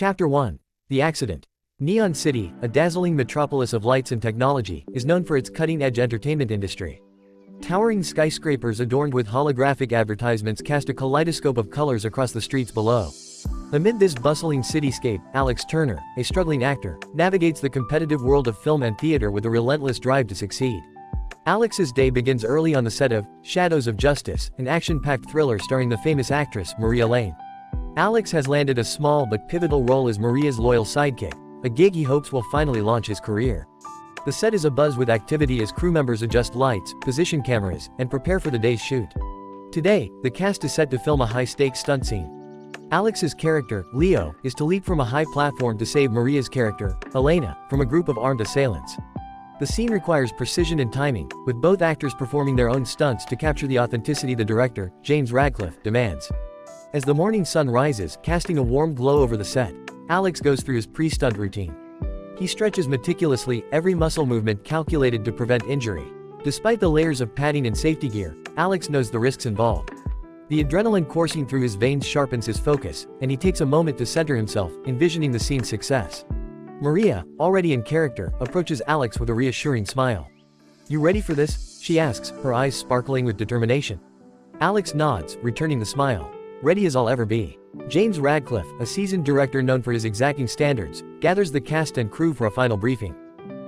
Chapter 1. The Accident. Neon City, a dazzling metropolis of lights and technology, is known for its cutting-edge entertainment industry. Towering skyscrapers adorned with holographic advertisements cast a kaleidoscope of colors across the streets below. Amid this bustling cityscape, Alex Turner, a struggling actor, navigates the competitive world of film and theater with a relentless drive to succeed. Alex's day begins early on the set of Shadows of Justice, an action-packed thriller starring the famous actress Maria Lane. Alex has landed a small but pivotal role as Maria's loyal sidekick, a gig he hopes will finally launch his career. The set is abuzz with activity as crew members adjust lights, position cameras, and prepare for the day's shoot. Today, the cast is set to film a high-stakes stunt scene. Alex's character, Leo, is to leap from a high platform to save Maria's character, Elena, from a group of armed assailants. The scene requires precision and timing, with both actors performing their own stunts to capture the authenticity the director, James Radcliffe, demands. As the morning sun rises, casting a warm glow over the set, Alex goes through his pre-stunt routine. He stretches meticulously, every muscle movement calculated to prevent injury. Despite the layers of padding and safety gear, Alex knows the risks involved. The adrenaline coursing through his veins sharpens his focus, and he takes a moment to center himself, envisioning the scene's success. Maria, already in character, approaches Alex with a reassuring smile. "You ready for this?" she asks, her eyes sparkling with determination. Alex nods, returning the smile. "Ready as I'll ever be." James Radcliffe, a seasoned director known for his exacting standards, gathers the cast and crew for a final briefing.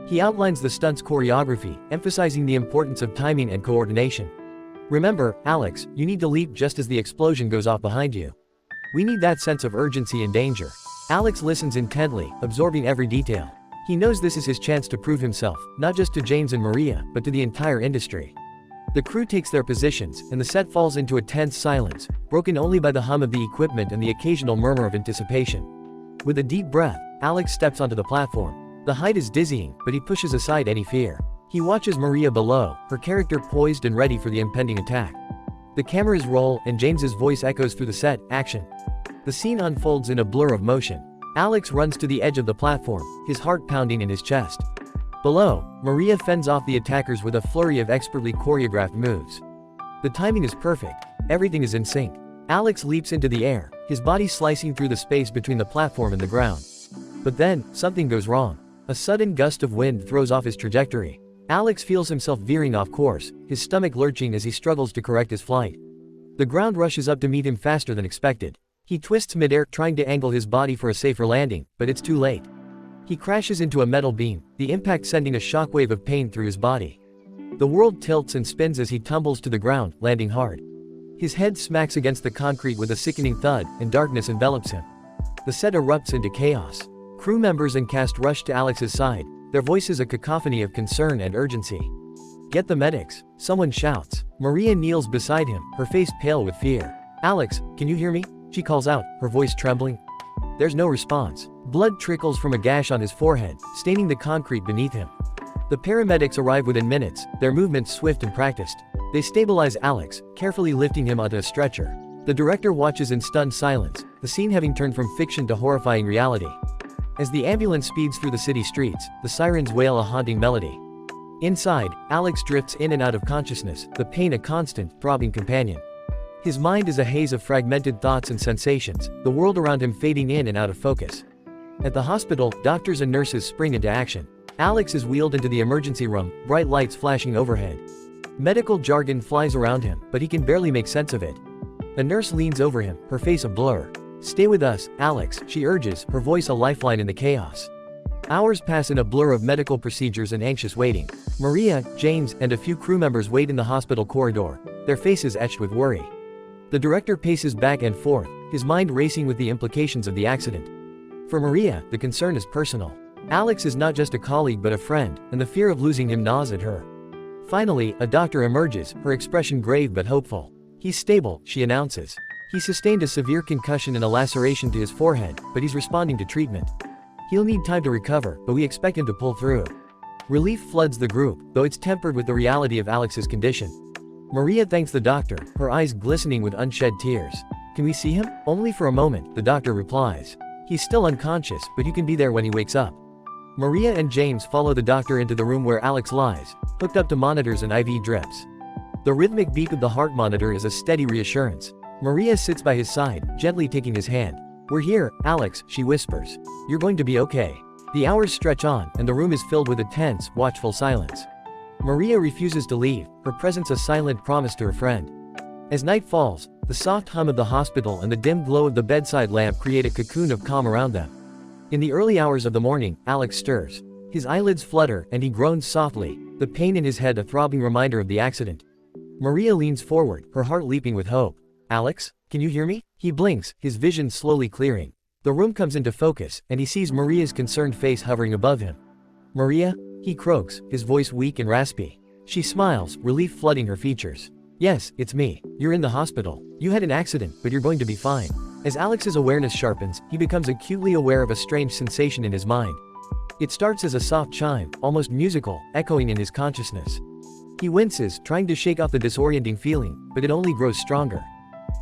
He outlines the stunt's choreography, emphasizing the importance of timing and coordination. "Remember, Alex, you need to leap just as the explosion goes off behind you. We need that sense of urgency and danger." Alex listens intently, absorbing every detail. He knows this is his chance to prove himself, not just to James and Maria, but to the entire industry. The crew takes their positions, and the set falls into a tense silence, broken only by the hum of the equipment and the occasional murmur of anticipation. With a deep breath, Alex steps onto the platform. The height is dizzying, but he pushes aside any fear. He watches Maria below, her character poised and ready for the impending attack. The cameras roll, and James's voice echoes through the set, "Action." The scene unfolds in a blur of motion. Alex runs to the edge of the platform, his heart pounding in his chest. Below, Maria fends off the attackers with a flurry of expertly choreographed moves. The timing is perfect, everything is in sync. Alex leaps into the air, his body slicing through the space between the platform and the ground. But then, something goes wrong. A sudden gust of wind throws off his trajectory. Alex feels himself veering off course, his stomach lurching as he struggles to correct his flight. The ground rushes up to meet him faster than expected. He twists midair, trying to angle his body for a safer landing, but it's too late. He crashes into a metal beam, the impact sending a shockwave of pain through his body. The world tilts and spins as he tumbles to the ground, landing hard. His head smacks against the concrete with a sickening thud, and darkness envelops him. The set erupts into chaos. Crew members and cast rush to Alex's side, their voices a cacophony of concern and urgency. "Get the medics," someone shouts. Maria kneels beside him, her face pale with fear. "Alex, can you hear me?" she calls out, her voice trembling. There's no response. Blood trickles from a gash on his forehead, staining the concrete beneath him. The paramedics arrive within minutes, their movements swift and practiced. They stabilize Alex, carefully lifting him onto a stretcher. The director watches in stunned silence, the scene having turned from fiction to horrifying reality. As the ambulance speeds through the city streets, the sirens wail a haunting melody. Inside, Alex drifts in and out of consciousness, the pain a constant, throbbing companion. His mind is a haze of fragmented thoughts and sensations, the world around him fading in and out of focus. At the hospital, doctors and nurses spring into action. Alex is wheeled into the emergency room, bright lights flashing overhead. Medical jargon flies around him, but he can barely make sense of it. A nurse leans over him, her face a blur. "Stay with us, Alex," she urges, her voice a lifeline in the chaos. Hours pass in a blur of medical procedures and anxious waiting. Maria, James, and a few crew members wait in the hospital corridor, their faces etched with worry. The director paces back and forth, his mind racing with the implications of the accident. For Maria, the concern is personal. Alex is not just a colleague but a friend, and the fear of losing him gnaws at her. Finally, a doctor emerges, her expression grave but hopeful. "He's stable," she announces. He sustained a severe concussion and a laceration to his forehead, but he's responding to treatment. He'll need time to recover, but we expect him to pull through. Relief floods the group, though it's tempered with the reality of Alex's condition. Maria thanks the doctor, her eyes glistening with unshed tears. "Can we see him?" "Only for a moment," the doctor replies. "He's still unconscious, but you can be there when he wakes up." Maria and James follow the doctor into the room where Alex lies, hooked up to monitors and IV drips. The rhythmic beat of the heart monitor is a steady reassurance. Maria sits by his side, gently taking his hand. "We're here, Alex," she whispers. "You're going to be okay." The hours stretch on, and the room is filled with a tense, watchful silence. Maria refuses to leave, her presence a silent promise to her friend. As night falls, the soft hum of the hospital and the dim glow of the bedside lamp create a cocoon of calm around them. In the early hours of the morning, Alex stirs. His eyelids flutter, and he groans softly, the pain in his head a throbbing reminder of the accident. Maria leans forward, her heart leaping with hope. "Alex, can you hear me?" He blinks, his vision slowly clearing. The room comes into focus, and he sees Maria's concerned face hovering above him. "Maria?" he croaks, his voice weak and raspy. She smiles, relief flooding her features. "Yes, it's me. You're in the hospital. You had an accident, but you're going to be fine." As Alex's awareness sharpens, he becomes acutely aware of a strange sensation in his mind. It starts as a soft chime, almost musical, echoing in his consciousness. He winces, trying to shake off the disorienting feeling, but it only grows stronger.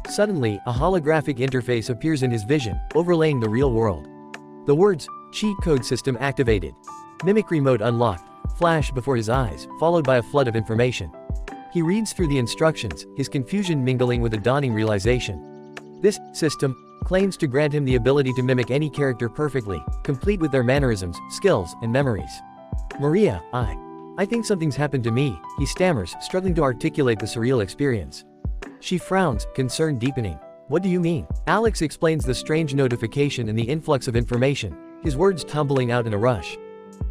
Suddenly, a holographic interface appears in his vision, overlaying the real world. The words, "cheat code system activated," "mimicry mode unlocked," flash before his eyes, followed by a flood of information. He reads through the instructions, his confusion mingling with a dawning realization. This system claims to grant him the ability to mimic any character perfectly, complete with their mannerisms, skills, and memories. "Maria, I think something's happened to me," he stammers, struggling to articulate the surreal experience. She frowns, concern deepening. "What do you mean?" Alex explains the strange notification and the influx of information, his words tumbling out in a rush.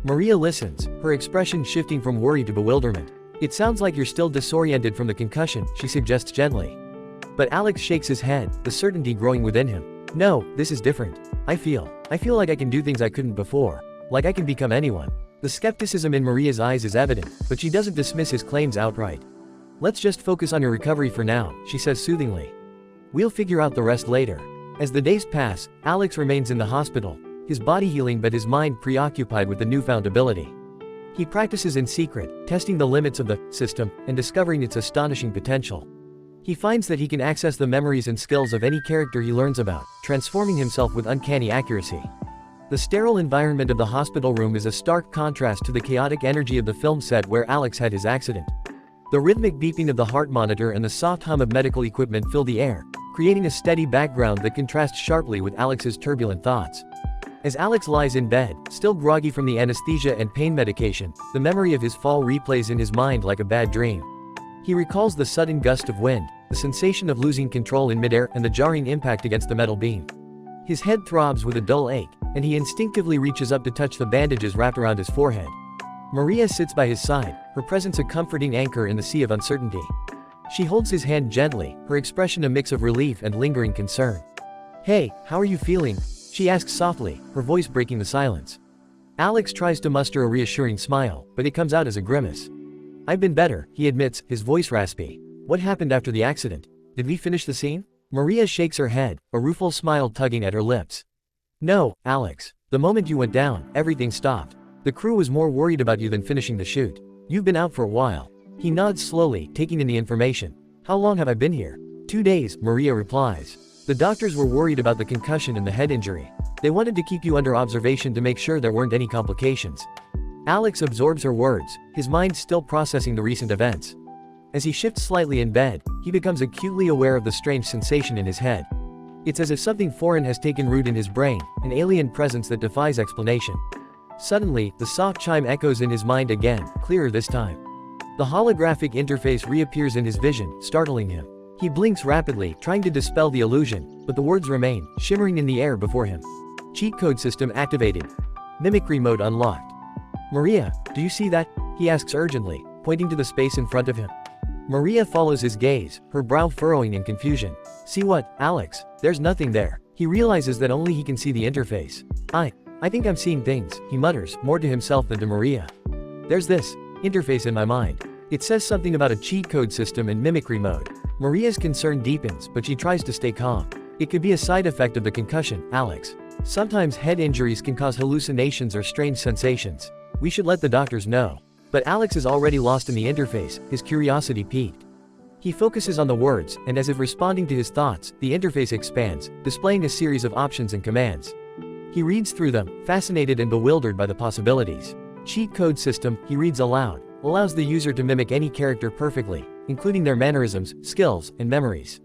Maria listens, her expression shifting from worry to bewilderment. "It sounds like you're still disoriented from the concussion," she suggests gently. But Alex shakes his head, the certainty growing within him. "No, this is different. I feel like I can do things I couldn't before. Like I can become anyone." The skepticism in Maria's eyes is evident, but she doesn't dismiss his claims outright. "Let's just focus on your recovery for now," she says soothingly. "We'll figure out the rest later." As the days pass, Alex remains in the hospital, his body healing but his mind preoccupied with the newfound ability. He practices in secret, testing the limits of the system and discovering its astonishing potential. He finds that he can access the memories and skills of any character he learns about, transforming himself with uncanny accuracy. The sterile environment of the hospital room is a stark contrast to the chaotic energy of the film set where Alex had his accident. The rhythmic beeping of the heart monitor and the soft hum of medical equipment fill the air, creating a steady background that contrasts sharply with Alex's turbulent thoughts. As Alex lies in bed, still groggy from the anesthesia and pain medication, the memory of his fall replays in his mind like a bad dream. He recalls the sudden gust of wind, the sensation of losing control in midair and the jarring impact against the metal beam. His head throbs with a dull ache, and he instinctively reaches up to touch the bandages wrapped around his forehead. Maria sits by his side, her presence a comforting anchor in the sea of uncertainty. She holds his hand gently, her expression a mix of relief and lingering concern. "Hey, how are you feeling?" she asks softly, her voice breaking the silence. Alex tries to muster a reassuring smile, but it comes out as a grimace. "I've been better," he admits, his voice raspy. "What happened after the accident? Did we finish the scene?" Maria shakes her head, a rueful smile tugging at her lips. "No, Alex. The moment you went down, everything stopped. The crew was more worried about you than finishing the shoot. You've been out for a while." He nods slowly, taking in the information. "How long have I been here?" 2 days, Maria replies. "The doctors were worried about the concussion and the head injury. They wanted to keep you under observation to make sure there weren't any complications." Alex absorbs her words, his mind still processing the recent events. As he shifts slightly in bed, he becomes acutely aware of the strange sensation in his head. It's as if something foreign has taken root in his brain, an alien presence that defies explanation. Suddenly, the soft chime echoes in his mind again, clearer this time. The holographic interface reappears in his vision, startling him. He blinks rapidly, trying to dispel the illusion, but the words remain, shimmering in the air before him. "Cheat code system activated. Mimicry mode unlocked." "Maria, do you see that?" he asks urgently, pointing to the space in front of him. Maria follows his gaze, her brow furrowing in confusion. "See what, Alex? There's nothing there." He realizes that only he can see the interface. I think I'm seeing things," he mutters, more to himself than to Maria. "There's this interface in my mind. It says something about a cheat code system and mimicry mode." Maria's concern deepens, but she tries to stay calm. "It could be a side effect of the concussion, Alex. Sometimes head injuries can cause hallucinations or strange sensations. We should let the doctors know." But Alex is already lost in the interface, his curiosity piqued. He focuses on the words, and as if responding to his thoughts, the interface expands, displaying a series of options and commands. He reads through them, fascinated and bewildered by the possibilities. "Cheat code system," he reads aloud, "allows the user to mimic any character perfectly, including their mannerisms, skills, and memories."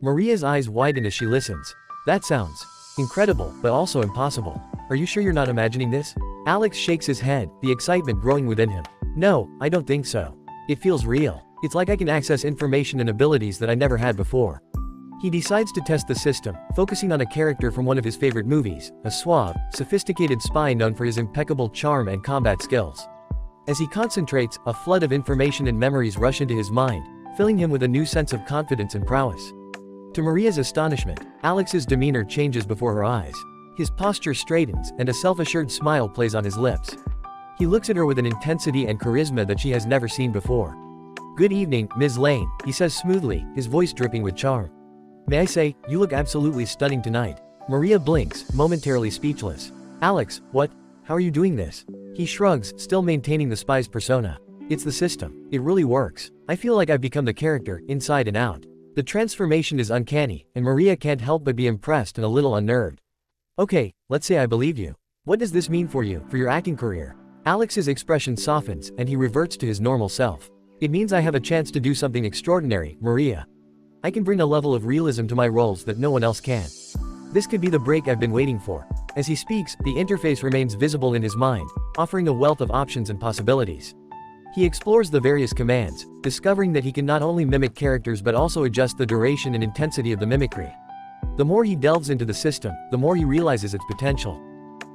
Maria's eyes widen as she listens. That sounds Incredible, but also impossible. Are you sure you're not imagining this? Alex shakes his head, the excitement growing within him. No, I don't think so. It feels real. It's like I can access information and abilities that I never had before. He decides to test the system, focusing on a character from one of his favorite movies, a suave, sophisticated spy known for his impeccable charm and combat skills. As he concentrates, a flood of information and memories rush into his mind, filling him with a new sense of confidence and prowess. To Maria's astonishment, Alex's demeanor changes before her eyes. His posture straightens, and a self-assured smile plays on his lips. He looks at her with an intensity and charisma that she has never seen before. "Good evening, Ms. Lane," he says smoothly, his voice dripping with charm. "May I say, you look absolutely stunning tonight." Maria blinks, momentarily speechless. "Alex, what? How are you doing this?" He shrugs, still maintaining the spy's persona. "It's the system. It really works. I feel like I've become the character, inside and out." The transformation is uncanny, and Maria can't help but be impressed and a little unnerved. "Okay, let's say I believe you. What does this mean for you, for your acting career?" Alex's expression softens, and he reverts to his normal self. "It means I have a chance to do something extraordinary, Maria. I can bring a level of realism to my roles that no one else can. This could be the break I've been waiting for." As he speaks, the interface remains visible in his mind, offering a wealth of options and possibilities. He explores the various commands, discovering that he can not only mimic characters but also adjust the duration and intensity of the mimicry. The more he delves into the system, the more he realizes its potential.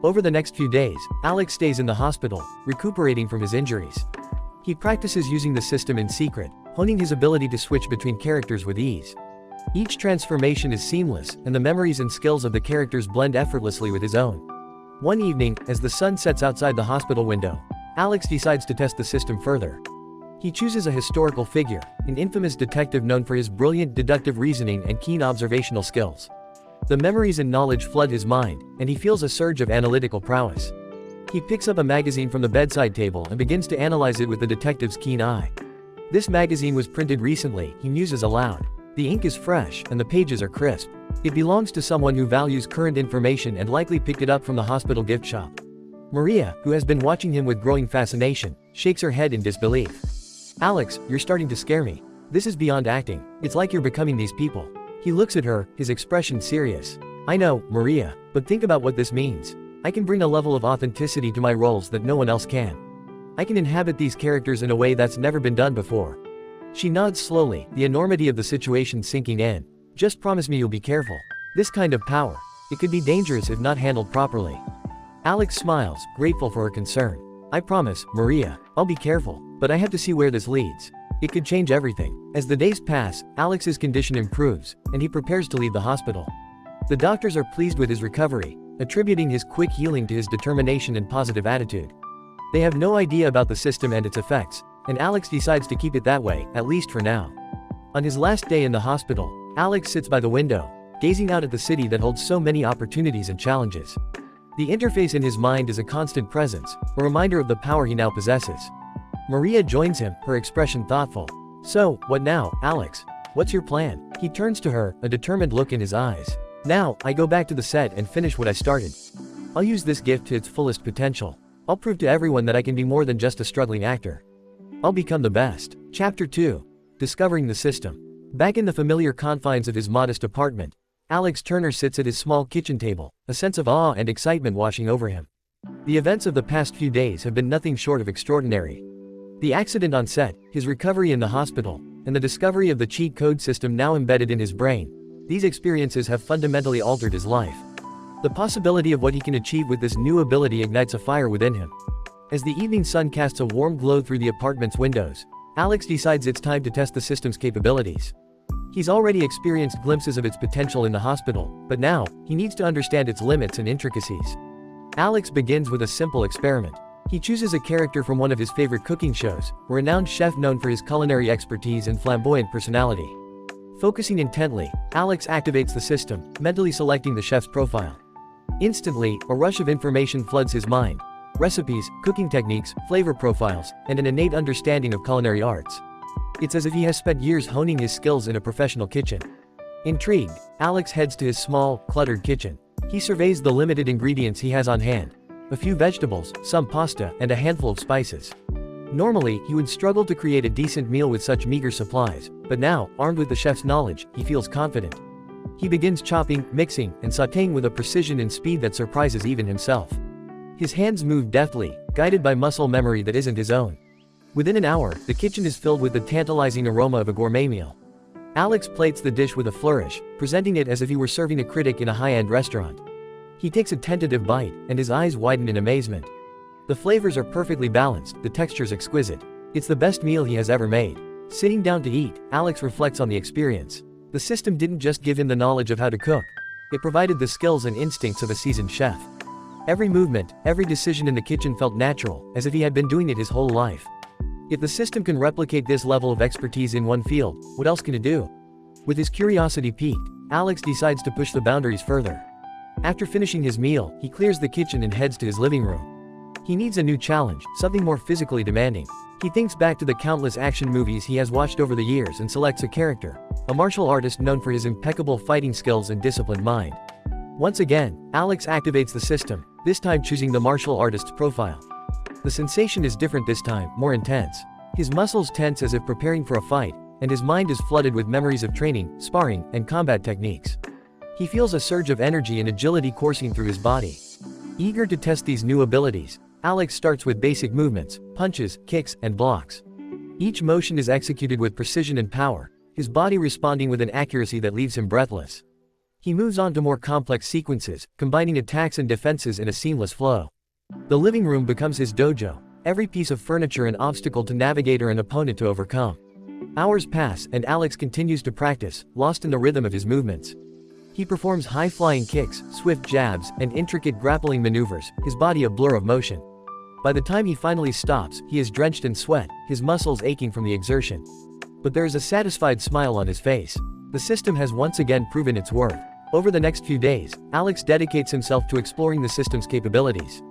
Over the next few days, Alex stays in the hospital, recuperating from his injuries. He practices using the system in secret, honing his ability to switch between characters with ease. Each transformation is seamless, and the memories and skills of the characters blend effortlessly with his own. One evening, as the sun sets outside the hospital window, Alex decides to test the system further. He chooses a historical figure, an infamous detective known for his brilliant deductive reasoning and keen observational skills. The memories and knowledge flood his mind, and he feels a surge of analytical prowess. He picks up a magazine from the bedside table and begins to analyze it with the detective's keen eye. This magazine was printed recently, he muses aloud. The ink is fresh, and the pages are crisp. It belongs to someone who values current information and likely picked it up from the hospital gift shop. Maria, who has been watching him with growing fascination, shakes her head in disbelief. "Alex, you're starting to scare me. This is beyond acting. It's like you're becoming these people." He looks at her, his expression serious. "I know, Maria, but think about what this means. I can bring a level of authenticity to my roles that no one else can. I can inhabit these characters in a way that's never been done before." She nods slowly, the enormity of the situation sinking in. "Just promise me you'll be careful. This kind of power, it could be dangerous if not handled properly." Alex smiles, grateful for her concern. "I promise, Maria, I'll be careful, but I have to see where this leads. It could change everything." As the days pass, Alex's condition improves, and he prepares to leave the hospital. The doctors are pleased with his recovery, attributing his quick healing to his determination and positive attitude. They have no idea about the system and its effects, and Alex decides to keep it that way, at least for now. On his last day in the hospital, Alex sits by the window, gazing out at the city that holds so many opportunities and challenges. The interface in his mind is a constant presence, a reminder of the power he now possesses. Maria joins him, her expression thoughtful. "So, what now, Alex? What's your plan?" He turns to her, a determined look in his eyes. "Now, I go back to the set and finish what I started. I'll use this gift to its fullest potential. I'll prove to everyone that I can be more than just a struggling actor. I'll become the best." Chapter 2. Discovering the system. Back in the familiar confines of his modest apartment, Alex Turner sits at his small kitchen table, a sense of awe and excitement washing over him. The events of the past few days have been nothing short of extraordinary. The accident on set, his recovery in the hospital, and the discovery of the cheat code system now embedded in his brain. These experiences have fundamentally altered his life. The possibility of what he can achieve with this new ability ignites a fire within him. As the evening sun casts a warm glow through the apartment's windows, Alex decides it's time to test the system's capabilities. He's already experienced glimpses of its potential in the hospital, but now, he needs to understand its limits and intricacies. Alex begins with a simple experiment. He chooses a character from one of his favorite cooking shows, a renowned chef known for his culinary expertise and flamboyant personality. Focusing intently, Alex activates the system, mentally selecting the chef's profile. Instantly, a rush of information floods his mind. Recipes, cooking techniques, flavor profiles, and an innate understanding of culinary arts. It's as if he has spent years honing his skills in a professional kitchen. Intrigued, Alex heads to his small, cluttered kitchen. He surveys the limited ingredients he has on hand. A few vegetables, some pasta, and a handful of spices. Normally, he would struggle to create a decent meal with such meager supplies, but now, armed with the chef's knowledge, he feels confident. He begins chopping, mixing, and sautéing with a precision and speed that surprises even himself. His hands move deftly, guided by muscle memory that isn't his own. Within an hour, the kitchen is filled with the tantalizing aroma of a gourmet meal. Alex plates the dish with a flourish, presenting it as if he were serving a critic in a high-end restaurant. He takes a tentative bite, and his eyes widen in amazement. The flavors are perfectly balanced, the texture's exquisite. It's the best meal he has ever made. Sitting down to eat, Alex reflects on the experience. The system didn't just give him the knowledge of how to cook. It provided the skills and instincts of a seasoned chef. Every movement, every decision in the kitchen felt natural, as if he had been doing it his whole life. If the system can replicate this level of expertise in one field, what else can it do? With his curiosity piqued, Alex decides to push the boundaries further. After finishing his meal, he clears the kitchen and heads to his living room. He needs a new challenge, something more physically demanding. He thinks back to the countless action movies he has watched over the years and selects a character, a martial artist known for his impeccable fighting skills and disciplined mind. Once again, Alex activates the system, this time choosing the martial artist's profile. The sensation is different this time, more intense. His muscles tense as if preparing for a fight, and his mind is flooded with memories of training, sparring, and combat techniques. He feels a surge of energy and agility coursing through his body. Eager to test these new abilities, Alex starts with basic movements, punches, kicks, and blocks. Each motion is executed with precision and power, his body responding with an accuracy that leaves him breathless. He moves on to more complex sequences, combining attacks and defenses in a seamless flow. The living room becomes his dojo, every piece of furniture an obstacle to navigate or an opponent to overcome. Hours pass and Alex continues to practice, lost in the rhythm of his movements. He performs high-flying kicks, swift jabs, and intricate grappling maneuvers, his body a blur of motion. By the time he finally stops, he is drenched in sweat, his muscles aching from the exertion. But there is a satisfied smile on his face. The system has once again proven its worth. Over the next few days, Alex dedicates himself to exploring the system's capabilities.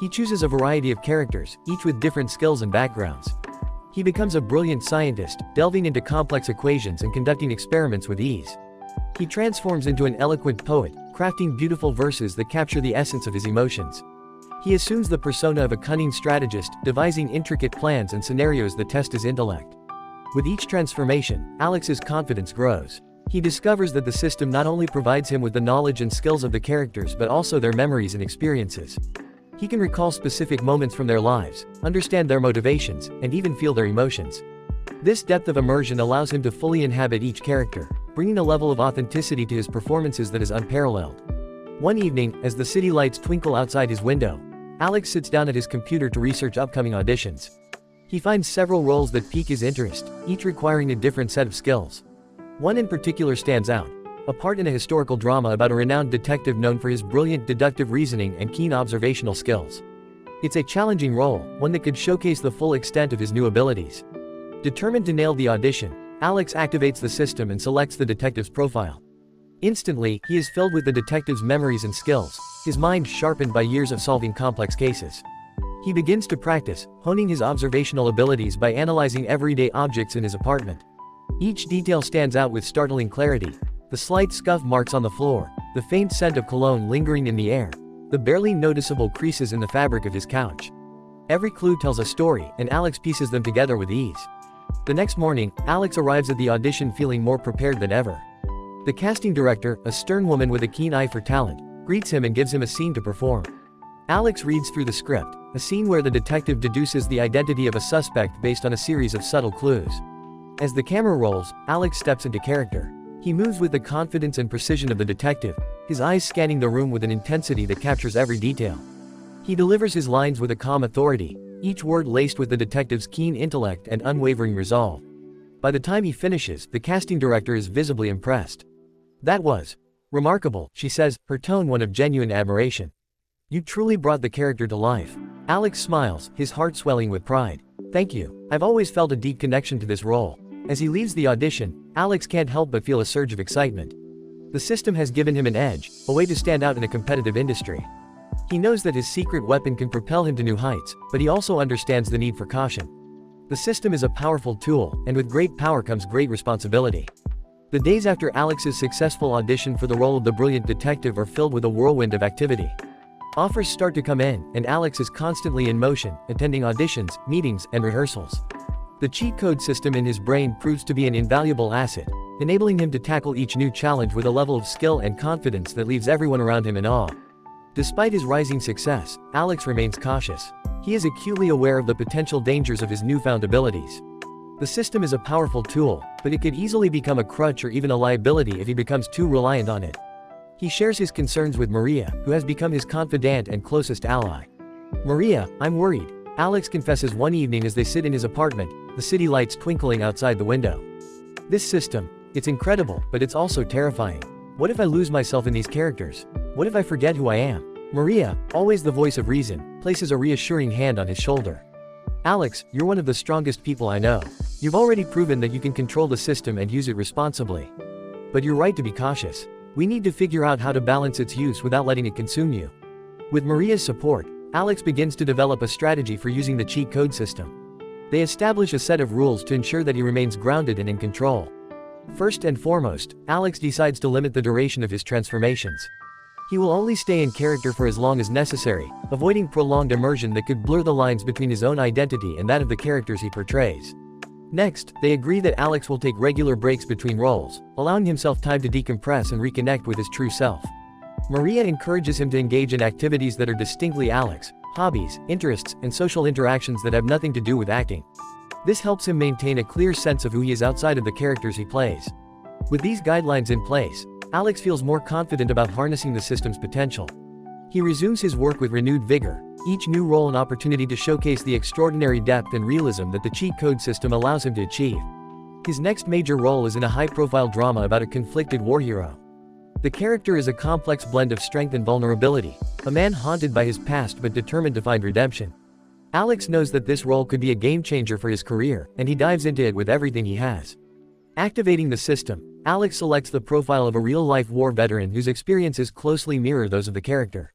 He chooses a variety of characters, each with different skills and backgrounds. He becomes a brilliant scientist, delving into complex equations and conducting experiments with ease. He transforms into an eloquent poet, crafting beautiful verses that capture the essence of his emotions. He assumes the persona of a cunning strategist, devising intricate plans and scenarios that test his intellect. With each transformation, Alex's confidence grows. He discovers that the system not only provides him with the knowledge and skills of the characters but also their memories and experiences. He can recall specific moments from their lives, understand their motivations, and even feel their emotions. This depth of immersion allows him to fully inhabit each character, bringing a level of authenticity to his performances that is unparalleled. One evening, as the city lights twinkle outside his window, Alex sits down at his computer to research upcoming auditions. He finds several roles that pique his interest, each requiring a different set of skills. One in particular stands out, a part in a historical drama about a renowned detective known for his brilliant deductive reasoning and keen observational skills. It's a challenging role, one that could showcase the full extent of his new abilities. Determined to nail the audition, Alex activates the system and selects the detective's profile. Instantly, he is filled with the detective's memories and skills, his mind sharpened by years of solving complex cases. He begins to practice, honing his observational abilities by analyzing everyday objects in his apartment. Each detail stands out with startling clarity. The slight scuff marks on the floor, the faint scent of cologne lingering in the air, the barely noticeable creases in the fabric of his couch. Every clue tells a story, and Alex pieces them together with ease. The next morning, Alex arrives at the audition feeling more prepared than ever. The casting director, a stern woman with a keen eye for talent, greets him and gives him a scene to perform. Alex reads through the script, a scene where the detective deduces the identity of a suspect based on a series of subtle clues. As the camera rolls, Alex steps into character. He moves with the confidence and precision of the detective, his eyes scanning the room with an intensity that captures every detail. He delivers his lines with a calm authority, each word laced with the detective's keen intellect and unwavering resolve. By the time he finishes, the casting director is visibly impressed. "That was remarkable," she says, her tone one of genuine admiration. "You truly brought the character to life." Alex smiles, his heart swelling with pride. "Thank you. I've always felt a deep connection to this role." As he leaves the audition, Alex can't help but feel a surge of excitement. The system has given him an edge, a way to stand out in a competitive industry. He knows that his secret weapon can propel him to new heights, but he also understands the need for caution. The system is a powerful tool, and with great power comes great responsibility. The days after Alex's successful audition for the role of the brilliant detective are filled with a whirlwind of activity. Offers start to come in, and Alex is constantly in motion, attending auditions, meetings, and rehearsals. The cheat code system in his brain proves to be an invaluable asset, enabling him to tackle each new challenge with a level of skill and confidence that leaves everyone around him in awe. Despite his rising success, Alex remains cautious. He is acutely aware of the potential dangers of his newfound abilities. The system is a powerful tool, but it could easily become a crutch or even a liability if he becomes too reliant on it. He shares his concerns with Maria, who has become his confidant and closest ally. "Maria, I'm worried," Alex confesses one evening as they sit in his apartment, the city lights twinkling outside the window. "This system, it's incredible, but it's also terrifying. What if I lose myself in these characters? What if I forget who I am?" Maria, always the voice of reason, places a reassuring hand on his shoulder. "Alex, you're one of the strongest people I know. You've already proven that you can control the system and use it responsibly. But you're right to be cautious. We need to figure out how to balance its use without letting it consume you." With Maria's support, Alex begins to develop a strategy for using the cheat code system. They establish a set of rules to ensure that he remains grounded and in control. First and foremost, Alex decides to limit the duration of his transformations. He will only stay in character for as long as necessary, avoiding prolonged immersion that could blur the lines between his own identity and that of the characters he portrays. Next, they agree that Alex will take regular breaks between roles, allowing himself time to decompress and reconnect with his true self. Maria encourages him to engage in activities that are distinctly Alex, hobbies, interests, and social interactions that have nothing to do with acting. This helps him maintain a clear sense of who he is outside of the characters he plays. With these guidelines in place, Alex feels more confident about harnessing the system's potential. He resumes his work with renewed vigor, each new role an opportunity to showcase the extraordinary depth and realism that the cheat code system allows him to achieve. His next major role is in a high-profile drama about a conflicted war hero. The character is a complex blend of strength and vulnerability, a man haunted by his past but determined to find redemption. Alex knows that this role could be a game-changer for his career, and he dives into it with everything he has. Activating the system, Alex selects the profile of a real-life war veteran whose experiences closely mirror those of the character.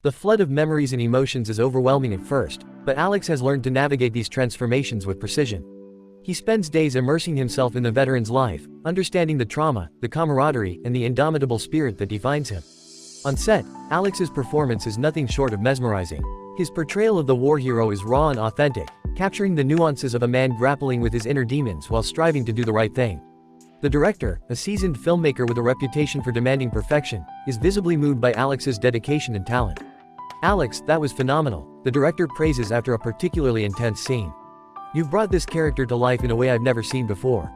The flood of memories and emotions is overwhelming at first, but Alex has learned to navigate these transformations with precision. He spends days immersing himself in the veteran's life, understanding the trauma, the camaraderie, and the indomitable spirit that defines him. On set, Alex's performance is nothing short of mesmerizing. His portrayal of the war hero is raw and authentic, capturing the nuances of a man grappling with his inner demons while striving to do the right thing. The director, a seasoned filmmaker with a reputation for demanding perfection, is visibly moved by Alex's dedication and talent. "Alex, that was phenomenal," the director praises after a particularly intense scene. "You've brought this character to life in a way I've never seen before.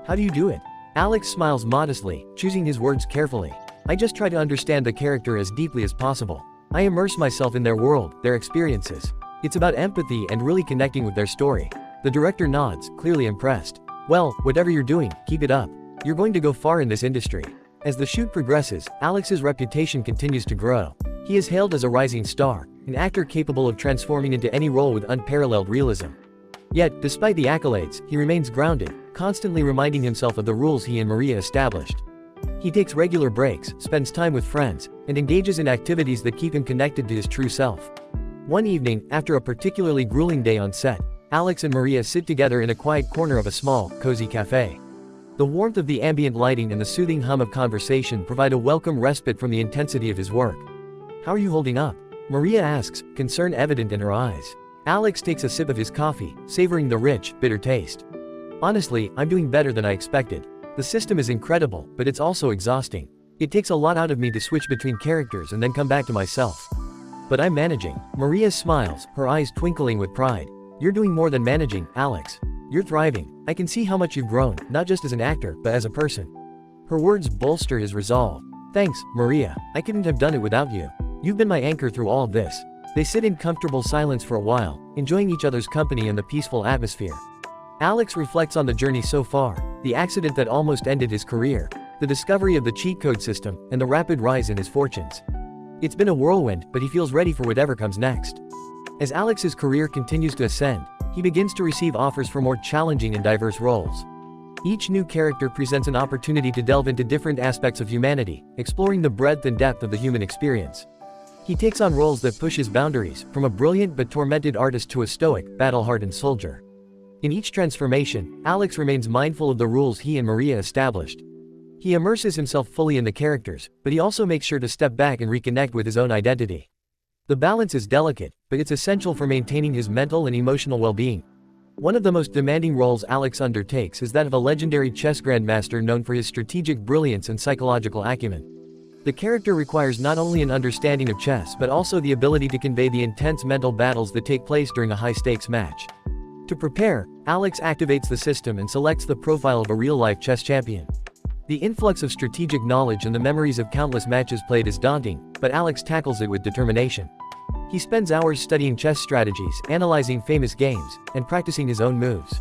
How do you do it?" Alex smiles modestly, choosing his words carefully. "I just try to understand the character as deeply as possible. I immerse myself in their world, their experiences. It's about empathy and really connecting with their story." The director nods, clearly impressed. "Well, whatever you're doing, keep it up. You're going to go far in this industry." As the shoot progresses, Alex's reputation continues to grow. He is hailed as a rising star, an actor capable of transforming into any role with unparalleled realism. Yet, despite the accolades, he remains grounded, constantly reminding himself of the rules he and Maria established. He takes regular breaks, spends time with friends, and engages in activities that keep him connected to his true self. One evening, after a particularly grueling day on set, Alex and Maria sit together in a quiet corner of a small, cozy cafe. The warmth of the ambient lighting and the soothing hum of conversation provide a welcome respite from the intensity of his work. "How are you holding up?" Maria asks, concern evident in her eyes. Alex takes a sip of his coffee, savoring the rich, bitter taste. "Honestly, I'm doing better than I expected. The system is incredible, but it's also exhausting. It takes a lot out of me to switch between characters and then come back to myself. But I'm managing." Maria smiles, her eyes twinkling with pride. "You're doing more than managing, Alex. You're thriving. I can see how much you've grown, not just as an actor, but as a person." Her words bolster his resolve. "Thanks, Maria. I couldn't have done it without you. You've been my anchor through all of this." They sit in comfortable silence for a while, enjoying each other's company and the peaceful atmosphere. Alex reflects on the journey so far, the accident that almost ended his career, the discovery of the cheat code system, and the rapid rise in his fortunes. It's been a whirlwind, but he feels ready for whatever comes next. As Alex's career continues to ascend, he begins to receive offers for more challenging and diverse roles. Each new character presents an opportunity to delve into different aspects of humanity, exploring the breadth and depth of the human experience. He takes on roles that push his boundaries, from a brilliant but tormented artist to a stoic, battle-hardened soldier. In each transformation, Alex remains mindful of the rules he and Maria established. He immerses himself fully in the characters, but he also makes sure to step back and reconnect with his own identity. The balance is delicate, but it's essential for maintaining his mental and emotional well-being. One of the most demanding roles Alex undertakes is that of a legendary chess grandmaster known for his strategic brilliance and psychological acumen. The character requires not only an understanding of chess but also the ability to convey the intense mental battles that take place during a high-stakes match. To prepare, Alex activates the system and selects the profile of a real-life chess champion. The influx of strategic knowledge and the memories of countless matches played is daunting, but Alex tackles it with determination. He spends hours studying chess strategies, analyzing famous games, and practicing his own moves.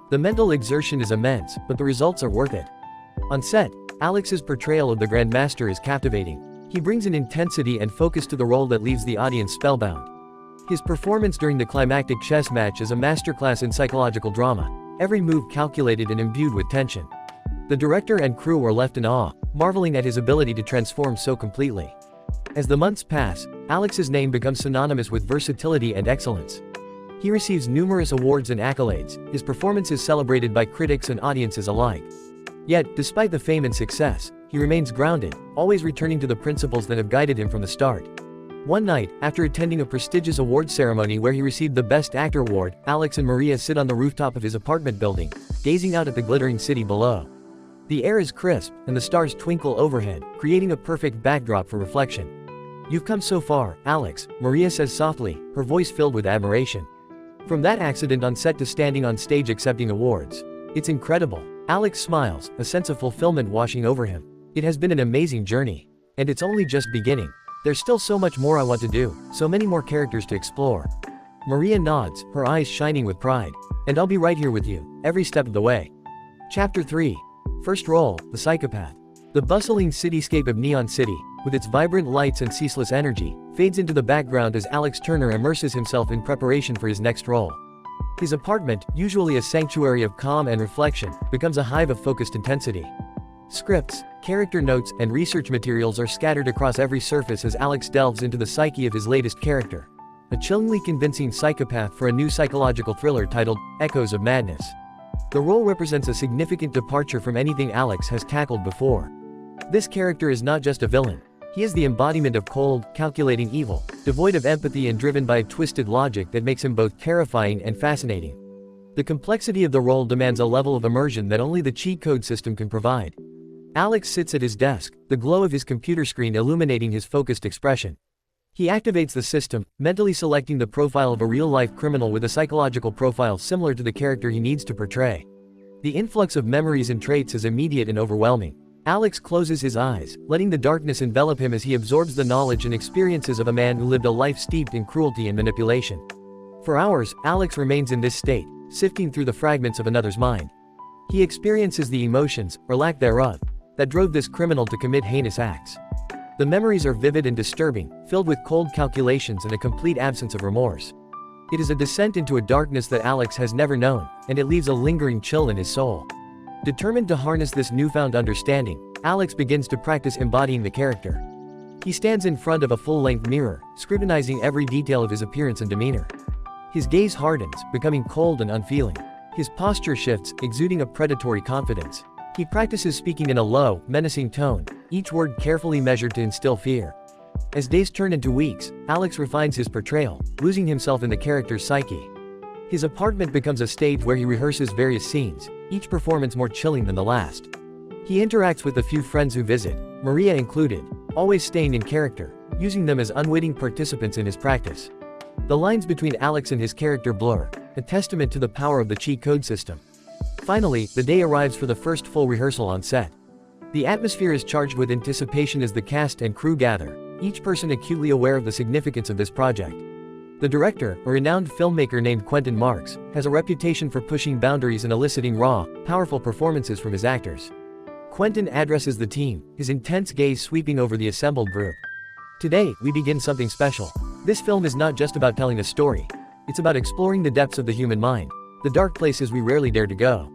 The mental exertion is immense, but the results are worth it. On set, Alex's portrayal of the Grandmaster is captivating. He brings an intensity and focus to the role that leaves the audience spellbound. His performance during the climactic chess match is a masterclass in psychological drama, every move calculated and imbued with tension. The director and crew are left in awe, marveling at his ability to transform so completely. As the months pass, Alex's name becomes synonymous with versatility and excellence. He receives numerous awards and accolades, his performance is celebrated by critics and audiences alike. Yet, despite the fame and success, he remains grounded, always returning to the principles that have guided him from the start. One night, after attending a prestigious awards ceremony where he received the Best Actor award, Alex and Maria sit on the rooftop of his apartment building, gazing out at the glittering city below. The air is crisp, and the stars twinkle overhead, creating a perfect backdrop for reflection. "You've come so far, Alex," Maria says softly, her voice filled with admiration. From that accident on set to standing on stage accepting awards, it's incredible. Alex smiles, a sense of fulfillment washing over him. "It has been an amazing journey. And it's only just beginning. There's still so much more I want to do, so many more characters to explore." Maria nods, her eyes shining with pride. "And I'll be right here with you, every step of the way." Chapter 3. First role, the psychopath. The bustling cityscape of Neon City, with its vibrant lights and ceaseless energy, fades into the background as Alex Turner immerses himself in preparation for his next role. His apartment, usually a sanctuary of calm and reflection, becomes a hive of focused intensity. Scripts, character notes, and research materials are scattered across every surface as Alex delves into the psyche of his latest character. A chillingly convincing psychopath for a new psychological thriller titled Echoes of Madness. The role represents a significant departure from anything Alex has tackled before. This character is not just a villain. He is the embodiment of cold, calculating evil, devoid of empathy and driven by a twisted logic that makes him both terrifying and fascinating. The complexity of the role demands a level of immersion that only the cheat code system can provide. Alex sits at his desk, the glow of his computer screen illuminating his focused expression. He activates the system, mentally selecting the profile of a real-life criminal with a psychological profile similar to the character he needs to portray. The influx of memories and traits is immediate and overwhelming. Alex closes his eyes, letting the darkness envelop him as he absorbs the knowledge and experiences of a man who lived a life steeped in cruelty and manipulation. For hours, Alex remains in this state, sifting through the fragments of another's mind. He experiences the emotions, or lack thereof, that drove this criminal to commit heinous acts. The memories are vivid and disturbing, filled with cold calculations and a complete absence of remorse. It is a descent into a darkness that Alex has never known, and it leaves a lingering chill in his soul. Determined to harness this newfound understanding, Alex begins to practice embodying the character. He stands in front of a full-length mirror, scrutinizing every detail of his appearance and demeanor. His gaze hardens, becoming cold and unfeeling. His posture shifts, exuding a predatory confidence. He practices speaking in a low, menacing tone, each word carefully measured to instill fear. As days turn into weeks, Alex refines his portrayal, losing himself in the character's psyche. His apartment becomes a stage where he rehearses various scenes, each performance more chilling than the last. He interacts with the few friends who visit, Maria included, always staying in character, using them as unwitting participants in his practice. The lines between Alex and his character blur, a testament to the power of the cheat code system. Finally, the day arrives for the first full rehearsal on set. The atmosphere is charged with anticipation as the cast and crew gather, each person acutely aware of the significance of this project. The director, a renowned filmmaker named Quentin Marks, has a reputation for pushing boundaries and eliciting raw, powerful performances from his actors. Quentin addresses the team, his intense gaze sweeping over the assembled group. "Today, we begin something special. This film is not just about telling a story. It's about exploring the depths of the human mind, the dark places we rarely dare to go.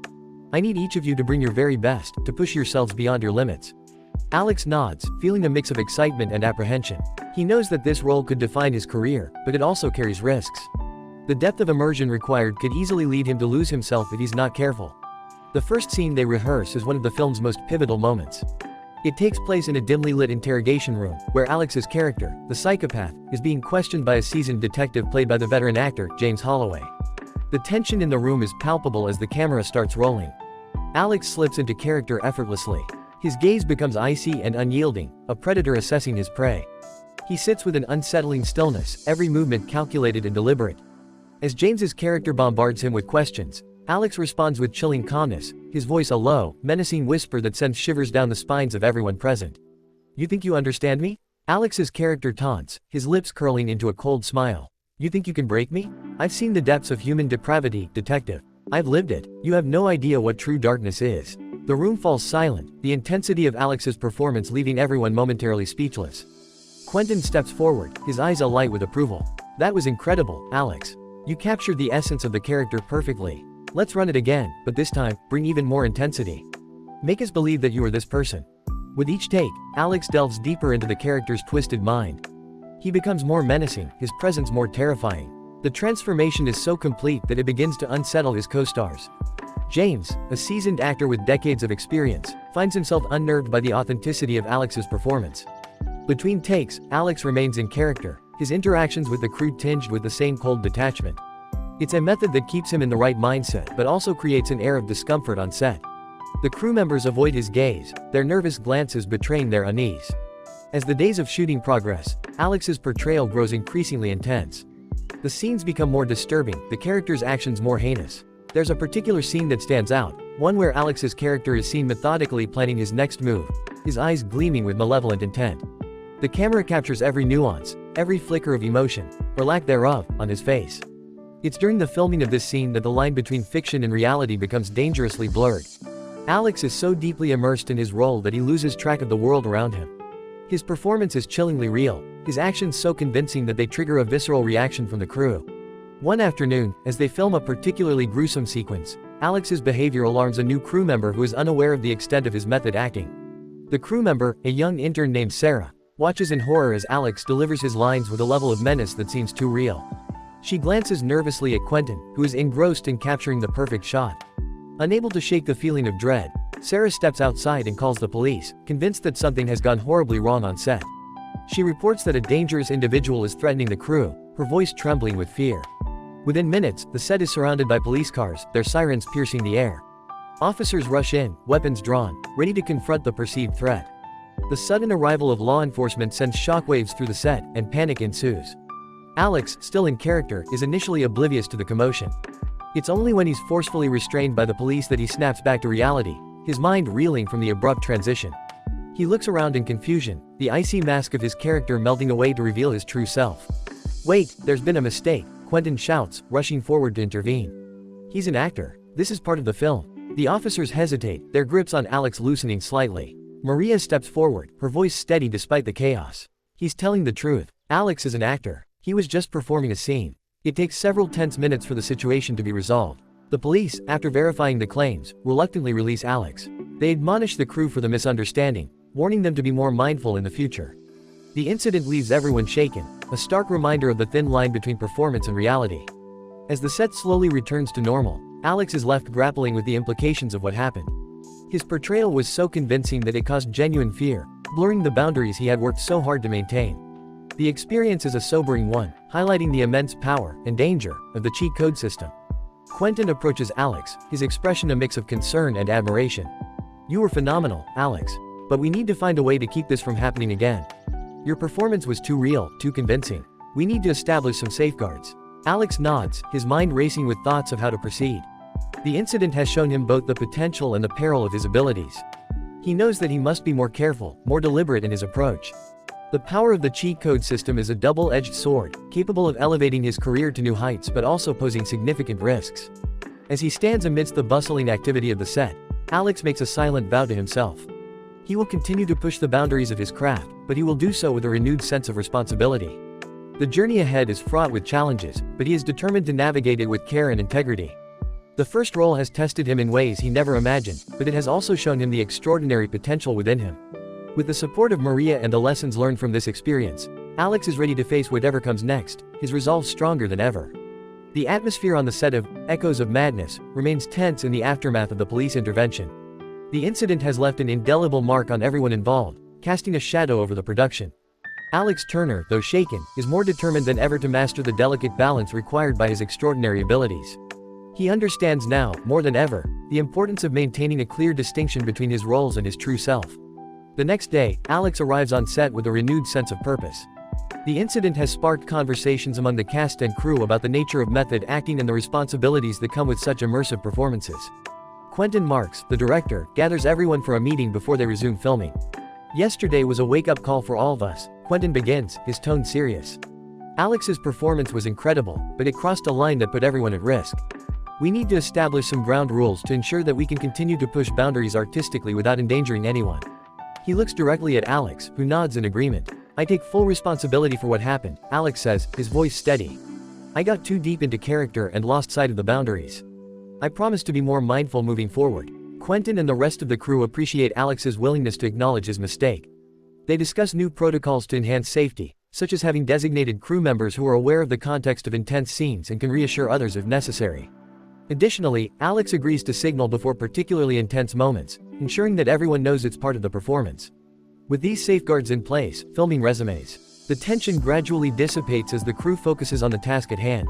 I need each of you to bring your very best, to push yourselves beyond your limits." Alex nods, feeling a mix of excitement and apprehension. He knows that this role could define his career, but it also carries risks. The depth of immersion required could easily lead him to lose himself if he's not careful. The first scene they rehearse is one of the film's most pivotal moments. It takes place in a dimly lit interrogation room, where Alex's character, the psychopath, is being questioned by a seasoned detective played by the veteran actor, James Holloway. The tension in the room is palpable as the camera starts rolling. Alex slips into character effortlessly. His gaze becomes icy and unyielding, a predator assessing his prey. He sits with an unsettling stillness, every movement calculated and deliberate. As James's character bombards him with questions, Alex responds with chilling calmness, his voice a low, menacing whisper that sends shivers down the spines of everyone present. "You think you understand me?" Alex's character taunts, his lips curling into a cold smile. "You think you can break me? I've seen the depths of human depravity, detective. I've lived it. You have no idea what true darkness is." The room falls silent, the intensity of Alex's performance leaving everyone momentarily speechless. Quentin steps forward, his eyes alight with approval. "That was incredible, Alex. You captured the essence of the character perfectly. Let's run it again, but this time, bring even more intensity. Make us believe that you are this person." With each take, Alex delves deeper into the character's twisted mind. He becomes more menacing, his presence more terrifying. The transformation is so complete that it begins to unsettle his co-stars. James, a seasoned actor with decades of experience, finds himself unnerved by the authenticity of Alex's performance. Between takes, Alex remains in character, his interactions with the crew tinged with the same cold detachment. It's a method that keeps him in the right mindset but also creates an air of discomfort on set. The crew members avoid his gaze, their nervous glances betraying their unease. As the days of shooting progress, Alex's portrayal grows increasingly intense. The scenes become more disturbing, the character's actions more heinous. There's a particular scene that stands out, one where Alex's character is seen methodically planning his next move, his eyes gleaming with malevolent intent. The camera captures every nuance, every flicker of emotion, or lack thereof, on his face. It's during the filming of this scene that the line between fiction and reality becomes dangerously blurred. Alex is so deeply immersed in his role that he loses track of the world around him. His performance is chillingly real, his actions so convincing that they trigger a visceral reaction from the crew. One afternoon, as they film a particularly gruesome sequence, Alex's behavior alarms a new crew member who is unaware of the extent of his method acting. The crew member, a young intern named Sarah, watches in horror as Alex delivers his lines with a level of menace that seems too real. She glances nervously at Quentin, who is engrossed in capturing the perfect shot. Unable to shake the feeling of dread, Sarah steps outside and calls the police, convinced that something has gone horribly wrong on set. She reports that a dangerous individual is threatening the crew, her voice trembling with fear. Within minutes, the set is surrounded by police cars, their sirens piercing the air. Officers rush in, weapons drawn, ready to confront the perceived threat. The sudden arrival of law enforcement sends shockwaves through the set, and panic ensues. Alex, still in character, is initially oblivious to the commotion. It's only when he's forcefully restrained by the police that he snaps back to reality, his mind reeling from the abrupt transition. He looks around in confusion, the icy mask of his character melting away to reveal his true self. "Wait, there's been a mistake," Quentin shouts, rushing forward to intervene. He's an actor. This is part of the film. The officers hesitate, their grips on Alex loosening slightly. Maria steps forward, her voice steady despite the chaos. "He's telling the truth. Alex is an actor. He was just performing a scene." It takes several tense minutes for the situation to be resolved. The police, after verifying the claims, reluctantly release Alex. They admonish the crew for the misunderstanding, warning them to be more mindful in the future. The incident leaves everyone shaken, a stark reminder of the thin line between performance and reality. As the set slowly returns to normal, Alex is left grappling with the implications of what happened. His portrayal was so convincing that it caused genuine fear, blurring the boundaries he had worked so hard to maintain. The experience is a sobering one, highlighting the immense power and danger of the cheat code system. Quentin approaches Alex, his expression a mix of concern and admiration. "You were phenomenal, Alex. But we need to find a way to keep this from happening again. Your performance was too real, too convincing. We need to establish some safeguards." Alex nods, his mind racing with thoughts of how to proceed. The incident has shown him both the potential and the peril of his abilities. He knows that he must be more careful, more deliberate in his approach. The power of the cheat code system is a double-edged sword, capable of elevating his career to new heights but also posing significant risks. As he stands amidst the bustling activity of the set, Alex makes a silent vow to himself. He will continue to push the boundaries of his craft, but he will do so with a renewed sense of responsibility. The journey ahead is fraught with challenges, but he is determined to navigate it with care and integrity. The first role has tested him in ways he never imagined, but it has also shown him the extraordinary potential within him. With the support of Maria and the lessons learned from this experience, Alex is ready to face whatever comes next, his resolve stronger than ever. The atmosphere on the set of Echoes of Madness remains tense in the aftermath of the police intervention. The incident has left an indelible mark on everyone involved, casting a shadow over the production. Alex Turner, though shaken, is more determined than ever to master the delicate balance required by his extraordinary abilities. He understands now, more than ever, the importance of maintaining a clear distinction between his roles and his true self. The next day, Alex arrives on set with a renewed sense of purpose. The incident has sparked conversations among the cast and crew about the nature of method acting and the responsibilities that come with such immersive performances. Quentin Marks, the director, gathers everyone for a meeting before they resume filming. "Yesterday was a wake-up call for all of us," Quentin begins, his tone serious. "Alex's performance was incredible, but it crossed a line that put everyone at risk. We need to establish some ground rules to ensure that we can continue to push boundaries artistically without endangering anyone." He looks directly at Alex, who nods in agreement. "I take full responsibility for what happened," Alex says, his voice steady. "I got too deep into character and lost sight of the boundaries. I promise to be more mindful moving forward." Quentin and the rest of the crew appreciate Alex's willingness to acknowledge his mistake. They discuss new protocols to enhance safety, such as having designated crew members who are aware of the context of intense scenes and can reassure others if necessary. Additionally, Alex agrees to signal before particularly intense moments, ensuring that everyone knows it's part of the performance. With these safeguards in place, filming resumes. The tension gradually dissipates as the crew focuses on the task at hand.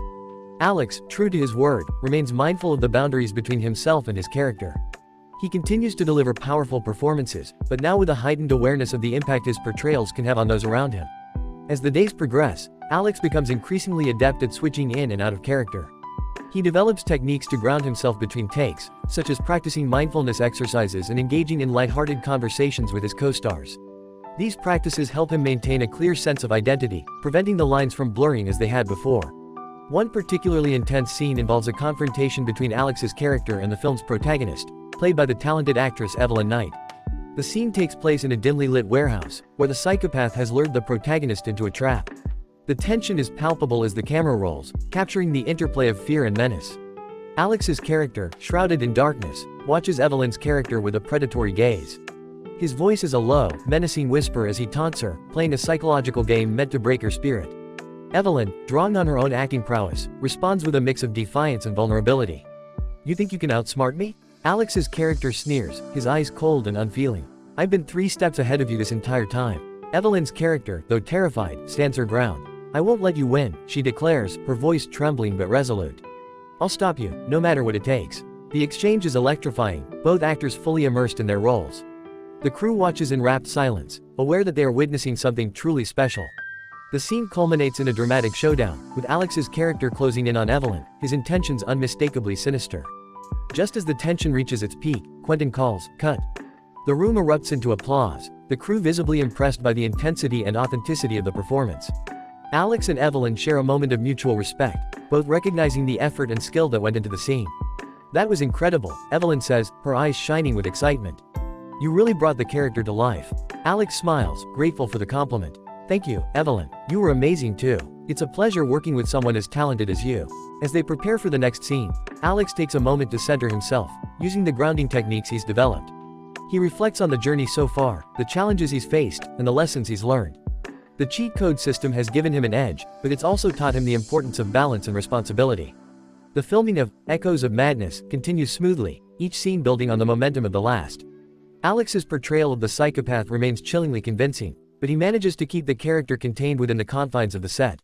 Alex, true to his word, remains mindful of the boundaries between himself and his character. He continues to deliver powerful performances, but now with a heightened awareness of the impact his portrayals can have on those around him. As the days progress, Alex becomes increasingly adept at switching in and out of character. He develops techniques to ground himself between takes, such as practicing mindfulness exercises and engaging in lighthearted conversations with his co-stars. These practices help him maintain a clear sense of identity, preventing the lines from blurring as they had before. One particularly intense scene involves a confrontation between Alex's character and the film's protagonist, played by the talented actress Evelyn Knight. The scene takes place in a dimly lit warehouse, where the psychopath has lured the protagonist into a trap. The tension is palpable as the camera rolls, capturing the interplay of fear and menace. Alex's character, shrouded in darkness, watches Evelyn's character with a predatory gaze. His voice is a low, menacing whisper as he taunts her, playing a psychological game meant to break her spirit. Evelyn, drawing on her own acting prowess, responds with a mix of defiance and vulnerability. "You think you can outsmart me?" Alex's character sneers, his eyes cold and unfeeling. "I've been 3 steps ahead of you this entire time." Evelyn's character, though terrified, stands her ground. "I won't let you win," she declares, her voice trembling but resolute. "I'll stop you, no matter what it takes." The exchange is electrifying, both actors fully immersed in their roles. The crew watches in rapt silence, aware that they are witnessing something truly special. The scene culminates in a dramatic showdown, with Alex's character closing in on Evelyn, his intentions unmistakably sinister. Just as the tension reaches its peak, Quentin calls, "Cut." The room erupts into applause, the crew visibly impressed by the intensity and authenticity of the performance. Alex and Evelyn share a moment of mutual respect, both recognizing the effort and skill that went into the scene. "That was incredible," Evelyn says, her eyes shining with excitement. "You really brought the character to life." Alex smiles, grateful for the compliment. "Thank you, Evelyn. You were amazing too. It's a pleasure working with someone as talented as you." As they prepare for the next scene, Alex takes a moment to center himself, using the grounding techniques he's developed. He reflects on the journey so far, the challenges he's faced, and the lessons he's learned. The cheat code system has given him an edge, but it's also taught him the importance of balance and responsibility. The filming of Echoes of Madness continues smoothly, each scene building on the momentum of the last. Alex's portrayal of the psychopath remains chillingly convincing, but he manages to keep the character contained within the confines of the set.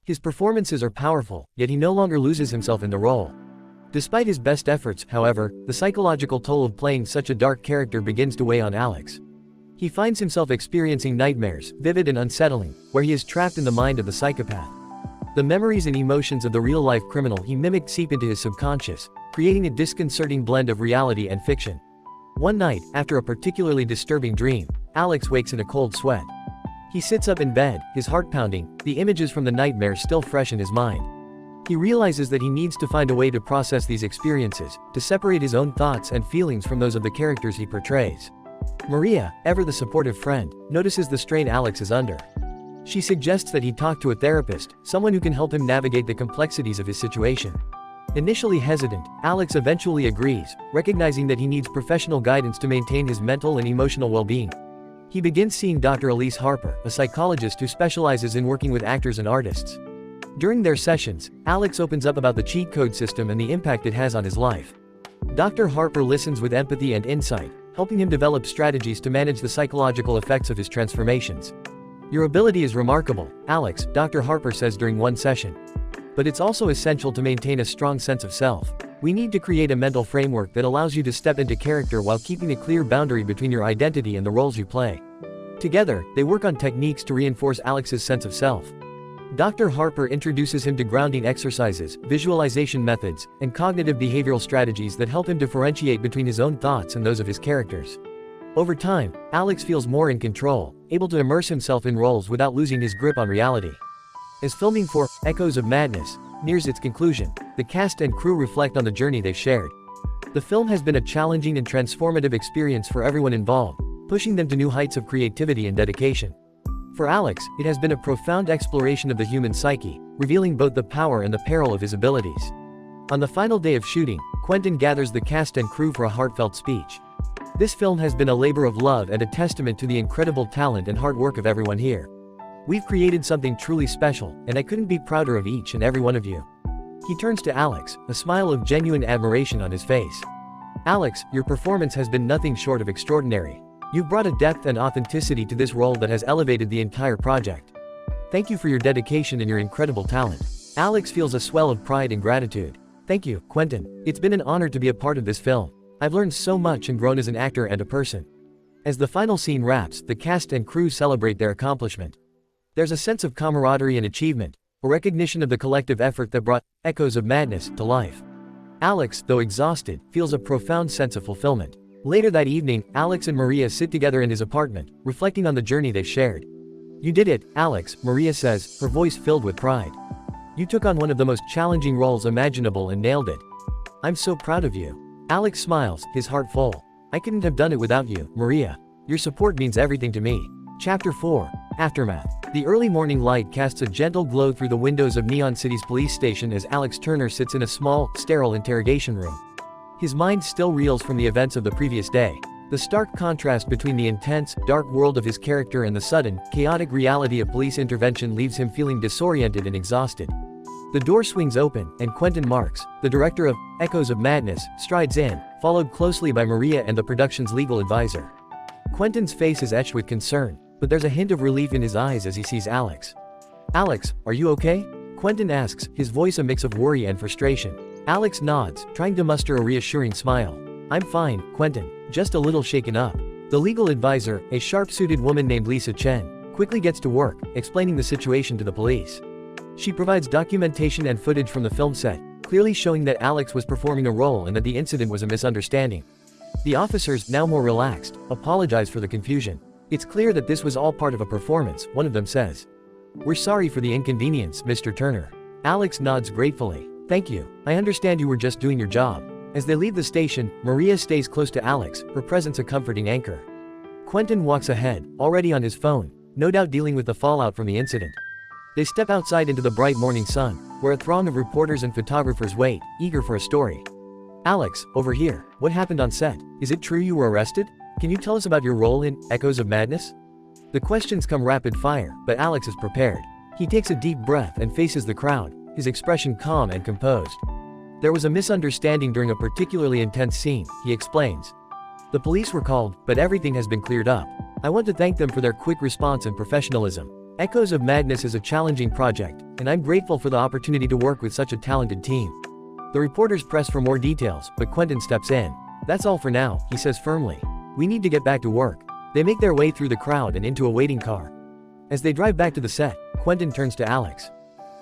His performances are powerful, yet he no longer loses himself in the role. Despite his best efforts, however, the psychological toll of playing such a dark character begins to weigh on Alex. He finds himself experiencing nightmares, vivid and unsettling, where he is trapped in the mind of the psychopath. The memories and emotions of the real-life criminal he mimicked seep into his subconscious, creating a disconcerting blend of reality and fiction. One night, after a particularly disturbing dream, Alex wakes in a cold sweat. He sits up in bed, his heart pounding, the images from the nightmare still fresh in his mind. He realizes that he needs to find a way to process these experiences, to separate his own thoughts and feelings from those of the characters he portrays. Maria, ever the supportive friend, notices the strain Alex is under. She suggests that he talk to a therapist, someone who can help him navigate the complexities of his situation. Initially hesitant, Alex eventually agrees, recognizing that he needs professional guidance to maintain his mental and emotional well-being. He begins seeing Dr. Elise Harper, a psychologist who specializes in working with actors and artists. During their sessions, Alex opens up about the cheat code system and the impact it has on his life. Dr. Harper listens with empathy and insight, helping him develop strategies to manage the psychological effects of his transformations. "Your ability is remarkable, Alex," Dr. Harper says during one session. "But it's also essential to maintain a strong sense of self. We need to create a mental framework that allows you to step into character while keeping a clear boundary between your identity and the roles you play. Together, they work on techniques to reinforce Alex's sense of self. Dr. Harper introduces him to grounding exercises, visualization methods, and cognitive behavioral strategies that help him differentiate between his own thoughts and those of his characters. Over time, Alex feels more in control, able to immerse himself in roles without losing his grip on reality. As filming for Echoes of Madness nears its conclusion, the cast and crew reflect on the journey they've shared. The film has been a challenging and transformative experience for everyone involved, pushing them to new heights of creativity and dedication. For Alex, it has been a profound exploration of the human psyche, revealing both the power and the peril of his abilities. On the final day of shooting, Quentin gathers the cast and crew for a heartfelt speech. This film has been a labor of love and a testament to the incredible talent and hard work of everyone here. We've created something truly special, and I couldn't be prouder of each and every one of you. He turns to Alex, a smile of genuine admiration on his face. Alex, your performance has been nothing short of extraordinary. You've brought a depth and authenticity to this role that has elevated the entire project. Thank you for your dedication and your incredible talent. Alex feels a swell of pride and gratitude. Thank you, Quentin. It's been an honor to be a part of this film. I've learned so much and grown as an actor and a person. As the final scene wraps, the cast and crew celebrate their accomplishment. There's a sense of camaraderie and achievement, a recognition of the collective effort that brought Echoes of Madness to life. Alex, though exhausted, feels a profound sense of fulfillment. Later that evening, Alex and Maria sit together in his apartment, reflecting on the journey they've shared. You did it, Alex, Maria says, her voice filled with pride. You took on one of the most challenging roles imaginable and nailed it. I'm so proud of you. Alex smiles, his heart full. I couldn't have done it without you, Maria. Your support means everything to me. Chapter 4. Aftermath. The early morning light casts a gentle glow through the windows of Neon City's police station as Alex Turner sits in a small, sterile interrogation room. His mind still reels from the events of the previous day. The stark contrast between the intense, dark world of his character and the sudden, chaotic reality of police intervention leaves him feeling disoriented and exhausted. The door swings open, and Quentin Marks, the director of Echoes of Madness, strides in, followed closely by Maria and the production's legal advisor. Quentin's face is etched with concern, but there's a hint of relief in his eyes as he sees Alex. Alex, are you okay? Quentin asks, his voice a mix of worry and frustration. Alex nods, trying to muster a reassuring smile. I'm fine, Quentin, just a little shaken up. The legal advisor, a sharp-suited woman named Lisa Chen, quickly gets to work, explaining the situation to the police. She provides documentation and footage from the film set, clearly showing that Alex was performing a role and that the incident was a misunderstanding. The officers, now more relaxed, apologize for the confusion. It's clear that this was all part of a performance, one of them says. We're sorry for the inconvenience, Mr. Turner. Alex nods gratefully. Thank you. I understand you were just doing your job. As they leave the station, Maria stays close to Alex, her presence a comforting anchor. Quentin walks ahead, already on his phone, no doubt dealing with the fallout from the incident. They step outside into the bright morning sun, where a throng of reporters and photographers wait, eager for a story. Alex, over here, what happened on set? Is it true you were arrested? Can you tell us about your role in Echoes of Madness? The questions come rapid fire, but Alex is prepared. He takes a deep breath and faces the crowd, his expression calm and composed. There was a misunderstanding during a particularly intense scene, he explains. The police were called, but everything has been cleared up. I want to thank them for their quick response and professionalism. Echoes of Madness is a challenging project, and I'm grateful for the opportunity to work with such a talented team. The reporters press for more details, but Quentin steps in. That's all for now, he says firmly. We need to get back to work. They make their way through the crowd and into a waiting car. As they drive back to the set, Quentin turns to Alex.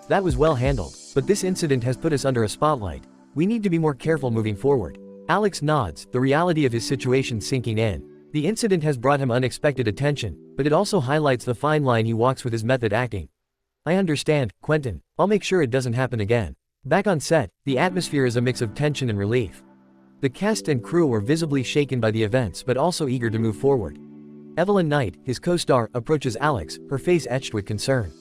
That was well handled, but this incident has put us under a spotlight. We need to be more careful moving forward. Alex nods, the reality of his situation sinking in. The incident has brought him unexpected attention, but it also highlights the fine line he walks with his method acting. I understand, Quentin. I'll make sure it doesn't happen again. Back on set, the atmosphere is a mix of tension and relief. The cast and crew are visibly shaken by the events but also eager to move forward. Evelyn Knight, his co-star, approaches Alex, her face etched with concern.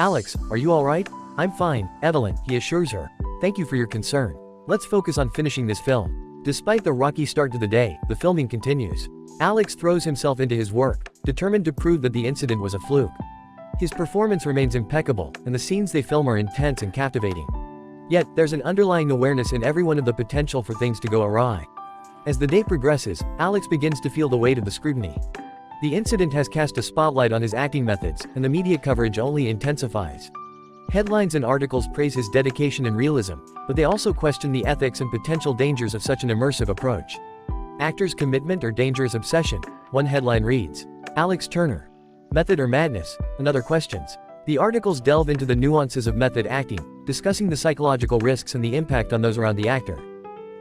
Alex, are you alright? I'm fine, Evelyn, he assures her. Thank you for your concern. Let's focus on finishing this film. Despite the rocky start to the day, the filming continues. Alex throws himself into his work, determined to prove that the incident was a fluke. His performance remains impeccable, and the scenes they film are intense and captivating. Yet, there's an underlying awareness in everyone of the potential for things to go awry. As the day progresses, Alex begins to feel the weight of the scrutiny. The incident has cast a spotlight on his acting methods, and the media coverage only intensifies. Headlines and articles praise his dedication and realism, but they also question the ethics and potential dangers of such an immersive approach. Actor's commitment or dangerous obsession? One headline reads, Alex Turner. Method or madness? Another questions. The articles delve into the nuances of method acting, discussing the psychological risks and the impact on those around the actor.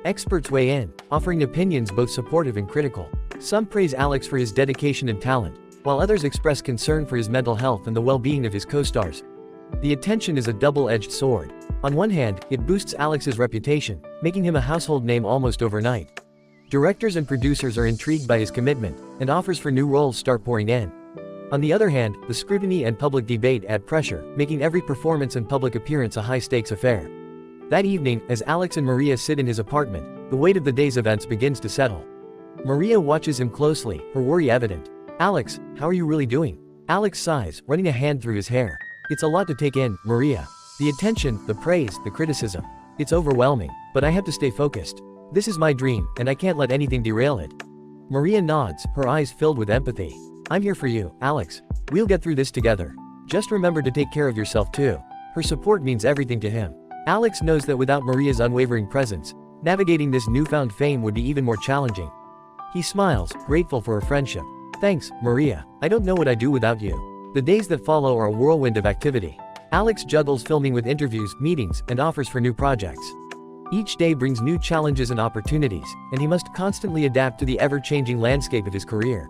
Experts weigh in, offering opinions both supportive and critical. Some praise Alex for his dedication and talent, while others express concern for his mental health and the well-being of his co-stars. The attention is a double-edged sword. On one hand, it boosts Alex's reputation, making him a household name almost overnight. Directors and producers are intrigued by his commitment, and offers for new roles start pouring in. On the other hand, the scrutiny and public debate add pressure, making every performance and public appearance a high-stakes affair. That evening, as Alex and Maria sit in his apartment, the weight of the day's events begins to settle. Maria watches him closely, her worry evident. Alex, how are you really doing? Alex sighs, running a hand through his hair. It's a lot to take in, Maria. The attention, the praise, the criticism. It's overwhelming, but I have to stay focused. This is my dream, and I can't let anything derail it. Maria nods, her eyes filled with empathy. I'm here for you, Alex. We'll get through this together. Just remember to take care of yourself too. Her support means everything to him. Alex knows that without Maria's unwavering presence, navigating this newfound fame would be even more challenging. He smiles, grateful for her friendship. Thanks, Maria. I don't know what I'd do without you. The days that follow are a whirlwind of activity. Alex juggles filming with interviews, meetings, and offers for new projects. Each day brings new challenges and opportunities, and he must constantly adapt to the ever-changing landscape of his career.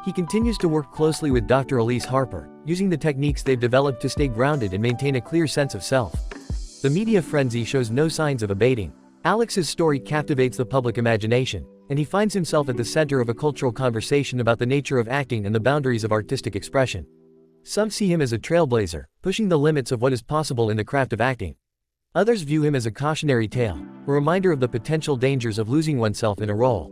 He continues to work closely with Dr. Elise Harper, using the techniques they've developed to stay grounded and maintain a clear sense of self. The media frenzy shows no signs of abating. Alex's story captivates the public imagination, and he finds himself at the center of a cultural conversation about the nature of acting and the boundaries of artistic expression. Some see him as a trailblazer, pushing the limits of what is possible in the craft of acting. Others view him as a cautionary tale, a reminder of the potential dangers of losing oneself in a role.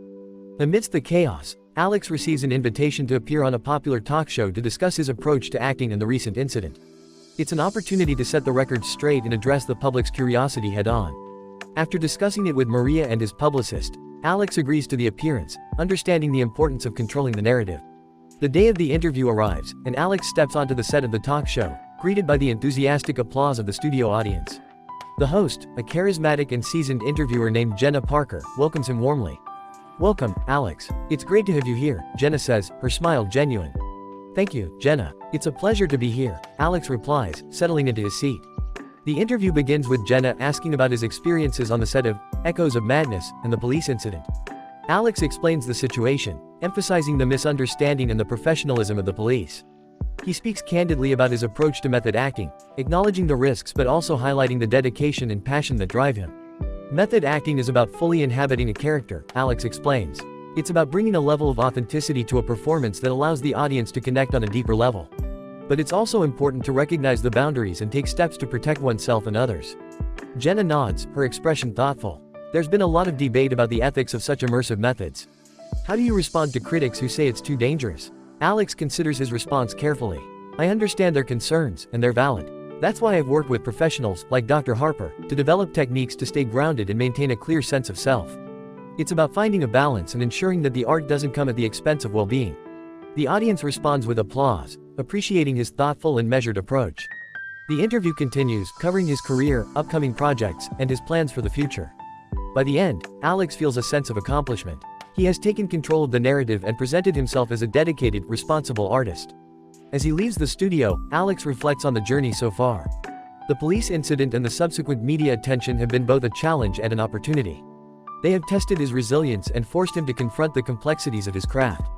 Amidst the chaos, Alex receives an invitation to appear on a popular talk show to discuss his approach to acting and the recent incident. It's an opportunity to set the record straight and address the public's curiosity head-on. After discussing it with Maria and his publicist, Alex agrees to the appearance, understanding the importance of controlling the narrative. The day of the interview arrives, and Alex steps onto the set of the talk show, greeted by the enthusiastic applause of the studio audience. The host, a charismatic and seasoned interviewer named Jenna Parker, welcomes him warmly. Welcome, Alex. It's great to have you here, Jenna says, her smile genuine. Thank you, Jenna. It's a pleasure to be here, Alex replies, settling into his seat. The interview begins with Jenna asking about his experiences on the set of Echoes of Madness and the police incident. Alex explains the situation, emphasizing the misunderstanding and the professionalism of the police. He speaks candidly about his approach to method acting, acknowledging the risks but also highlighting the dedication and passion that drive him. Method acting is about fully inhabiting a character, Alex explains. It's about bringing a level of authenticity to a performance that allows the audience to connect on a deeper level. But it's also important to recognize the boundaries and take steps to protect oneself and others. Jenna nods, her expression thoughtful. There's been a lot of debate about the ethics of such immersive methods. How do you respond to critics who say it's too dangerous? Alex considers his response carefully. I understand their concerns, and they're valid. That's why I've worked with professionals, like Dr. Harper, to develop techniques to stay grounded and maintain a clear sense of self. It's about finding a balance and ensuring that the art doesn't come at the expense of well-being. The audience responds with applause, appreciating his thoughtful and measured approach. The interview continues, covering his career, upcoming projects, and his plans for the future. By the end, Alex feels a sense of accomplishment. He has taken control of the narrative and presented himself as a dedicated, responsible artist. As he leaves the studio, Alex reflects on the journey so far. The police incident and the subsequent media attention have been both a challenge and an opportunity. They have tested his resilience and forced him to confront the complexities of his craft.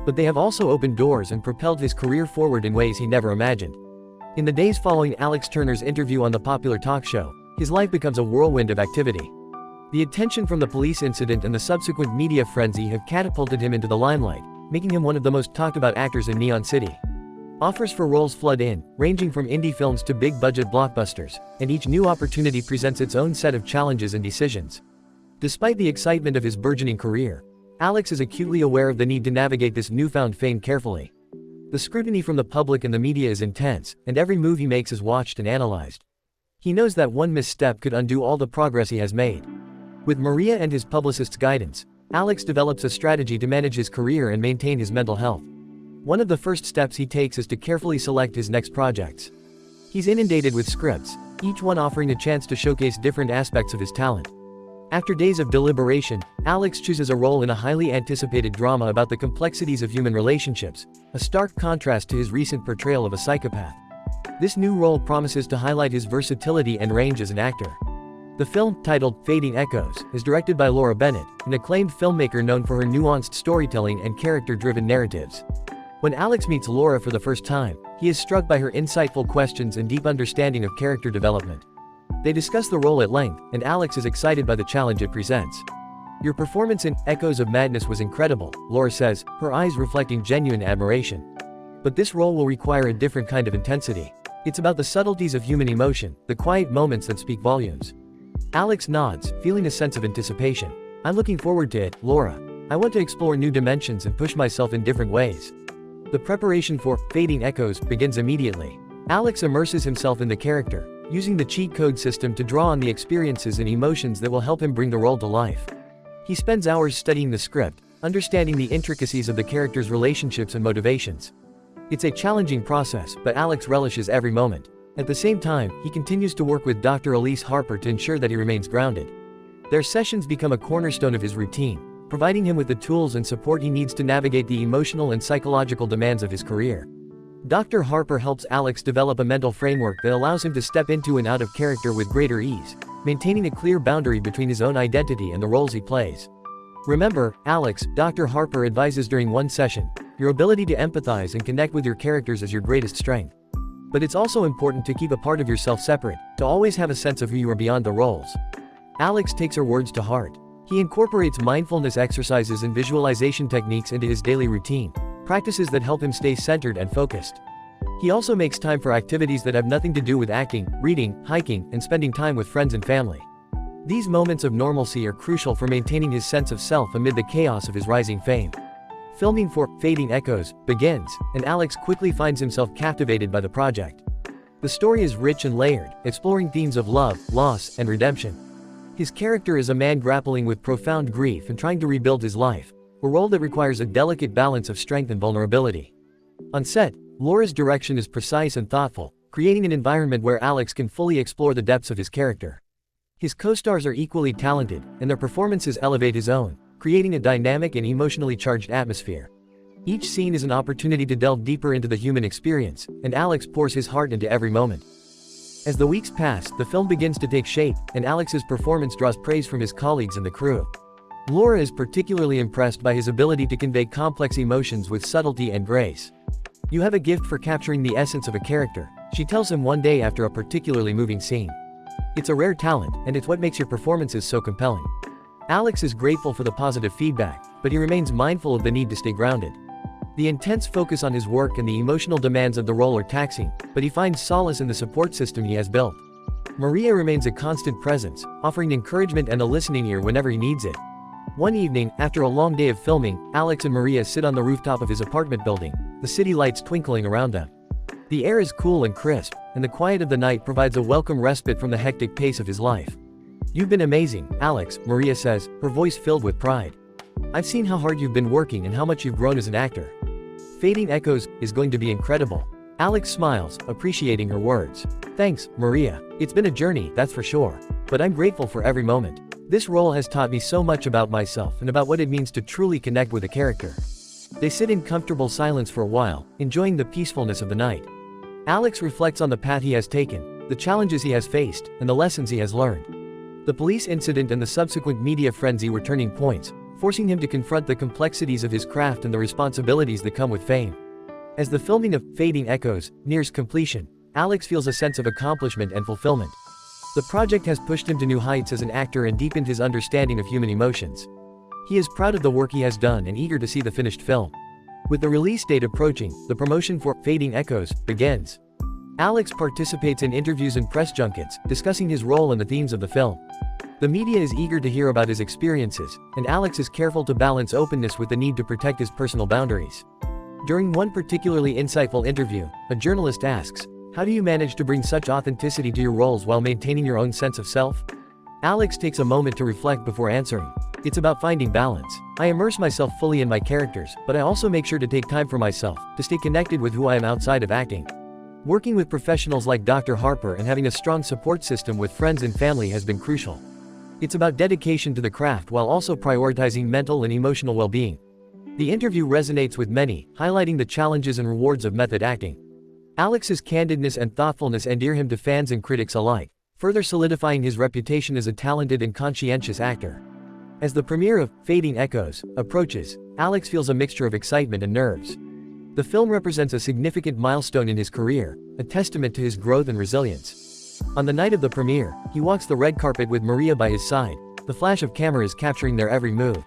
But they have also opened doors and propelled his career forward in ways he never imagined. In the days following Alex Turner's interview on the popular talk show, his life becomes a whirlwind of activity. The attention from the police incident and the subsequent media frenzy have catapulted him into the limelight, making him one of the most talked about actors in Neon City. Offers for roles flood in, ranging from indie films to big-budget blockbusters, and each new opportunity presents its own set of challenges and decisions. Despite the excitement of his burgeoning career, Alex is acutely aware of the need to navigate this newfound fame carefully. The scrutiny from the public and the media is intense, and every move he makes is watched and analyzed. He knows that one misstep could undo all the progress he has made. With Maria and his publicist's guidance, Alex develops a strategy to manage his career and maintain his mental health. One of the first steps he takes is to carefully select his next projects. He He's inundated with scripts, each one offering a chance to showcase different aspects of his talent. After days of deliberation, Alex chooses a role in a highly anticipated drama about the complexities of human relationships, a stark contrast to his recent portrayal of a psychopath. This new role promises to highlight his versatility and range as an actor. The film, titled Fading Echoes, is directed by Laura Bennett, an acclaimed filmmaker known for her nuanced storytelling and character-driven narratives. When Alex meets Laura for the first time, he is struck by her insightful questions and deep understanding of character development. They discuss the role at length, and Alex is excited by the challenge it presents. "Your performance in Echoes of Madness was incredible," Laura says, her eyes reflecting genuine admiration. "But this role will require a different kind of intensity. It's about the subtleties of human emotion, the quiet moments that speak volumes." Alex nods, feeling a sense of anticipation. "I'm looking forward to it, Laura. I want to explore new dimensions and push myself in different ways." The preparation for Fading Echoes begins immediately. Alex immerses himself in the character, using the cheat code system to draw on the experiences and emotions that will help him bring the role to life. He spends hours studying the script, understanding the intricacies of the characters' relationships and motivations. It's a challenging process, but Alex relishes every moment. At the same time, he continues to work with Dr. Elise Harper to ensure that he remains grounded. Their sessions become a cornerstone of his routine, providing him with the tools and support he needs to navigate the emotional and psychological demands of his career. Dr. Harper helps Alex develop a mental framework that allows him to step into and out of character with greater ease, maintaining a clear boundary between his own identity and the roles he plays. "Remember, Alex," Dr. Harper advises during one session, "your ability to empathize and connect with your characters is your greatest strength. But it's also important to keep a part of yourself separate, to always have a sense of who you are beyond the roles." Alex takes her words to heart. He incorporates mindfulness exercises and visualization techniques into his daily routine, practices that help him stay centered and focused. He also makes time for activities that have nothing to do with acting, reading, hiking, and spending time with friends and family. These moments of normalcy are crucial for maintaining his sense of self amid the chaos of his rising fame. Filming for Fading Echoes begins, and Alex quickly finds himself captivated by the project. The story is rich and layered, exploring themes of love, loss, and redemption. His character is a man grappling with profound grief and trying to rebuild his life, a role that requires a delicate balance of strength and vulnerability. On set, Laura's direction is precise and thoughtful, creating an environment where Alex can fully explore the depths of his character. His co-stars are equally talented, and their performances elevate his own, creating a dynamic and emotionally charged atmosphere. Each scene is an opportunity to delve deeper into the human experience, and Alex pours his heart into every moment. As the weeks pass, the film begins to take shape, and Alex's performance draws praise from his colleagues and the crew. Laura is particularly impressed by his ability to convey complex emotions with subtlety and grace. "You have a gift for capturing the essence of a character," she tells him one day after a particularly moving scene. "It's a rare talent, and it's what makes your performances so compelling." Alex is grateful for the positive feedback, but he remains mindful of the need to stay grounded. The intense focus on his work and the emotional demands of the role are taxing, but he finds solace in the support system he has built. Maria remains a constant presence, offering encouragement and a listening ear whenever he needs it. One evening, after a long day of filming, Alex and Maria sit on the rooftop of his apartment building, the city lights twinkling around them. The air is cool and crisp, and the quiet of the night provides a welcome respite from the hectic pace of his life. "You've been amazing, Alex," Maria says, her voice filled with pride. "I've seen how hard you've been working and how much you've grown as an actor. Fading Echoes is going to be incredible." Alex smiles, appreciating her words. "Thanks, Maria. It's been a journey, that's for sure. But I'm grateful for every moment. This role has taught me so much about myself and about what it means to truly connect with a character." They sit in comfortable silence for a while, enjoying the peacefulness of the night. Alex reflects on the path he has taken, the challenges he has faced, and the lessons he has learned. The police incident and the subsequent media frenzy were turning points, forcing him to confront the complexities of his craft and the responsibilities that come with fame. As the filming of Fading Echoes nears completion, Alex feels a sense of accomplishment and fulfillment. The project has pushed him to new heights as an actor and deepened his understanding of human emotions. He is proud of the work he has done and eager to see the finished film. With the release date approaching, the promotion for Fading Echoes begins. Alex participates in interviews and press junkets, discussing his role and the themes of the film. The media is eager to hear about his experiences, and Alex is careful to balance openness with the need to protect his personal boundaries. During one particularly insightful interview, a journalist asks, "How do you manage to bring such authenticity to your roles while maintaining your own sense of self?" Alex takes a moment to reflect before answering. "It's about finding balance. I immerse myself fully in my characters, but I also make sure to take time for myself, to stay connected with who I am outside of acting." Working with professionals like Dr. Harper and having a strong support system with friends and family has been crucial. It's about dedication to the craft while also prioritizing mental and emotional well-being. The interview resonates with many, highlighting the challenges and rewards of method acting. Alex's candidness and thoughtfulness endear him to fans and critics alike, further solidifying his reputation as a talented and conscientious actor. As the premiere of Fading Echoes approaches, Alex feels a mixture of excitement and nerves. The film represents a significant milestone in his career, a testament to his growth and resilience. On the night of the premiere, he walks the red carpet with Maria by his side, the flash of cameras capturing their every move.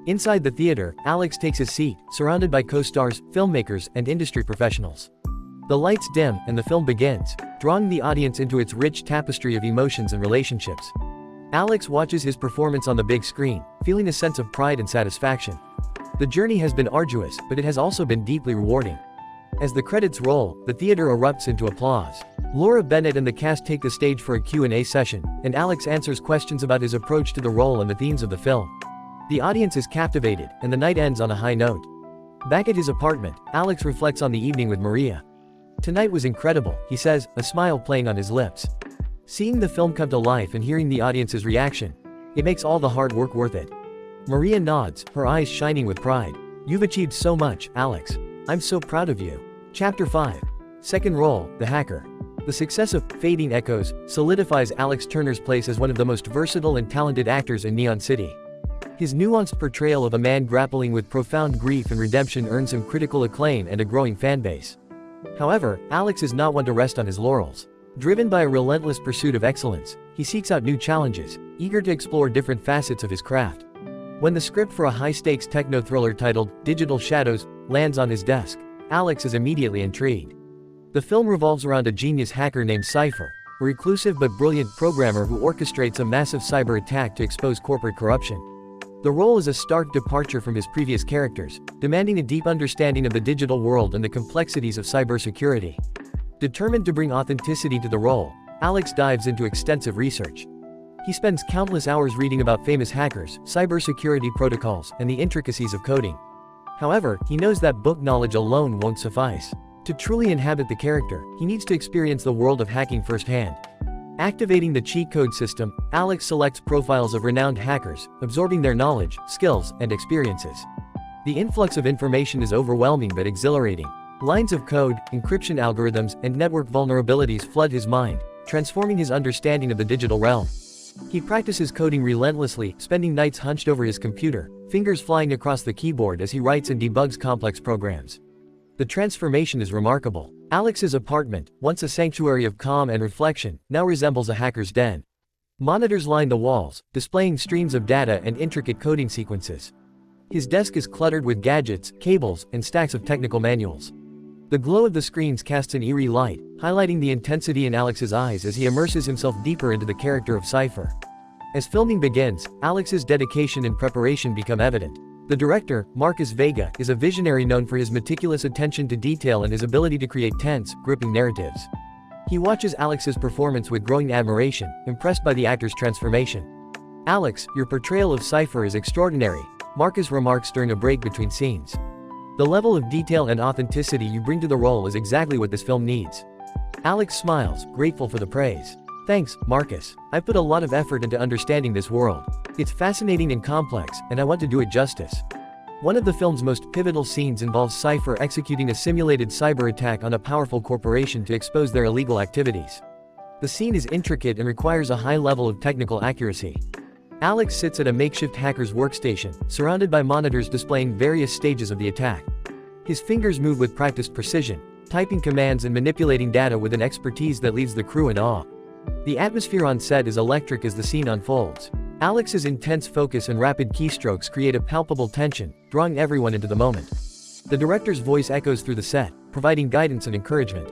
Inside the theater, Alex takes his seat, surrounded by co-stars, filmmakers, and industry professionals. The lights dim, and the film begins, drawing the audience into its rich tapestry of emotions and relationships. Alex watches his performance on the big screen, feeling a sense of pride and satisfaction. The journey has been arduous, but it has also been deeply rewarding. As the credits roll, the theater erupts into applause. Laura Bennett and the cast take the stage for a Q&A session, and Alex answers questions about his approach to the role and the themes of the film. The audience is captivated, and the night ends on a high note. Back at his apartment, Alex reflects on the evening with Maria. "Tonight was incredible," he says, a smile playing on his lips. Seeing the film come to life and hearing the audience's reaction, it makes all the hard work worth it. Maria nods, her eyes shining with pride. "You've achieved so much, Alex. I'm so proud of you." Chapter 5. Second role, the hacker. The success of Fading Echoes solidifies Alex Turner's place as one of the most versatile and talented actors in Neon City. His nuanced portrayal of a man grappling with profound grief and redemption earns him critical acclaim and a growing fanbase. However, Alex is not one to rest on his laurels. Driven by a relentless pursuit of excellence, he seeks out new challenges, eager to explore different facets of his craft. When the script for a high-stakes techno-thriller titled Digital Shadows lands on his desk, Alex is immediately intrigued. The film revolves around a genius hacker named Cypher, a reclusive but brilliant programmer who orchestrates a massive cyber attack to expose corporate corruption. The role is a stark departure from his previous characters, demanding a deep understanding of the digital world and the complexities of cybersecurity. Determined to bring authenticity to the role, Alex dives into extensive research. He spends countless hours reading about famous hackers, cybersecurity protocols, and the intricacies of coding. However, he knows that book knowledge alone won't suffice. To truly inhabit the character, he needs to experience the world of hacking firsthand. Activating the cheat code system, Alex selects profiles of renowned hackers, absorbing their knowledge, skills, and experiences. The influx of information is overwhelming but exhilarating. Lines of code, encryption algorithms, and network vulnerabilities flood his mind, transforming his understanding of the digital realm. He practices coding relentlessly, spending nights hunched over his computer, fingers flying across the keyboard as he writes and debugs complex programs. The transformation is remarkable. Alex's apartment, once a sanctuary of calm and reflection, now resembles a hacker's den. Monitors line the walls, displaying streams of data and intricate coding sequences. His desk is cluttered with gadgets, cables, and stacks of technical manuals. The glow of the screens casts an eerie light, highlighting the intensity in Alex's eyes as he immerses himself deeper into the character of Cypher. As filming begins, Alex's dedication and preparation become evident. The director, Marcus Vega, is a visionary known for his meticulous attention to detail and his ability to create tense, gripping narratives. He watches Alex's performance with growing admiration, impressed by the actor's transformation. "Alex, your portrayal of Cypher is extraordinary," Marcus remarks during a break between scenes. "The level of detail and authenticity you bring to the role is exactly what this film needs." Alex smiles, grateful for the praise. "Thanks, Marcus. I've put a lot of effort into understanding this world. It's fascinating and complex, and I want to do it justice." One of the film's most pivotal scenes involves Cypher executing a simulated cyber attack on a powerful corporation to expose their illegal activities. The scene is intricate and requires a high level of technical accuracy. Alex sits at a makeshift hacker's workstation, surrounded by monitors displaying various stages of the attack. His fingers move with practiced precision, typing commands and manipulating data with an expertise that leaves the crew in awe. The atmosphere on set is electric as the scene unfolds. Alex's intense focus and rapid keystrokes create a palpable tension, drawing everyone into the moment. The director's voice echoes through the set, providing guidance and encouragement.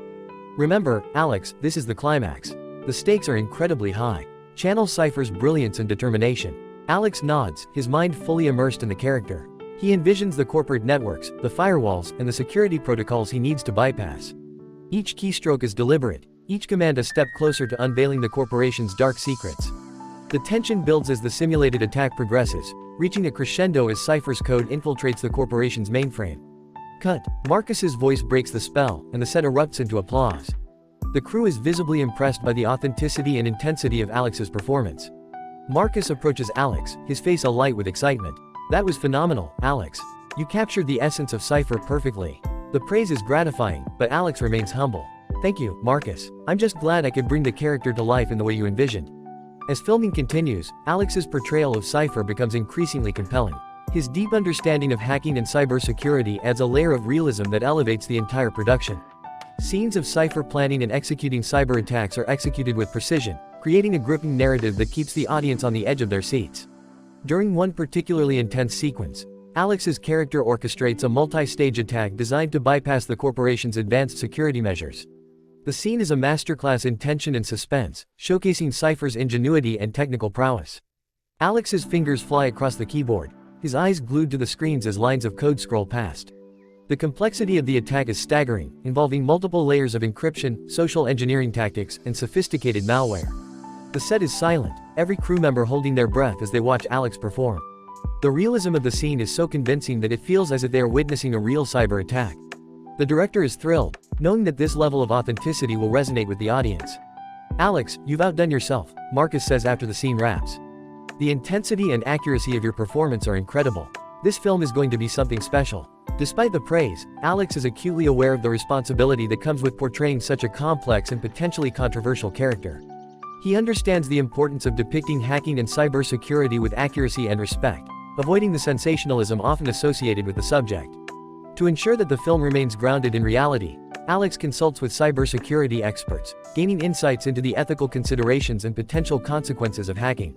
"Remember, Alex, this is the climax. The stakes are incredibly high. Channel Cypher's brilliance and determination." Alex nods, his mind fully immersed in the character. He envisions the corporate networks, the firewalls, and the security protocols he needs to bypass. Each keystroke is deliberate, each command a step closer to unveiling the corporation's dark secrets. The tension builds as the simulated attack progresses, reaching a crescendo as Cypher's code infiltrates the corporation's mainframe. Cut. Marcus's voice breaks the spell, and the set erupts into applause. The crew is visibly impressed by the authenticity and intensity of Alex's performance. Marcus approaches Alex, his face alight with excitement. "That was phenomenal, Alex. You captured the essence of Cypher perfectly." The praise is gratifying, but Alex remains humble. "Thank you, Marcus. I'm just glad I could bring the character to life in the way you envisioned." As filming continues, Alex's portrayal of Cypher becomes increasingly compelling. His deep understanding of hacking and cybersecurity adds a layer of realism that elevates the entire production. Scenes of Cypher planning and executing cyber attacks are executed with precision, creating a gripping narrative that keeps the audience on the edge of their seats. During one particularly intense sequence, Alex's character orchestrates a multi-stage attack designed to bypass the corporation's advanced security measures. The scene is a masterclass in tension and suspense, showcasing Cypher's ingenuity and technical prowess. Alex's fingers fly across the keyboard, his eyes glued to the screens as lines of code scroll past. The complexity of the attack is staggering, involving multiple layers of encryption, social engineering tactics, and sophisticated malware. The set is silent, every crew member holding their breath as they watch Alex perform. The realism of the scene is so convincing that it feels as if they are witnessing a real cyber attack. The director is thrilled, knowing that this level of authenticity will resonate with the audience. "Alex, you've outdone yourself," Marcus says after the scene wraps. "The intensity and accuracy of your performance are incredible. This film is going to be something special." Despite the praise, Alex is acutely aware of the responsibility that comes with portraying such a complex and potentially controversial character. He understands the importance of depicting hacking and cybersecurity with accuracy and respect, avoiding the sensationalism often associated with the subject. To ensure that the film remains grounded in reality, Alex consults with cybersecurity experts, gaining insights into the ethical considerations and potential consequences of hacking.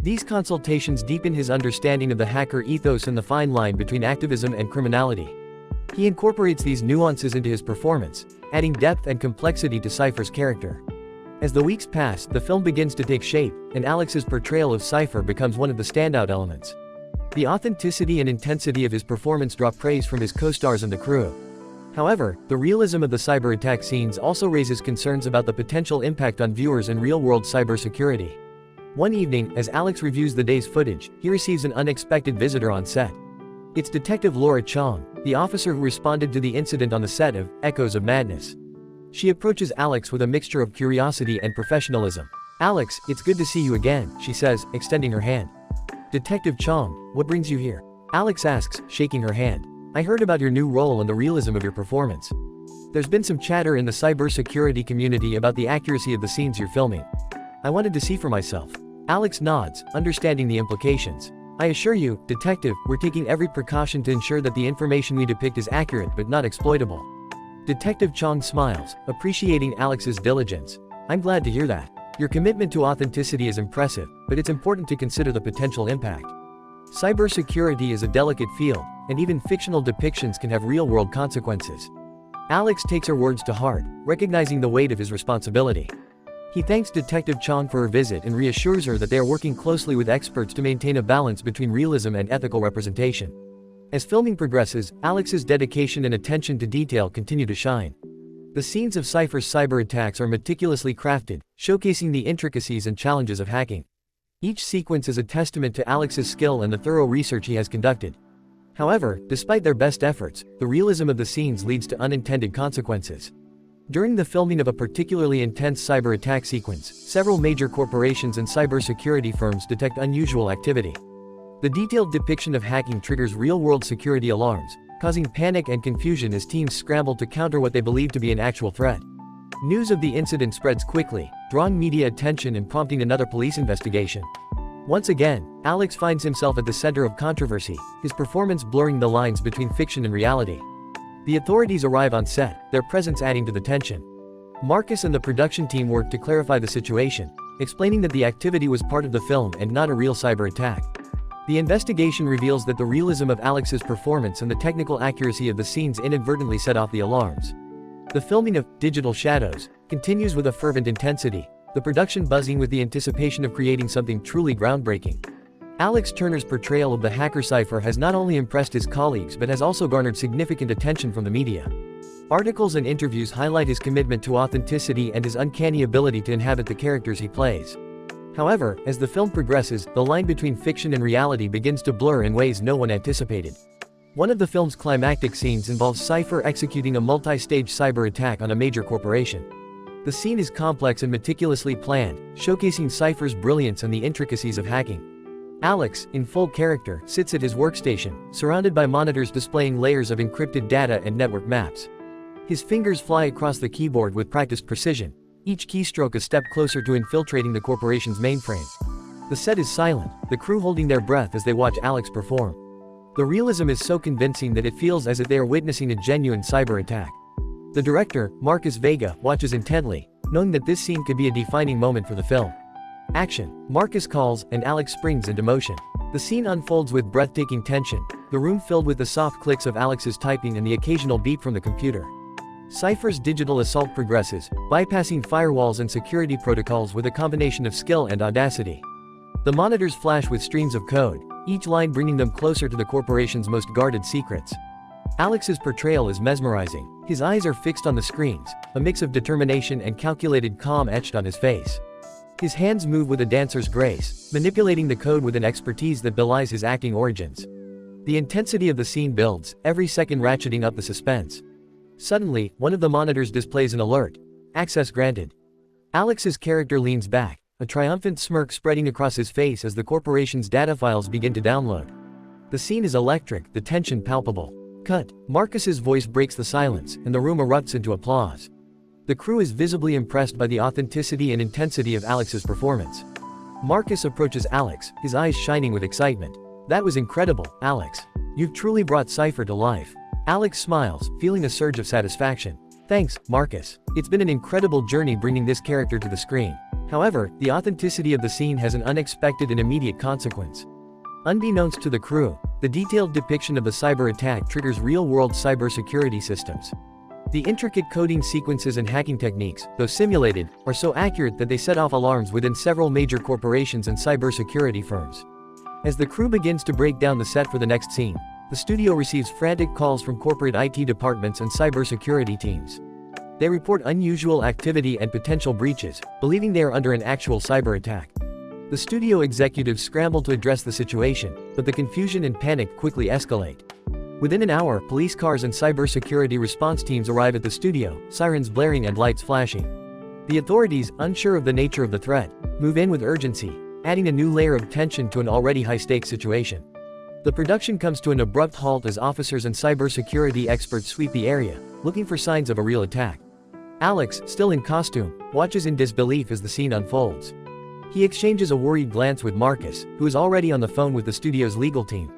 These consultations deepen his understanding of the hacker ethos and the fine line between activism and criminality. He incorporates these nuances into his performance, adding depth and complexity to Cypher's character. As the weeks pass, the film begins to take shape, and Alex's portrayal of Cypher becomes one of the standout elements. The authenticity and intensity of his performance draw praise from his co-stars and the crew. However, the realism of the cyber attack scenes also raises concerns about the potential impact on viewers and real-world cybersecurity. One evening, as Alex reviews the day's footage, he receives an unexpected visitor on set. It's Detective Laura Chong, the officer who responded to the incident on the set of Echoes of Madness. She approaches Alex with a mixture of curiosity and professionalism. "Alex, it's good to see you again," she says, extending her hand. "Detective Chong, what brings you here?" Alex asks, shaking her hand. "I heard about your new role and the realism of your performance. There's been some chatter in the cybersecurity community about the accuracy of the scenes you're filming. I wanted to see for myself." Alex nods, understanding the implications. "I assure you, Detective, we're taking every precaution to ensure that the information we depict is accurate but not exploitable." Detective Chong smiles, appreciating Alex's diligence. "I'm glad to hear that. Your commitment to authenticity is impressive, but it's important to consider the potential impact. Cybersecurity is a delicate field, and even fictional depictions can have real-world consequences." Alex takes her words to heart, recognizing the weight of his responsibility. He thanks Detective Chong for her visit and reassures her that they are working closely with experts to maintain a balance between realism and ethical representation. As filming progresses, Alex's dedication and attention to detail continue to shine. The scenes of Cypher's cyber attacks are meticulously crafted, showcasing the intricacies and challenges of hacking. Each sequence is a testament to Alex's skill and the thorough research he has conducted. However, despite their best efforts, the realism of the scenes leads to unintended consequences. During the filming of a particularly intense cyber attack sequence, several major corporations and cybersecurity firms detect unusual activity. The detailed depiction of hacking triggers real-world security alarms, causing panic and confusion as teams scramble to counter what they believe to be an actual threat. News of the incident spreads quickly, drawing media attention and prompting another police investigation. Once again, Alex finds himself at the center of controversy, his performance blurring the lines between fiction and reality. The authorities arrive on set, their presence adding to the tension. Marcus and the production team work to clarify the situation, explaining that the activity was part of the film and not a real cyber attack. The investigation reveals that the realism of Alex's performance and the technical accuracy of the scenes inadvertently set off the alarms. The filming of Digital Shadows continues with a fervent intensity, the production buzzing with the anticipation of creating something truly groundbreaking. Alex Turner's portrayal of the hacker Cypher has not only impressed his colleagues but has also garnered significant attention from the media. Articles and interviews highlight his commitment to authenticity and his uncanny ability to inhabit the characters he plays. However, as the film progresses, the line between fiction and reality begins to blur in ways no one anticipated. One of the film's climactic scenes involves Cypher executing a multi-stage cyber attack on a major corporation. The scene is complex and meticulously planned, showcasing Cypher's brilliance and the intricacies of hacking. Alex, in full character, sits at his workstation, surrounded by monitors displaying layers of encrypted data and network maps. His fingers fly across the keyboard with practiced precision, each keystroke a step closer to infiltrating the corporation's mainframe. The set is silent, the crew holding their breath as they watch Alex perform. The realism is so convincing that it feels as if they are witnessing a genuine cyber attack. The director, Marcus Vega, watches intently, knowing that this scene could be a defining moment for the film. Action, Marcus calls, and Alex springs into motion. The scene unfolds with breathtaking tension, the room filled with the soft clicks of Alex's typing and the occasional beep from the computer. Cypher's digital assault progresses, bypassing firewalls and security protocols with a combination of skill and audacity. The monitors flash with streams of code, each line bringing them closer to the corporation's most guarded secrets. Alex's portrayal is mesmerizing. His eyes are fixed on the screens, a mix of determination and calculated calm etched on his face. His hands move with a dancer's grace, manipulating the code with an expertise that belies his acting origins. The intensity of the scene builds, every second ratcheting up the suspense. Suddenly, one of the monitors displays an alert. Access granted. Alex's character leans back, a triumphant smirk spreading across his face as the corporation's data files begin to download. The scene is electric, the tension palpable. Cut. Marcus's voice breaks the silence, and the room erupts into applause. The crew is visibly impressed by the authenticity and intensity of Alex's performance. Marcus approaches Alex, his eyes shining with excitement. "That was incredible, Alex. You've truly brought Cypher to life." Alex smiles, feeling a surge of satisfaction. "Thanks, Marcus. It's been an incredible journey bringing this character to the screen." However, the authenticity of the scene has an unexpected and immediate consequence. Unbeknownst to the crew, the detailed depiction of the cyber attack triggers real-world cybersecurity systems. The intricate coding sequences and hacking techniques, though simulated, are so accurate that they set off alarms within several major corporations and cybersecurity firms. As the crew begins to break down the set for the next scene, the studio receives frantic calls from corporate IT departments and cybersecurity teams. They report unusual activity and potential breaches, believing they are under an actual cyber attack. The studio executives scramble to address the situation, but the confusion and panic quickly escalate. Within an hour, police cars and cybersecurity response teams arrive at the studio, sirens blaring and lights flashing. The authorities, unsure of the nature of the threat, move in with urgency, adding a new layer of tension to an already high-stakes situation. The production comes to an abrupt halt as officers and cybersecurity experts sweep the area, looking for signs of a real attack. Alex, still in costume, watches in disbelief as the scene unfolds. He exchanges a worried glance with Marcus, who is already on the phone with the studio's legal team.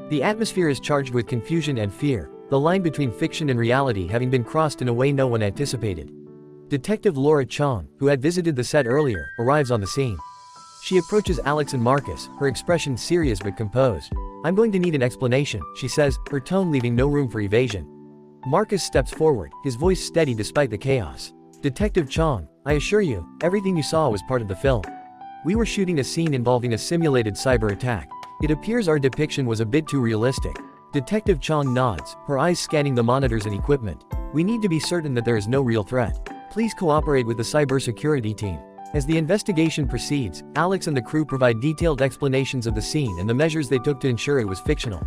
The atmosphere is charged with confusion and fear, the line between fiction and reality having been crossed in a way no one anticipated. Detective Laura Chong, who had visited the set earlier, arrives on the scene. She approaches Alex and Marcus, her expression serious but composed. "I'm going to need an explanation," she says, her tone leaving no room for evasion. Marcus steps forward, his voice steady despite the chaos. "Detective Chong, I assure you, everything you saw was part of the film. We were shooting a scene involving a simulated cyber attack. It appears our depiction was a bit too realistic." Detective Chong nods, her eyes scanning the monitors and equipment. "We need to be certain that there is no real threat. Please cooperate with the cybersecurity team." As the investigation proceeds, Alex and the crew provide detailed explanations of the scene and the measures they took to ensure it was fictional.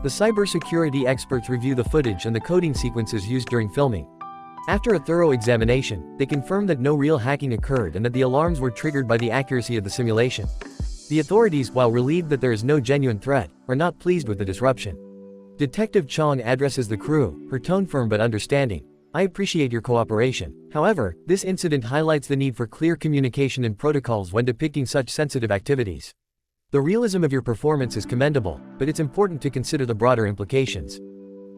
The cybersecurity experts review the footage and the coding sequences used during filming. After a thorough examination, they confirm that no real hacking occurred and that the alarms were triggered by the accuracy of the simulation. The authorities, while relieved that there is no genuine threat, are not pleased with the disruption. Detective Chong addresses the crew, her tone firm but understanding. "I appreciate your cooperation. However, this incident highlights the need for clear communication and protocols when depicting such sensitive activities. The realism of your performance is commendable, but it's important to consider the broader implications."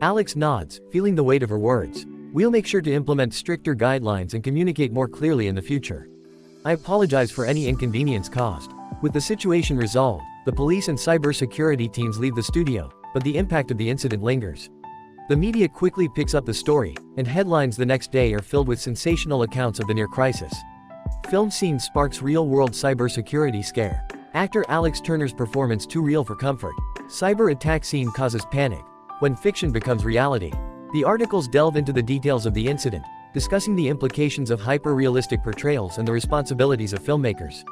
Alex nods, feeling the weight of her words. "We'll make sure to implement stricter guidelines and communicate more clearly in the future. I apologize for any inconvenience caused." With the situation resolved, the police and cybersecurity teams leave the studio, but the impact of the incident lingers. The media quickly picks up the story, and headlines the next day are filled with sensational accounts of the near crisis. Film scene sparks real-world cybersecurity scare. Actor Alex Turner's performance too real for comfort. Cyber attack scene causes panic. When fiction becomes reality. The articles delve into the details of the incident, discussing the implications of hyper-realistic portrayals and the responsibilities of filmmakers.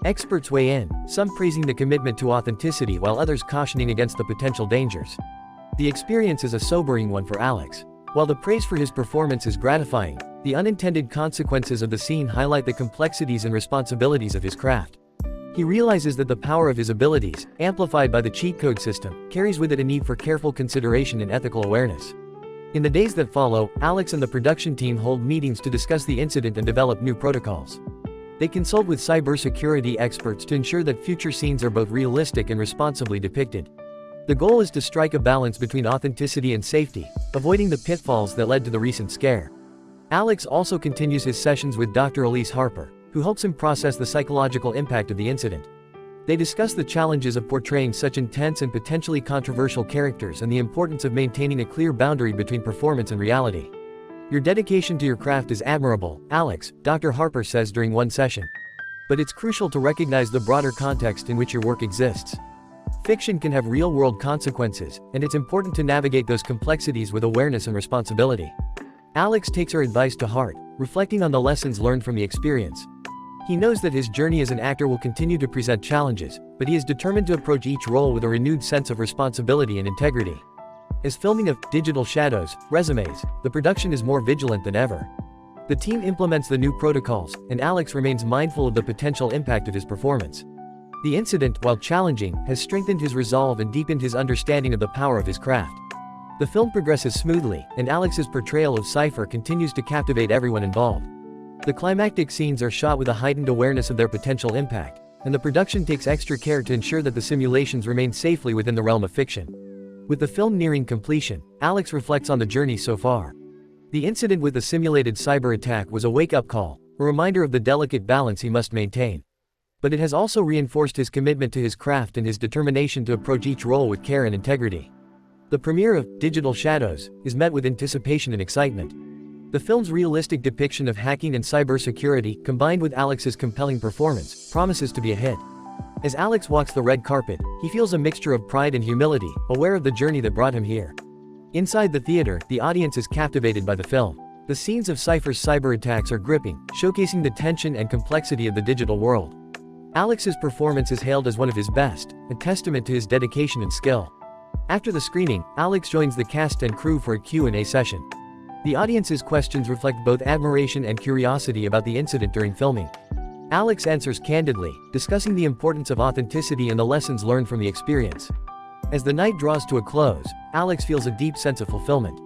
Experts weigh in, some praising the commitment to authenticity while others cautioning against the potential dangers. The experience is a sobering one for Alex. While the praise for his performance is gratifying, The unintended consequences of the scene highlight the complexities and responsibilities of his craft. He realizes that the power of his abilities, amplified by the cheat code system, carries with it a need for careful consideration and ethical awareness. In the days that follow, Alex and the production team hold meetings to discuss the incident and develop new protocols. They consult with cybersecurity experts to ensure that future scenes are both realistic and responsibly depicted. The goal is to strike a balance between authenticity and safety, avoiding the pitfalls that led to the recent scare. Alex also continues his sessions with Dr. Elise Harper, who helps him process the psychological impact of the incident. They discuss the challenges of portraying such intense and potentially controversial characters and the importance of maintaining a clear boundary between performance and reality. "Your dedication to your craft is admirable, Alex," Dr. Harper says during one session. "But it's crucial to recognize the broader context in which your work exists. Fiction can have real-world consequences, and it's important to navigate those complexities with awareness and responsibility." Alex takes her advice to heart, reflecting on the lessons learned from the experience. He knows that his journey as an actor will continue to present challenges, but he is determined to approach each role with a renewed sense of responsibility and integrity. As filming of Digital Shadows, Resumes, the production is more vigilant than ever. The team implements the new protocols, and Alex remains mindful of the potential impact of his performance. The incident, while challenging, has strengthened his resolve and deepened his understanding of the power of his craft. The film progresses smoothly, and Alex's portrayal of Cypher continues to captivate everyone involved. The climactic scenes are shot with a heightened awareness of their potential impact, and the production takes extra care to ensure that the simulations remain safely within the realm of fiction. With the film nearing completion, Alex reflects on the journey so far. The incident with the simulated cyber attack was a wake-up call, a reminder of the delicate balance he must maintain. But it has also reinforced his commitment to his craft and his determination to approach each role with care and integrity. The premiere of Digital Shadows is met with anticipation and excitement. The film's realistic depiction of hacking and cybersecurity, combined with Alex's compelling performance, promises to be a hit. As Alex walks the red carpet, he feels a mixture of pride and humility, aware of the journey that brought him here. Inside the theater, the audience is captivated by the film. The scenes of Cypher's cyber attacks are gripping, showcasing the tension and complexity of the digital world. Alex's performance is hailed as one of his best, a testament to his dedication and skill. After the screening, Alex joins the cast and crew for a Q&A session. The audience's questions reflect both admiration and curiosity about the incident during filming. Alex answers candidly, discussing the importance of authenticity and the lessons learned from the experience. As the night draws to a close, Alex feels a deep sense of fulfillment.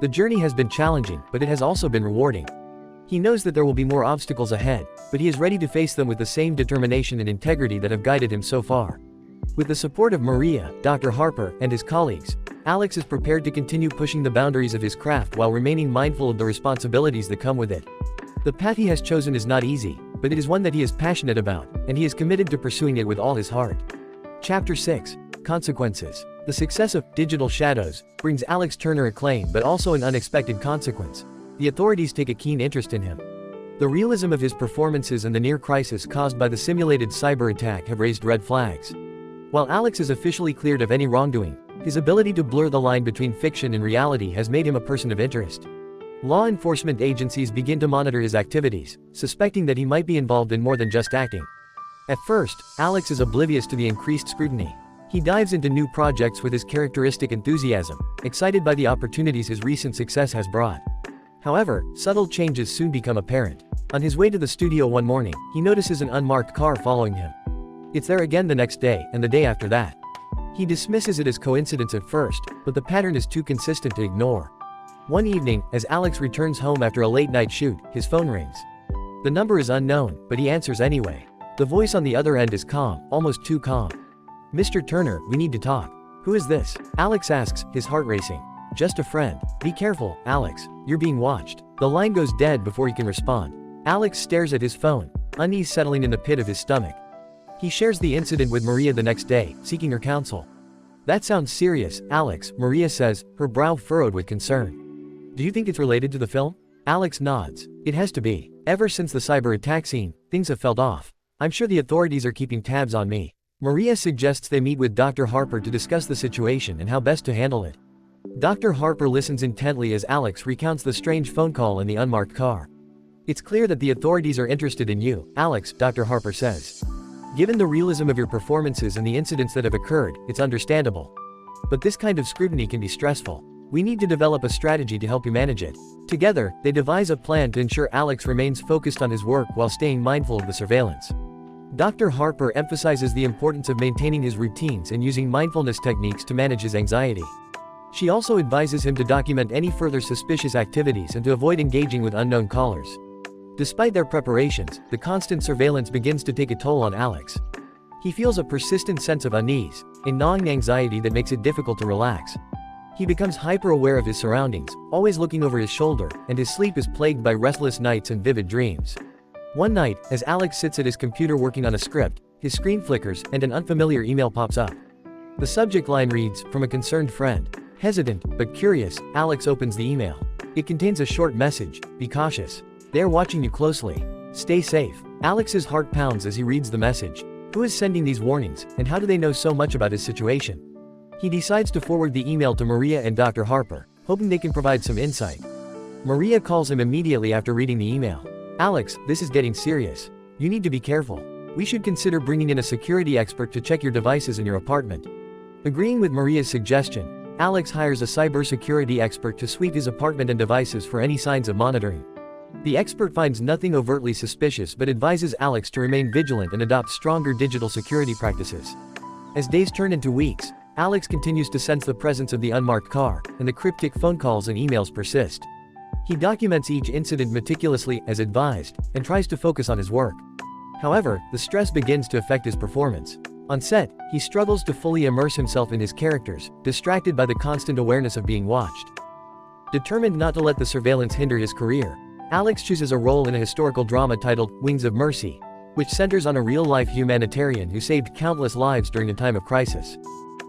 The journey has been challenging, but it has also been rewarding. He knows that there will be more obstacles ahead, but he is ready to face them with the same determination and integrity that have guided him so far. With the support of Maria, Dr. Harper, and his colleagues, Alex is prepared to continue pushing the boundaries of his craft while remaining mindful of the responsibilities that come with it. The path he has chosen is not easy, but it is one that he is passionate about, and he is committed to pursuing it with all his heart. Chapter 6. Consequences. The success of Digital Shadows brings Alex Turner acclaim but also an unexpected consequence. The authorities take a keen interest in him. The realism of his performances and the near crisis caused by the simulated cyber attack have raised red flags. While Alex is officially cleared of any wrongdoing, his ability to blur the line between fiction and reality has made him a person of interest. Law enforcement agencies begin to monitor his activities, suspecting that he might be involved in more than just acting. At first, Alex is oblivious to the increased scrutiny. He dives into new projects with his characteristic enthusiasm, excited by the opportunities his recent success has brought. However, subtle changes soon become apparent. On his way to the studio one morning, he notices an unmarked car following him. It's there again the next day, and the day after that. He dismisses it as coincidence at first, but the pattern is too consistent to ignore. One evening, as Alex returns home after a late-night shoot, his phone rings. The number is unknown, but he answers anyway. The voice on the other end is calm, almost too calm. "Mr. Turner, we need to talk." "Who is this?" Alex asks, his heart racing. "Just a friend." "Be careful, Alex. You're being watched." The line goes dead before he can respond. Alex stares at his phone, unease settling in the pit of his stomach. He shares the incident with Maria the next day, seeking her counsel. "That sounds serious, Alex," Maria says, her brow furrowed with concern. "Do you think it's related to the film?" Alex nods. "It has to be. Ever since the cyber attack scene, things have felt off. I'm sure the authorities are keeping tabs on me." Maria suggests they meet with Dr. Harper to discuss the situation and how best to handle it. Dr. Harper listens intently as Alex recounts the strange phone call in the unmarked car. "It's clear that the authorities are interested in you, Alex," Dr. Harper says. "Given the realism of your performances and the incidents that have occurred, it's understandable. But this kind of scrutiny can be stressful. We need to develop a strategy to help you manage it. Together, they devise a plan to ensure Alex remains focused on his work while staying mindful of the surveillance. Dr. Harper emphasizes the importance of maintaining his routines and using mindfulness techniques to manage his anxiety. She also advises him to document any further suspicious activities and to avoid engaging with unknown callers. Despite their preparations, the constant surveillance begins to take a toll on Alex. He feels a persistent sense of unease, a gnawing anxiety that makes it difficult to relax. He becomes hyper-aware of his surroundings, always looking over his shoulder, and his sleep is plagued by restless nights and vivid dreams. One night, as Alex sits at his computer working on a script, his screen flickers and an unfamiliar email pops up. The subject line reads, "From a concerned friend." Hesitant, but curious, Alex opens the email. It contains a short message: "Be cautious. They are watching you closely. Stay safe." Alex's heart pounds as he reads the message. Who is sending these warnings, and how do they know so much about his situation? He decides to forward the email to Maria and Dr. Harper, hoping they can provide some insight. Maria calls him immediately after reading the email. "Alex, this is getting serious. You need to be careful. We should consider bringing in a security expert to check your devices in your apartment." Agreeing with Maria's suggestion, Alex hires a cybersecurity expert to sweep his apartment and devices for any signs of monitoring. The expert finds nothing overtly suspicious but advises Alex to remain vigilant and adopt stronger digital security practices. As days turn into weeks, Alex continues to sense the presence of the unmarked car, and the cryptic phone calls and emails persist. He documents each incident meticulously, as advised, and tries to focus on his work. However, the stress begins to affect his performance. On set, he struggles to fully immerse himself in his characters, distracted by the constant awareness of being watched. Determined not to let the surveillance hinder his career, Alex chooses a role in a historical drama titled Wings of Mercy, which centers on a real-life humanitarian who saved countless lives during a time of crisis.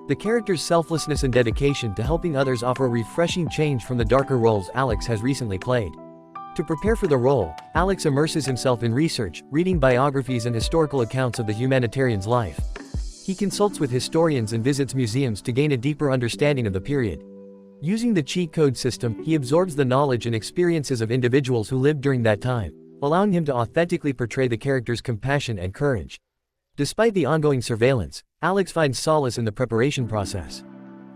The character's selflessness and dedication to helping others offer a refreshing change from the darker roles Alex has recently played. To prepare for the role, Alex immerses himself in research, reading biographies and historical accounts of the humanitarian's life. He consults with historians and visits museums to gain a deeper understanding of the period. Using the cheat code system, he absorbs the knowledge and experiences of individuals who lived during that time, allowing him to authentically portray the character's compassion and courage. Despite the ongoing surveillance, Alex finds solace in the preparation process.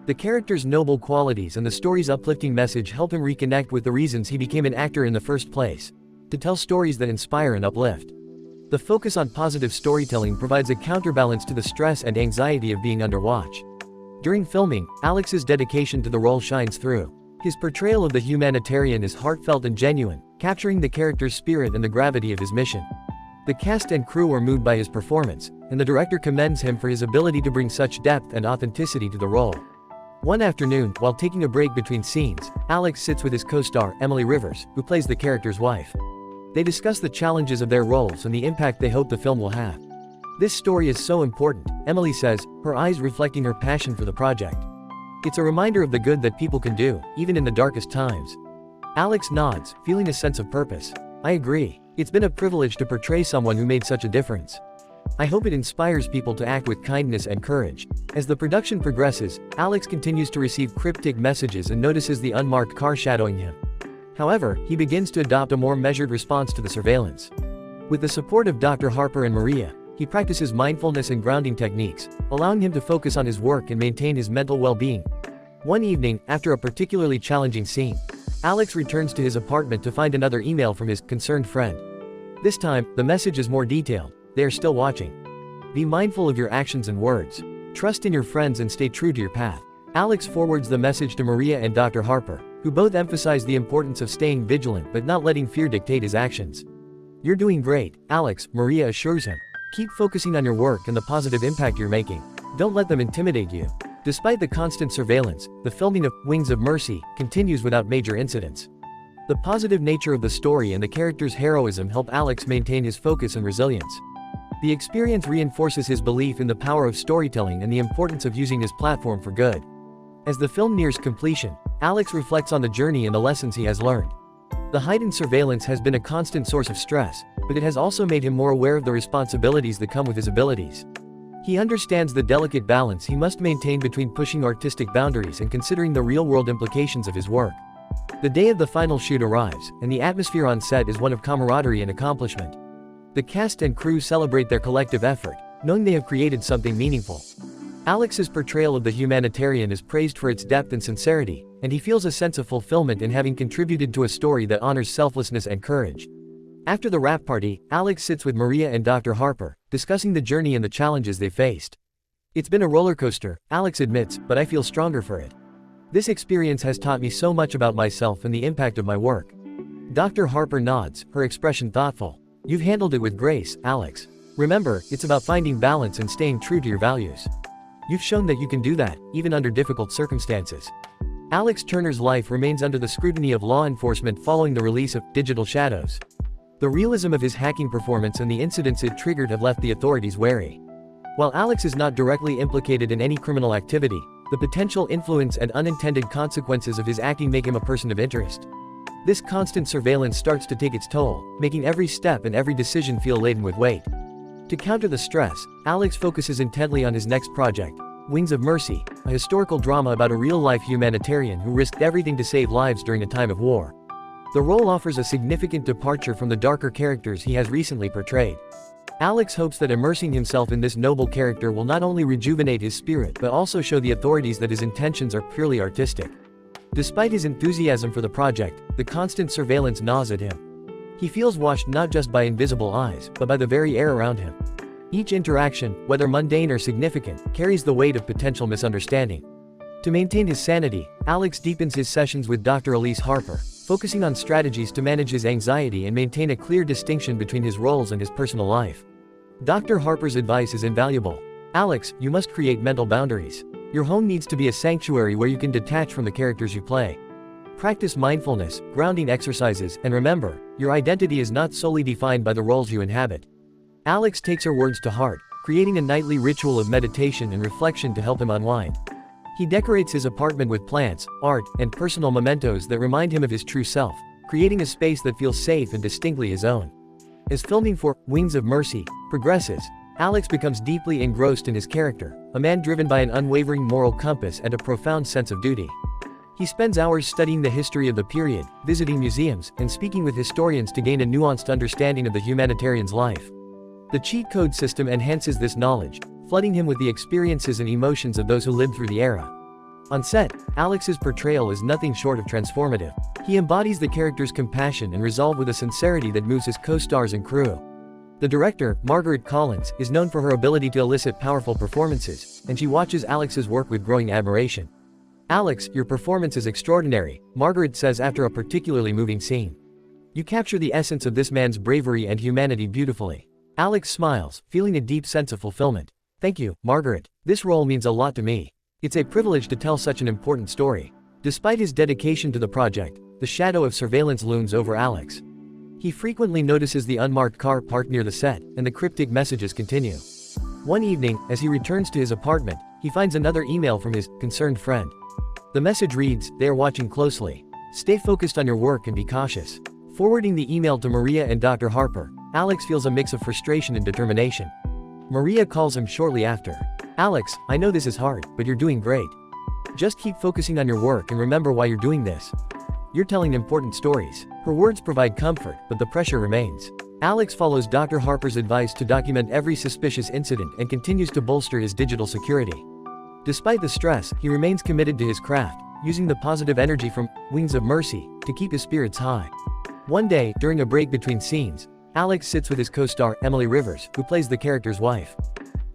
The character's noble qualities and the story's uplifting message help him reconnect with the reasons he became an actor in the first place: to tell stories that inspire and uplift. The focus on positive storytelling provides a counterbalance to the stress and anxiety of being under watch. During filming, Alex's dedication to the role shines through. His portrayal of the humanitarian is heartfelt and genuine, capturing the character's spirit and the gravity of his mission. The cast and crew are moved by his performance, and the director commends him for his ability to bring such depth and authenticity to the role. One afternoon, while taking a break between scenes, Alex sits with his co-star, Emily Rivers, who plays the character's wife. They discuss the challenges of their roles and the impact they hope the film will have. "This story is so important," Emily says, her eyes reflecting her passion for the project. "It's a reminder of the good that people can do, even in the darkest times." Alex nods, feeling a sense of purpose. "I agree. It's been a privilege to portray someone who made such a difference. I hope it inspires people to act with kindness and courage." As the production progresses, Alex continues to receive cryptic messages and notices the unmarked car shadowing him. However, he begins to adopt a more measured response to the surveillance. With the support of Dr. Harper and Maria, he practices mindfulness and grounding techniques, allowing him to focus on his work and maintain his mental well-being. One evening, after a particularly challenging scene, Alex returns to his apartment to find another email from his concerned friend. This time, the message is more detailed: "They are still watching. Be mindful of your actions and words. Trust in your friends and stay true to your path." Alex forwards the message to Maria and Dr. Harper, who both emphasize the importance of staying vigilant but not letting fear dictate his actions. "You're doing great, Alex," Maria assures him. "Keep focusing on your work and the positive impact you're making. Don't let them intimidate you." Despite the constant surveillance, the filming of Wings of Mercy continues without major incidents. The positive nature of the story and the character's heroism help Alex maintain his focus and resilience. The experience reinforces his belief in the power of storytelling and the importance of using his platform for good. As the film nears completion, Alex reflects on the journey and the lessons he has learned. The heightened surveillance has been a constant source of stress, but it has also made him more aware of the responsibilities that come with his abilities. He understands the delicate balance he must maintain between pushing artistic boundaries and considering the real-world implications of his work. The day of the final shoot arrives, and the atmosphere on set is one of camaraderie and accomplishment. The cast and crew celebrate their collective effort, knowing they have created something meaningful. Alex's portrayal of the humanitarian is praised for its depth and sincerity, and he feels a sense of fulfillment in having contributed to a story that honors selflessness and courage. After the wrap party, Alex sits with Maria and Dr. Harper, discussing the journey and the challenges they faced. "It's been a roller coaster," Alex admits, "but I feel stronger for it. This experience has taught me so much about myself and the impact of my work." Dr. Harper nods, her expression thoughtful. "You've handled it with grace, Alex. Remember, it's about finding balance and staying true to your values. You've shown that you can do that, even under difficult circumstances." Alex Turner's life remains under the scrutiny of law enforcement following the release of Digital Shadows. The realism of his hacking performance and the incidents it triggered have left the authorities wary. While Alex is not directly implicated in any criminal activity, the potential influence and unintended consequences of his acting make him a person of interest. This constant surveillance starts to take its toll, making every step and every decision feel laden with weight. To counter the stress, Alex focuses intently on his next project, Wings of Mercy, a historical drama about a real-life humanitarian who risked everything to save lives during a time of war. The role offers a significant departure from the darker characters he has recently portrayed. Alex hopes that immersing himself in this noble character will not only rejuvenate his spirit but also show the authorities that his intentions are purely artistic. Despite his enthusiasm for the project, the constant surveillance gnaws at him. He feels watched not just by invisible eyes, but by the very air around him. Each interaction, whether mundane or significant, carries the weight of potential misunderstanding. To maintain his sanity, Alex deepens his sessions with Dr. Elise Harper, focusing on strategies to manage his anxiety and maintain a clear distinction between his roles and his personal life. Dr. Harper's advice is invaluable. "Alex, you must create mental boundaries. Your home needs to be a sanctuary where you can detach from the characters you play. Practice mindfulness, grounding exercises, and remember, your identity is not solely defined by the roles you inhabit." Alex takes her words to heart, creating a nightly ritual of meditation and reflection to help him unwind. He decorates his apartment with plants, art, and personal mementos that remind him of his true self, creating a space that feels safe and distinctly his own. As filming for Wings of Mercy progresses, Alex becomes deeply engrossed in his character, a man driven by an unwavering moral compass and a profound sense of duty. He spends hours studying the history of the period, visiting museums, and speaking with historians to gain a nuanced understanding of the humanitarian's life. The cheat code system enhances this knowledge, flooding him with the experiences and emotions of those who lived through the era. On set, Alex's portrayal is nothing short of transformative. He embodies the character's compassion and resolve with a sincerity that moves his co-stars and crew. The director, Margaret Collins, is known for her ability to elicit powerful performances, and she watches Alex's work with growing admiration. "Alex, your performance is extraordinary," Margaret says after a particularly moving scene. "You capture the essence of this man's bravery and humanity beautifully." Alex smiles, feeling a deep sense of fulfillment. "Thank you, Margaret. This role means a lot to me. It's a privilege to tell such an important story." Despite his dedication to the project, the shadow of surveillance looms over Alex. He frequently notices the unmarked car parked near the set, and the cryptic messages continue. One evening, as he returns to his apartment, he finds another email from his concerned friend. The message reads, "They are watching closely. Stay focused on your work and be cautious." Forwarding the email to Maria and Dr. Harper, Alex feels a mix of frustration and determination. Maria calls him shortly after. "Alex, I know this is hard, but you're doing great. Just keep focusing on your work and remember why you're doing this. You're telling important stories." Her words provide comfort, but the pressure remains. Alex follows Dr. Harper's advice to document every suspicious incident and continues to bolster his digital security. Despite the stress, he remains committed to his craft, using the positive energy from Wings of Mercy to keep his spirits high. One day, during a break between scenes, Alex sits with his co-star, Emily Rivers, who plays the character's wife.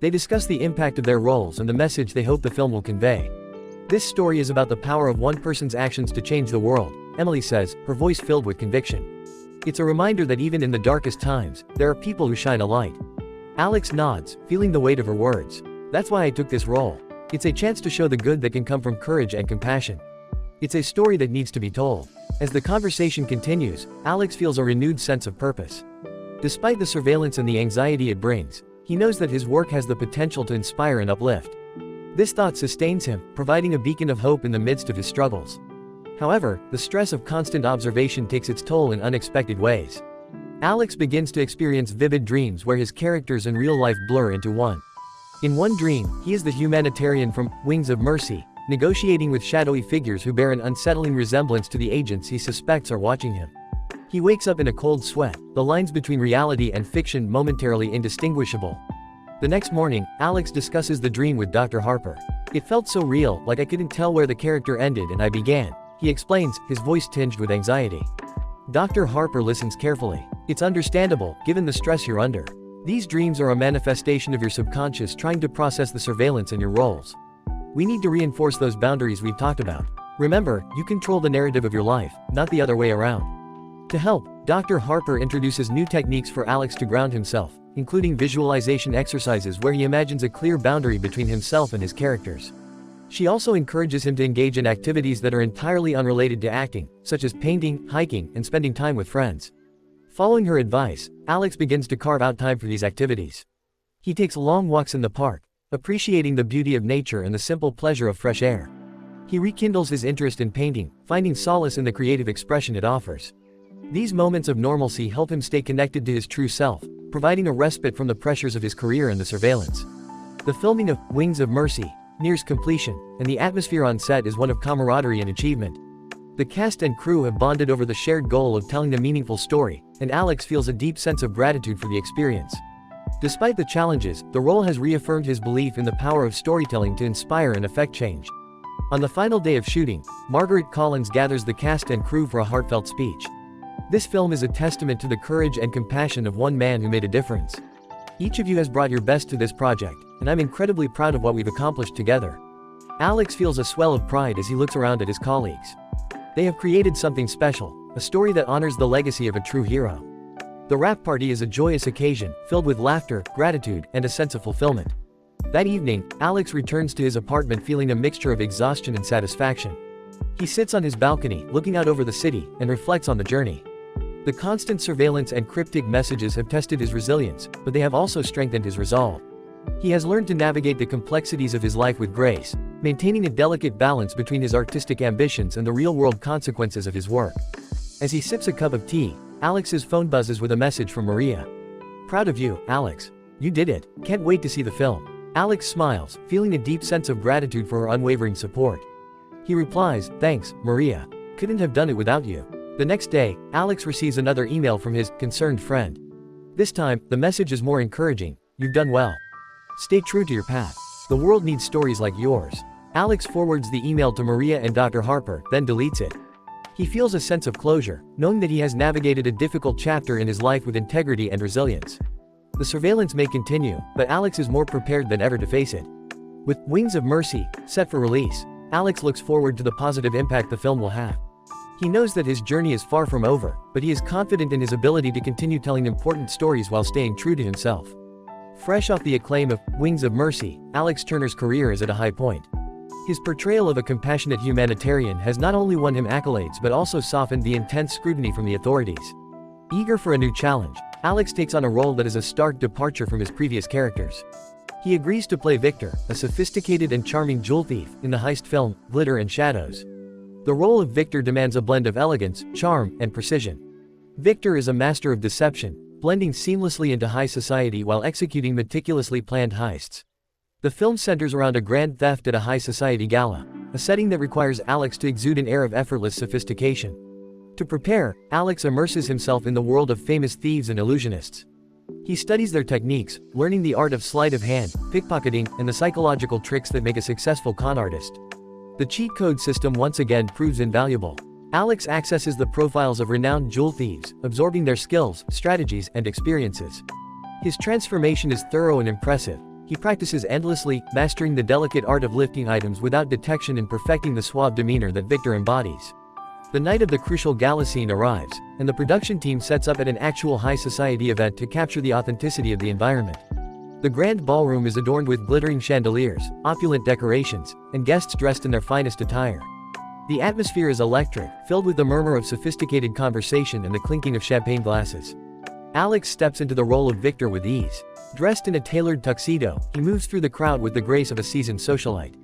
They discuss the impact of their roles and the message they hope the film will convey. "This story is about the power of one person's actions to change the world," Emily says, her voice filled with conviction. "It's a reminder that even in the darkest times, there are people who shine a light." Alex nods, feeling the weight of her words. "That's why I took this role. It's a chance to show the good that can come from courage and compassion. It's a story that needs to be told." As the conversation continues, Alex feels a renewed sense of purpose. Despite the surveillance and the anxiety it brings, he knows that his work has the potential to inspire and uplift. This thought sustains him, providing a beacon of hope in the midst of his struggles. However, the stress of constant observation takes its toll in unexpected ways. Alex begins to experience vivid dreams where his characters and real life blur into one. In one dream, he is the humanitarian from Wings of Mercy, negotiating with shadowy figures who bear an unsettling resemblance to the agents he suspects are watching him. He wakes up in a cold sweat, the lines between reality and fiction momentarily indistinguishable. The next morning, Alex discusses the dream with Dr. Harper. "It felt so real, like I couldn't tell where the character ended and I began," he explains, his voice tinged with anxiety. Dr. Harper listens carefully. "It's understandable, given the stress you're under. These dreams are a manifestation of your subconscious trying to process the surveillance and your roles. We need to reinforce those boundaries we've talked about. Remember, you control the narrative of your life, not the other way around." To help, Dr. Harper introduces new techniques for Alex to ground himself, including visualization exercises where he imagines a clear boundary between himself and his characters. She also encourages him to engage in activities that are entirely unrelated to acting, such as painting, hiking, and spending time with friends. Following her advice, Alex begins to carve out time for these activities. He takes long walks in the park, appreciating the beauty of nature and the simple pleasure of fresh air. He rekindles his interest in painting, finding solace in the creative expression it offers. These moments of normalcy help him stay connected to his true self, providing a respite from the pressures of his career and the surveillance. The filming of Wings of Mercy nears completion, and the atmosphere on set is one of camaraderie and achievement. The cast and crew have bonded over the shared goal of telling a meaningful story, and Alex feels a deep sense of gratitude for the experience. Despite the challenges, the role has reaffirmed his belief in the power of storytelling to inspire and affect change. On the final day of shooting, Margaret Collins gathers the cast and crew for a heartfelt speech. "This film is a testament to the courage and compassion of one man who made a difference. Each of you has brought your best to this project, and I'm incredibly proud of what we've accomplished together." Alex feels a swell of pride as he looks around at his colleagues. They have created something special, a story that honors the legacy of a true hero. The wrap party is a joyous occasion, filled with laughter, gratitude, and a sense of fulfillment. That evening, Alex returns to his apartment feeling a mixture of exhaustion and satisfaction. He sits on his balcony, looking out over the city, and reflects on the journey. The constant surveillance and cryptic messages have tested his resilience, but they have also strengthened his resolve. He has learned to navigate the complexities of his life with grace, maintaining a delicate balance between his artistic ambitions and the real-world consequences of his work. As he sips a cup of tea, Alex's phone buzzes with a message from Maria. "Proud of you, Alex. You did it. Can't wait to see the film." Alex smiles, feeling a deep sense of gratitude for her unwavering support. He replies, "Thanks, Maria. Couldn't have done it without you." The next day, Alex receives another email from his concerned friend. This time, the message is more encouraging. "You've done well. Stay true to your path. The world needs stories like yours." Alex forwards the email to Maria and Dr. Harper, then deletes it. He feels a sense of closure, knowing that he has navigated a difficult chapter in his life with integrity and resilience. The surveillance may continue, but Alex is more prepared than ever to face it. With Wings of Mercy set for release, Alex looks forward to the positive impact the film will have. He knows that his journey is far from over, but he is confident in his ability to continue telling important stories while staying true to himself. Fresh off the acclaim of Wings of Mercy, Alex Turner's career is at a high point. His portrayal of a compassionate humanitarian has not only won him accolades but also softened the intense scrutiny from the authorities. Eager for a new challenge, Alex takes on a role that is a stark departure from his previous characters. He agrees to play Victor, a sophisticated and charming jewel thief, in the heist film, Glitter and Shadows. The role of Victor demands a blend of elegance, charm, and precision. Victor is a master of deception, blending seamlessly into high society while executing meticulously planned heists. The film centers around a grand theft at a high society gala, a setting that requires Alex to exude an air of effortless sophistication. To prepare, Alex immerses himself in the world of famous thieves and illusionists. He studies their techniques, learning the art of sleight of hand, pickpocketing, and the psychological tricks that make a successful con artist. The cheat code system once again proves invaluable. Alex accesses the profiles of renowned jewel thieves, absorbing their skills, strategies, and experiences. His transformation is thorough and impressive. He practices endlessly, mastering the delicate art of lifting items without detection and perfecting the suave demeanor that Victor embodies. The night of the crucial gala scene arrives, and the production team sets up at an actual high society event to capture the authenticity of the environment. The grand ballroom is adorned with glittering chandeliers, opulent decorations, and guests dressed in their finest attire. The atmosphere is electric, filled with the murmur of sophisticated conversation and the clinking of champagne glasses. Alex steps into the role of Victor with ease. Dressed in a tailored tuxedo, he moves through the crowd with the grace of a seasoned socialite.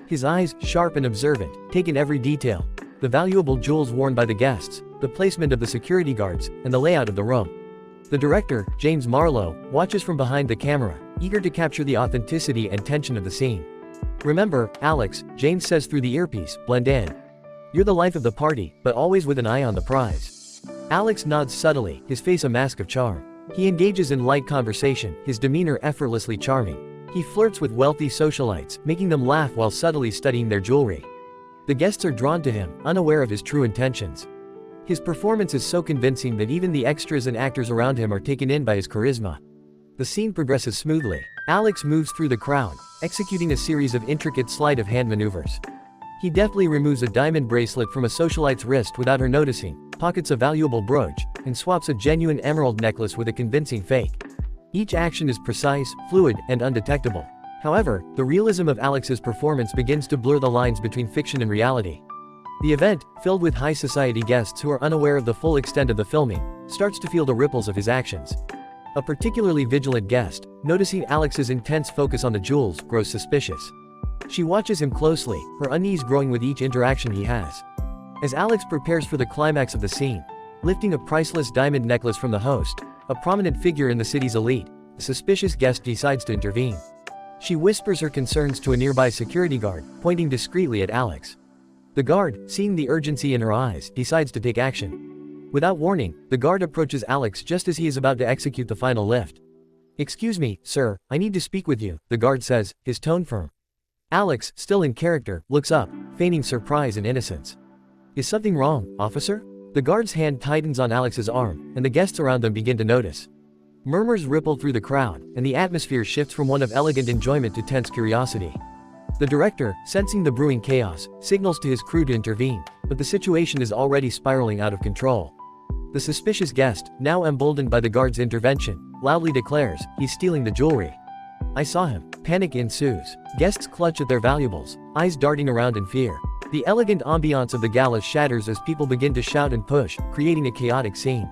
His eyes, sharp and observant, take in every detail: the valuable jewels worn by the guests, the placement of the security guards, and the layout of the room. The director, James Marlowe, watches from behind the camera, eager to capture the authenticity and tension of the scene. "Remember, Alex," James says through the earpiece, "blend in. You're the life of the party, but always with an eye on the prize." Alex nods subtly, his face a mask of charm. He engages in light conversation, his demeanor effortlessly charming. He flirts with wealthy socialites, making them laugh while subtly studying their jewelry. The guests are drawn to him, unaware of his true intentions. His performance is so convincing that even the extras and actors around him are taken in by his charisma. The scene progresses smoothly. Alex moves through the crowd, executing a series of intricate sleight-of-hand maneuvers. He deftly removes a diamond bracelet from a socialite's wrist without her noticing, pockets a valuable brooch, and swaps a genuine emerald necklace with a convincing fake. Each action is precise, fluid, and undetectable. However, the realism of Alex's performance begins to blur the lines between fiction and reality. The event, filled with high society guests who are unaware of the full extent of the filming, starts to feel the ripples of his actions. A particularly vigilant guest, noticing Alex's intense focus on the jewels, grows suspicious. She watches him closely, her unease growing with each interaction he has. As Alex prepares for the climax of the scene, lifting a priceless diamond necklace from the host, a prominent figure in the city's elite, the suspicious guest decides to intervene. She whispers her concerns to a nearby security guard, pointing discreetly at Alex. The guard, seeing the urgency in her eyes, decides to take action. Without warning, the guard approaches Alex just as he is about to execute the final lift. "Excuse me, sir, I need to speak with you," the guard says, his tone firm. Alex, still in character, looks up, feigning surprise and innocence. "Is something wrong, officer?" The guard's hand tightens on Alex's arm, and the guests around them begin to notice. Murmurs ripple through the crowd, and the atmosphere shifts from one of elegant enjoyment to tense curiosity. The director, sensing the brewing chaos, signals to his crew to intervene, but the situation is already spiraling out of control. The suspicious guest, now emboldened by the guard's intervention, loudly declares, "He's stealing the jewelry." "I saw him." Panic ensues. Guests clutch at their valuables, eyes darting around in fear. The elegant ambiance of the gala shatters as people begin to shout and push, creating a chaotic scene.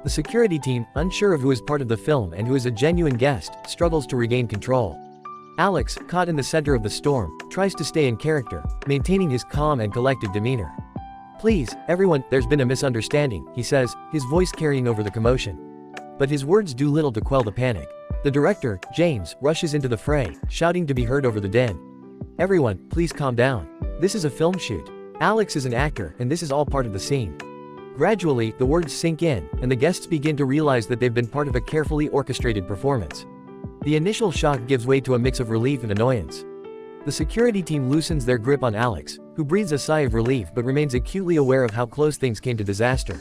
The security team, unsure of who is part of the film and who is a genuine guest, struggles to regain control. Alex, caught in the center of the storm, tries to stay in character, maintaining his calm and collected demeanor. "Please, everyone, there's been a misunderstanding," he says, his voice carrying over the commotion. But his words do little to quell the panic. The director, James, rushes into the fray, shouting to be heard over the din. "Everyone, please calm down. This is a film shoot. Alex is an actor, and this is all part of the scene." Gradually, the words sink in, and the guests begin to realize that they've been part of a carefully orchestrated performance. The initial shock gives way to a mix of relief and annoyance. The security team loosens their grip on Alex, who breathes a sigh of relief but remains acutely aware of how close things came to disaster.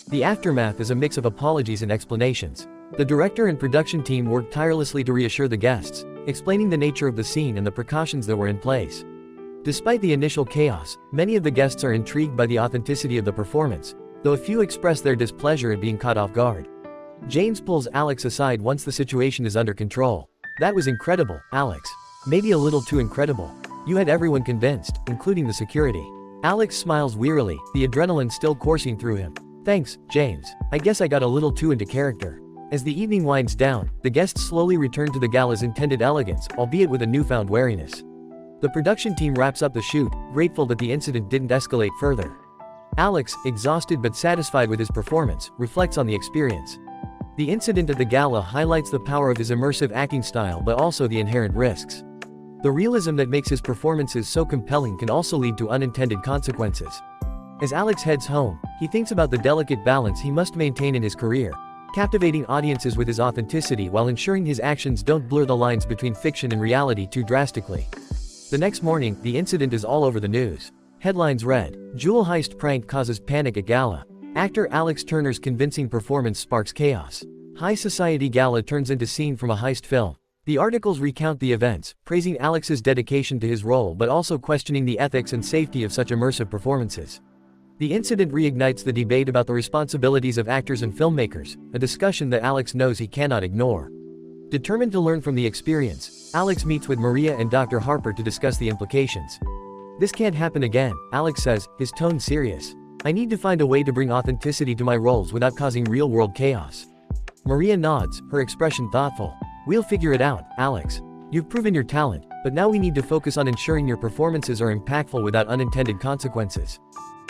The aftermath is a mix of apologies and explanations. The director and production team work tirelessly to reassure the guests, explaining the nature of the scene and the precautions that were in place. Despite the initial chaos, many of the guests are intrigued by the authenticity of the performance, though a few express their displeasure at being caught off guard. James pulls Alex aside once the situation is under control. "That was incredible, Alex. Maybe a little too incredible. You had everyone convinced, including the security." Alex smiles wearily, the adrenaline still coursing through him. "Thanks, James. I guess I got a little too into character." As the evening winds down, the guests slowly return to the gala's intended elegance, albeit with a newfound wariness. The production team wraps up the shoot, grateful that the incident didn't escalate further. Alex, exhausted but satisfied with his performance, reflects on the experience. The incident at the gala highlights the power of his immersive acting style but also the inherent risks. The realism that makes his performances so compelling can also lead to unintended consequences. As Alex heads home, he thinks about the delicate balance he must maintain in his career, captivating audiences with his authenticity while ensuring his actions don't blur the lines between fiction and reality too drastically. The next morning, the incident is all over the news. Headlines read, "Jewel heist prank causes panic at gala." Actor Alex Turner's convincing performance sparks chaos. High society gala turns into scene from a heist film. The articles recount the events, praising Alex's dedication to his role but also questioning the ethics and safety of such immersive performances. The incident reignites the debate about the responsibilities of actors and filmmakers, a discussion that Alex knows he cannot ignore. Determined to learn from the experience, Alex meets with Maria and Dr. Harper to discuss the implications. "This can't happen again," Alex says, his tone serious. "I need to find a way to bring authenticity to my roles without causing real-world chaos." Maria nods, her expression thoughtful. "We'll figure it out, Alex. You've proven your talent, but now we need to focus on ensuring your performances are impactful without unintended consequences."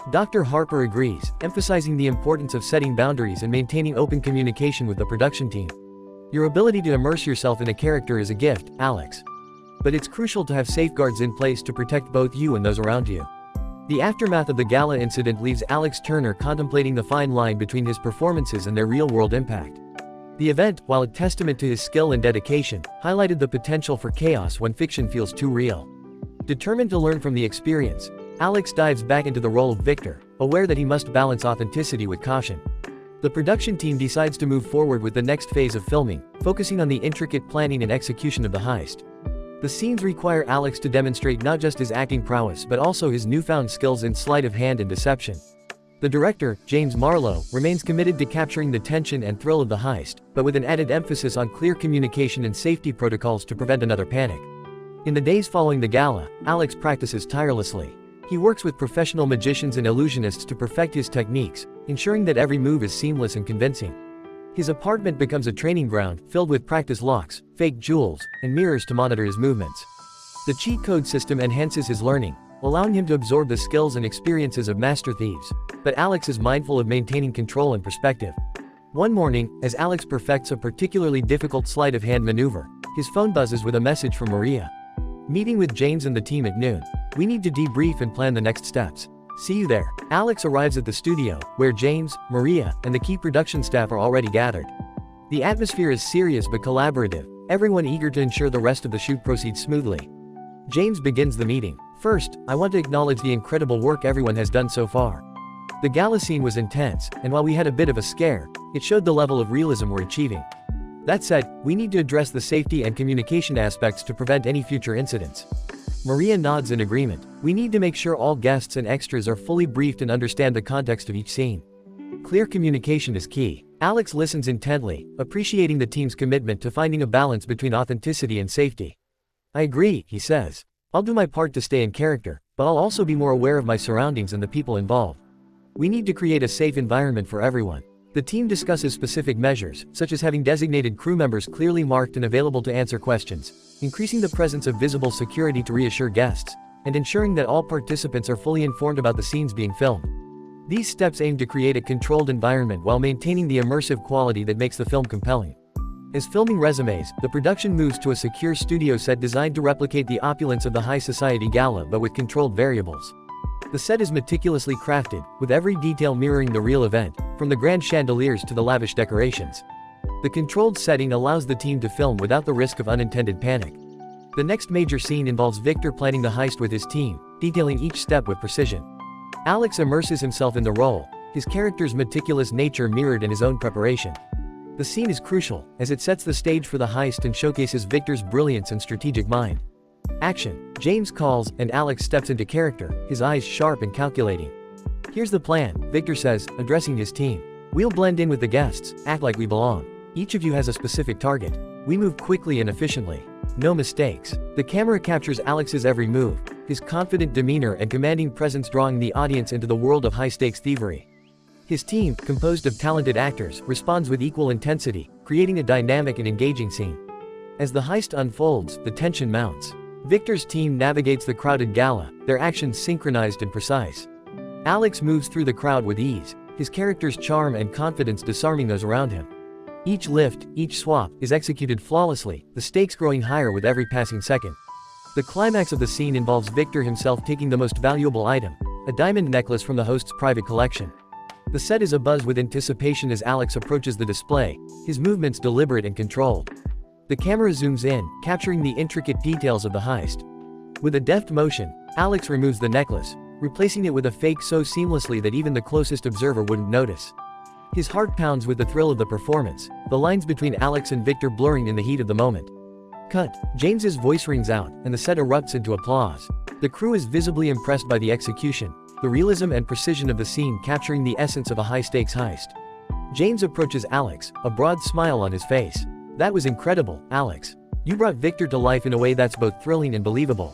Dr. Harper agrees, emphasizing the importance of setting boundaries and maintaining open communication with the production team. "Your ability to immerse yourself in a character is a gift, Alex. But it's crucial to have safeguards in place to protect both you and those around you." The aftermath of the gala incident leaves Alex Turner contemplating the fine line between his performances and their real-world impact. The event, while a testament to his skill and dedication, highlighted the potential for chaos when fiction feels too real. Determined to learn from the experience, Alex dives back into the role of Victor, aware that he must balance authenticity with caution. The production team decides to move forward with the next phase of filming, focusing on the intricate planning and execution of the heist. The scenes require Alex to demonstrate not just his acting prowess but also his newfound skills in sleight of hand and deception. The director, James Marlowe, remains committed to capturing the tension and thrill of the heist, but with an added emphasis on clear communication and safety protocols to prevent another panic. In the days following the gala, Alex practices tirelessly. He works with professional magicians and illusionists to perfect his techniques, ensuring that every move is seamless and convincing. His apartment becomes a training ground, filled with practice locks, fake jewels, and mirrors to monitor his movements. The cheat code system enhances his learning, allowing him to absorb the skills and experiences of master thieves. But Alex is mindful of maintaining control and perspective. One morning, as Alex perfects a particularly difficult sleight of hand maneuver, his phone buzzes with a message from Maria. Meeting with James and the team at noon. We need to debrief and plan the next steps. See you there. Alex arrives at the studio, where James, Maria, and the key production staff are already gathered. The atmosphere is serious but collaborative, everyone eager to ensure the rest of the shoot proceeds smoothly. James begins the meeting. First, I want to acknowledge the incredible work everyone has done so far. The gala scene was intense, and while we had a bit of a scare, it showed the level of realism we're achieving. That said, we need to address the safety and communication aspects to prevent any future incidents. Maria nods in agreement. We need to make sure all guests and extras are fully briefed and understand the context of each scene. Clear communication is key. Alex listens intently, appreciating the team's commitment to finding a balance between authenticity and safety. I agree, he says. I'll do my part to stay in character, but I'll also be more aware of my surroundings and the people involved. We need to create a safe environment for everyone. The team discusses specific measures, such as having designated crew members clearly marked and available to answer questions, increasing the presence of visible security to reassure guests, and ensuring that all participants are fully informed about the scenes being filmed. These steps aim to create a controlled environment while maintaining the immersive quality that makes the film compelling. As filming resumes, the production moves to a secure studio set designed to replicate the opulence of the high society gala but with controlled variables. The set is meticulously crafted, with every detail mirroring the real event, from the grand chandeliers to the lavish decorations. The controlled setting allows the team to film without the risk of unintended panic. The next major scene involves Victor planning the heist with his team, detailing each step with precision. Alex immerses himself in the role, his character's meticulous nature mirrored in his own preparation. The scene is crucial, as it sets the stage for the heist and showcases Victor's brilliance and strategic mind. Action. James calls, and Alex steps into character, his eyes sharp and calculating. Here's the plan, Victor says, addressing his team. We'll blend in with the guests, act like we belong. Each of you has a specific target. We move quickly and efficiently. No mistakes. The camera captures Alex's every move, his confident demeanor and commanding presence drawing the audience into the world of high-stakes thievery. His team, composed of talented actors, responds with equal intensity, creating a dynamic and engaging scene. As the heist unfolds, the tension mounts. Victor's team navigates the crowded gala, their actions synchronized and precise. Alex moves through the crowd with ease, his character's charm and confidence disarming those around him. Each lift, each swap, is executed flawlessly, the stakes growing higher with every passing second. The climax of the scene involves Victor himself taking the most valuable item, a diamond necklace from the host's private collection. The set is abuzz with anticipation as Alex approaches the display, his movements deliberate and controlled. The camera zooms in, capturing the intricate details of the heist. With a deft motion, Alex removes the necklace, replacing it with a fake so seamlessly that even the closest observer wouldn't notice. His heart pounds with the thrill of the performance, the lines between Alex and Victor blurring in the heat of the moment. Cut. James's voice rings out, and the set erupts into applause. The crew is visibly impressed by the execution, the realism and precision of the scene capturing the essence of a high-stakes heist. James approaches Alex, a broad smile on his face. That was incredible, Alex. You brought Victor to life in a way that's both thrilling and believable.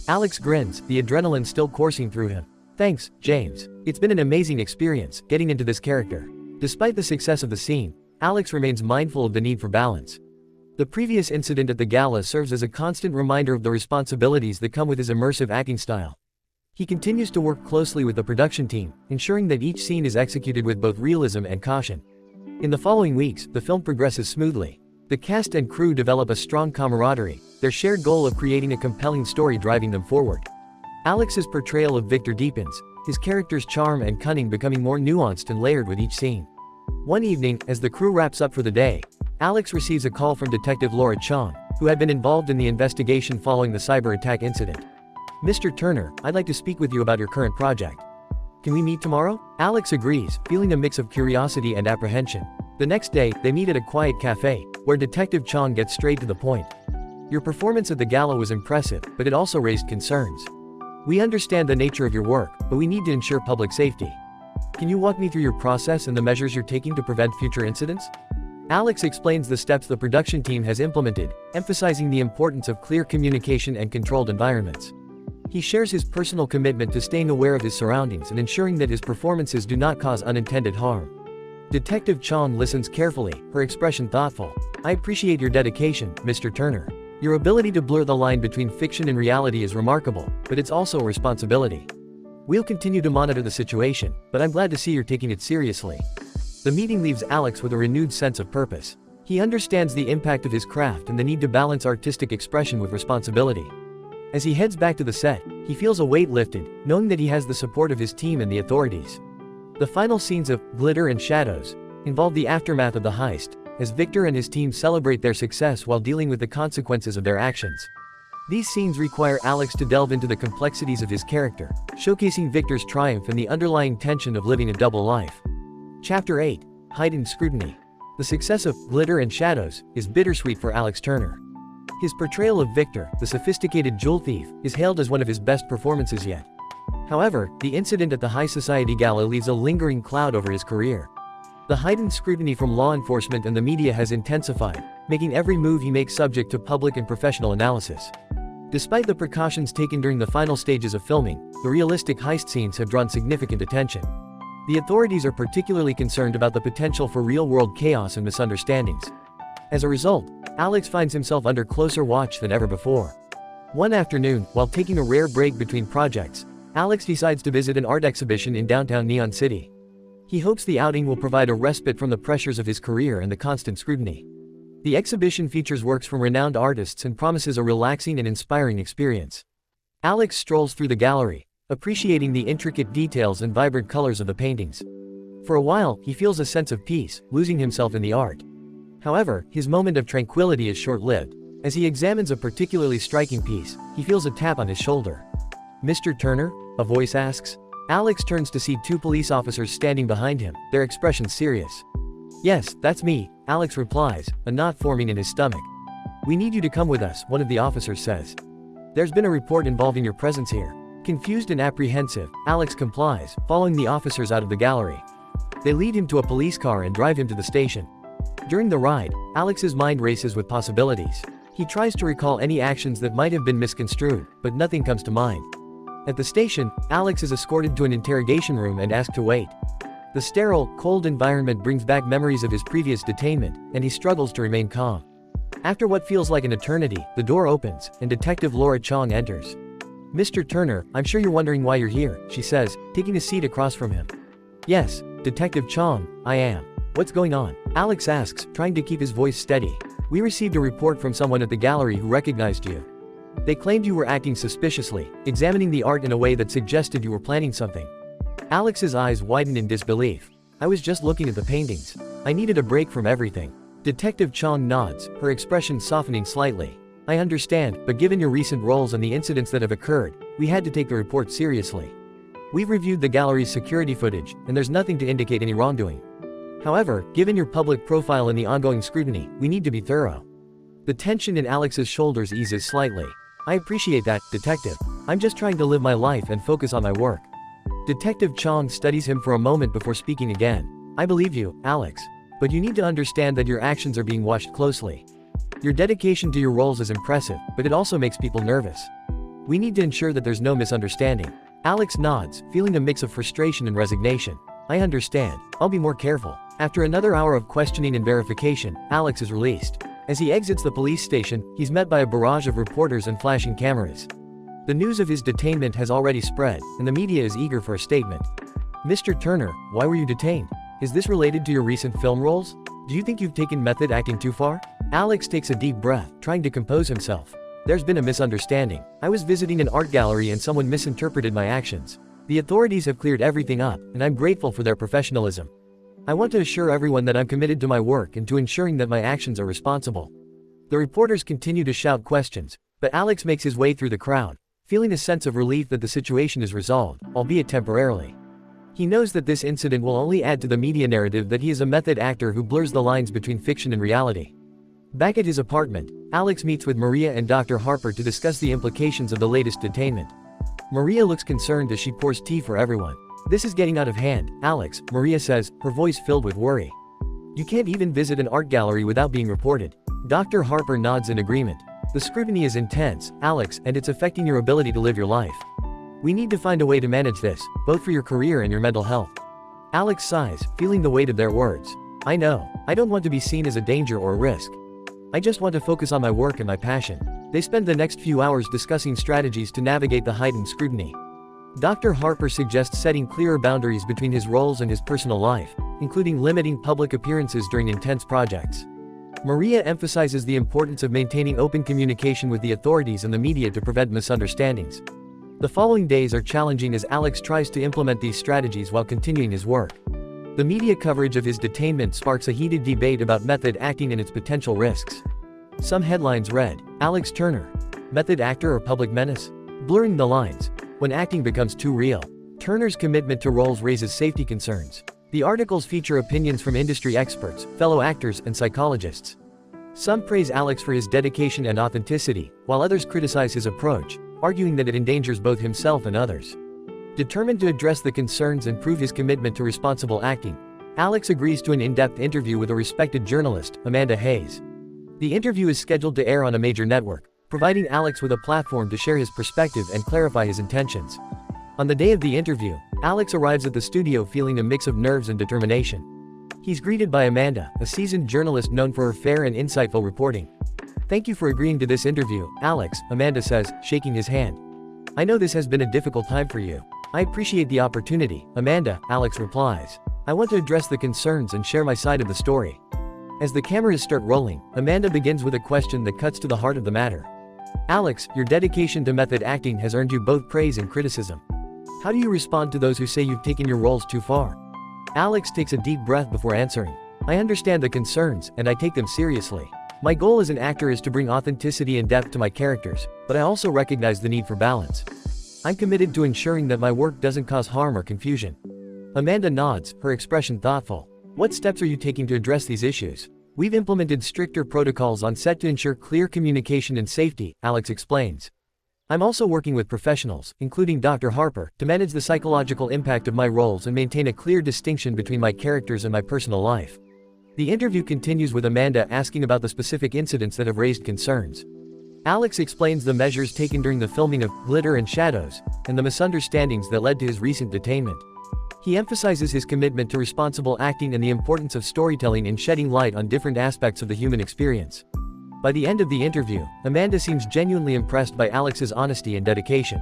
Alex grins, the adrenaline still coursing through him. Thanks, James. It's been an amazing experience, getting into this character. Despite the success of the scene, Alex remains mindful of the need for balance. The previous incident at the gala serves as a constant reminder of the responsibilities that come with his immersive acting style. He continues to work closely with the production team, ensuring that each scene is executed with both realism and caution. In the following weeks, the film progresses smoothly. The cast and crew develop a strong camaraderie, their shared goal of creating a compelling story driving them forward. Alex's portrayal of Victor deepens, his character's charm and cunning becoming more nuanced and layered with each scene. One evening, as the crew wraps up for the day, Alex receives a call from Detective Laura Chong, who had been involved in the investigation following the cyber attack incident. "Mr. Turner, I'd like to speak with you about your current project. Can we meet tomorrow?" Alex agrees, feeling a mix of curiosity and apprehension. The next day, they meet at a quiet cafe, where Detective Chong gets straight to the point. "Your performance at the gala was impressive, but it also raised concerns. We understand the nature of your work, but we need to ensure public safety. Can you walk me through your process and the measures you're taking to prevent future incidents?" Alex explains the steps the production team has implemented, emphasizing the importance of clear communication and controlled environments. He shares his personal commitment to staying aware of his surroundings and ensuring that his performances do not cause unintended harm. Detective Chong listens carefully, her expression thoughtful. "I appreciate your dedication, Mr. Turner. Your ability to blur the line between fiction and reality is remarkable, but it's also a responsibility. We'll continue to monitor the situation, but I'm glad to see you're taking it seriously." The meeting leaves Alex with a renewed sense of purpose. He understands the impact of his craft and the need to balance artistic expression with responsibility. As he heads back to the set, he feels a weight lifted, knowing that he has the support of his team and the authorities. The final scenes of Glitter and Shadows involve the aftermath of the heist, as Victor and his team celebrate their success while dealing with the consequences of their actions. These scenes require Alex to delve into the complexities of his character, showcasing Victor's triumph and the underlying tension of living a double life. Chapter 8: Heightened Scrutiny. The success of Glitter and Shadows is bittersweet for Alex Turner. His portrayal of Victor, the sophisticated jewel thief, is hailed as one of his best performances yet. However, the incident at the High Society Gala leaves a lingering cloud over his career. The heightened scrutiny from law enforcement and the media has intensified, making every move he makes subject to public and professional analysis. Despite the precautions taken during the final stages of filming, the realistic heist scenes have drawn significant attention. The authorities are particularly concerned about the potential for real-world chaos and misunderstandings. As a result, Alex finds himself under closer watch than ever before. One afternoon, while taking a rare break between projects, Alex decides to visit an art exhibition in downtown Neon City. He hopes the outing will provide a respite from the pressures of his career and the constant scrutiny. The exhibition features works from renowned artists and promises a relaxing and inspiring experience. Alex strolls through the gallery, appreciating the intricate details and vibrant colors of the paintings. For a while, he feels a sense of peace, losing himself in the art. However, his moment of tranquility is short-lived. As he examines a particularly striking piece, he feels a tap on his shoulder. "Mr. Turner?" a voice asks. Alex turns to see two police officers standing behind him, their expressions serious. "Yes, that's me," Alex replies, a knot forming in his stomach. "We need you to come with us," one of the officers says. "There's been a report involving your presence here." Confused and apprehensive, Alex complies, following the officers out of the gallery. They lead him to a police car and drive him to the station. During the ride, Alex's mind races with possibilities. He tries to recall any actions that might have been misconstrued, but nothing comes to mind. At the station, Alex is escorted to an interrogation room and asked to wait. The sterile, cold environment brings back memories of his previous detainment, and he struggles to remain calm. After what feels like an eternity, the door opens, and Detective Laura Chong enters. "Mr. Turner, I'm sure you're wondering why you're here," she says, taking a seat across from him. "Yes, Detective Chong, I am. What's going on?" Alex asks, trying to keep his voice steady. "We received a report from someone at the gallery who recognized you. They claimed you were acting suspiciously, examining the art in a way that suggested you were planning something." Alex's eyes widen in disbelief. "I was just looking at the paintings. I needed a break from everything." Detective Chong nods, her expression softening slightly. "I understand, but given your recent roles and the incidents that have occurred, we had to take the report seriously. We've reviewed the gallery's security footage, and there's nothing to indicate any wrongdoing. However, given your public profile and the ongoing scrutiny, we need to be thorough." The tension in Alex's shoulders eases slightly. "I appreciate that, Detective. I'm just trying to live my life and focus on my work." Detective Chong studies him for a moment before speaking again. "I believe you, Alex. But you need to understand that your actions are being watched closely. Your dedication to your roles is impressive, but it also makes people nervous. We need to ensure that there's no misunderstanding." Alex nods, feeling a mix of frustration and resignation. "I understand. I'll be more careful." After another hour of questioning and verification, Alex is released. As he exits the police station, he's met by a barrage of reporters and flashing cameras. The news of his detainment has already spread, and the media is eager for a statement. "Mr. Turner, why were you detained? Is this related to your recent film roles? Do you think you've taken method acting too far?" Alex takes a deep breath, trying to compose himself. "There's been a misunderstanding. I was visiting an art gallery and someone misinterpreted my actions. The authorities have cleared everything up, and I'm grateful for their professionalism." I want to assure everyone that I'm committed to my work and to ensuring that my actions are responsible." The reporters continue to shout questions, but Alex makes his way through the crowd, feeling a sense of relief that the situation is resolved, albeit temporarily. He knows that this incident will only add to the media narrative that he is a method actor who blurs the lines between fiction and reality. Back at his apartment, Alex meets with Maria and Dr. Harper to discuss the implications of the latest detainment. Maria looks concerned as she pours tea for everyone. "This is getting out of hand, Alex," Maria says, her voice filled with worry. "You can't even visit an art gallery without being reported." Dr. Harper nods in agreement. "The scrutiny is intense, Alex, and it's affecting your ability to live your life. We need to find a way to manage this, both for your career and your mental health." Alex sighs, feeling the weight of their words. "I know. I don't want to be seen as a danger or a risk. I just want to focus on my work and my passion." They spend the next few hours discussing strategies to navigate the heightened scrutiny. Dr. Harper suggests setting clearer boundaries between his roles and his personal life, including limiting public appearances during intense projects. Maria emphasizes the importance of maintaining open communication with the authorities and the media to prevent misunderstandings. The following days are challenging as Alex tries to implement these strategies while continuing his work. The media coverage of his detainment sparks a heated debate about method acting and its potential risks. Some headlines read, "Alex Turner, method actor or public menace? Blurring the lines. When acting becomes too real. Turner's commitment to roles raises safety concerns." The articles feature opinions from industry experts, fellow actors, and psychologists. Some praise Alex for his dedication and authenticity, while others criticize his approach, arguing that it endangers both himself and others. Determined to address the concerns and prove his commitment to responsible acting, Alex agrees to an in-depth interview with a respected journalist, Amanda Hayes. The interview is scheduled to air on a major network, providing Alex with a platform to share his perspective and clarify his intentions. On the day of the interview, Alex arrives at the studio feeling a mix of nerves and determination. He's greeted by Amanda, a seasoned journalist known for her fair and insightful reporting. "Thank you for agreeing to this interview, Alex," Amanda says, shaking his hand. "I know this has been a difficult time for you." "I appreciate the opportunity, Amanda," Alex replies. "I want to address the concerns and share my side of the story." As the cameras start rolling, Amanda begins with a question that cuts to the heart of the matter. "Alex, your dedication to method acting has earned you both praise and criticism. How do you respond to those who say you've taken your roles too far?" Alex takes a deep breath before answering. "I understand the concerns, and I take them seriously. My goal as an actor is to bring authenticity and depth to my characters, but I also recognize the need for balance. I'm committed to ensuring that my work doesn't cause harm or confusion." Amanda nods, her expression thoughtful. "What steps are you taking to address these issues?" "We've implemented stricter protocols on set to ensure clear communication and safety," Alex explains. "I'm also working with professionals, including Dr. Harper, to manage the psychological impact of my roles and maintain a clear distinction between my characters and my personal life." The interview continues with Amanda asking about the specific incidents that have raised concerns. Alex explains the measures taken during the filming of Glitter and Shadows, and the misunderstandings that led to his recent detainment. He emphasizes his commitment to responsible acting and the importance of storytelling in shedding light on different aspects of the human experience. By the end of the interview, Amanda seems genuinely impressed by Alex's honesty and dedication.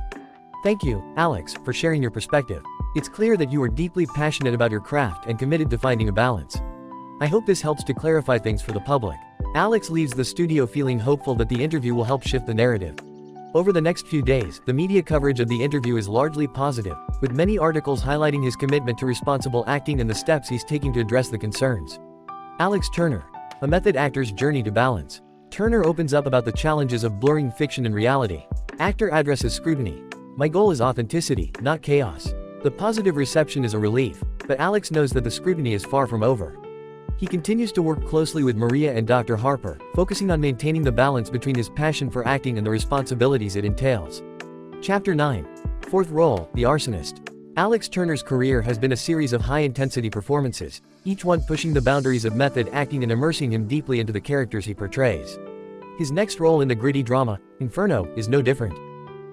"Thank you, Alex, for sharing your perspective. It's clear that you are deeply passionate about your craft and committed to finding a balance. I hope this helps to clarify things for the public." Alex leaves the studio feeling hopeful that the interview will help shift the narrative. Over the next few days, the media coverage of the interview is largely positive, with many articles highlighting his commitment to responsible acting and the steps he's taking to address the concerns. Alex Turner, a method actor's journey to balance. Turner opens up about the challenges of blurring fiction and reality. Actor addresses scrutiny. "My goal is authenticity, not chaos." The positive reception is a relief, but Alex knows that the scrutiny is far from over. He continues to work closely with Maria and Dr. Harper, focusing on maintaining the balance between his passion for acting and the responsibilities it entails. Chapter 9. Fourth role, the arsonist. Alex Turner's career has been a series of high-intensity performances, each one pushing the boundaries of method acting and immersing him deeply into the characters he portrays. His next role in the gritty drama, Inferno, is no different.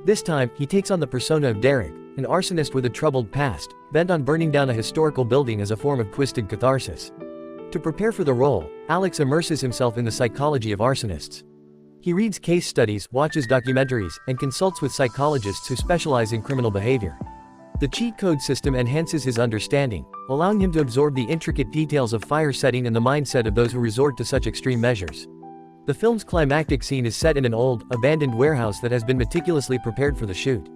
This time, he takes on the persona of Derek, an arsonist with a troubled past, bent on burning down a historical building as a form of twisted catharsis. To prepare for the role, Alex immerses himself in the psychology of arsonists. He reads case studies, watches documentaries, and consults with psychologists who specialize in criminal behavior. The cheat code system enhances his understanding, allowing him to absorb the intricate details of fire setting and the mindset of those who resort to such extreme measures. The film's climactic scene is set in an old, abandoned warehouse that has been meticulously prepared for the shoot.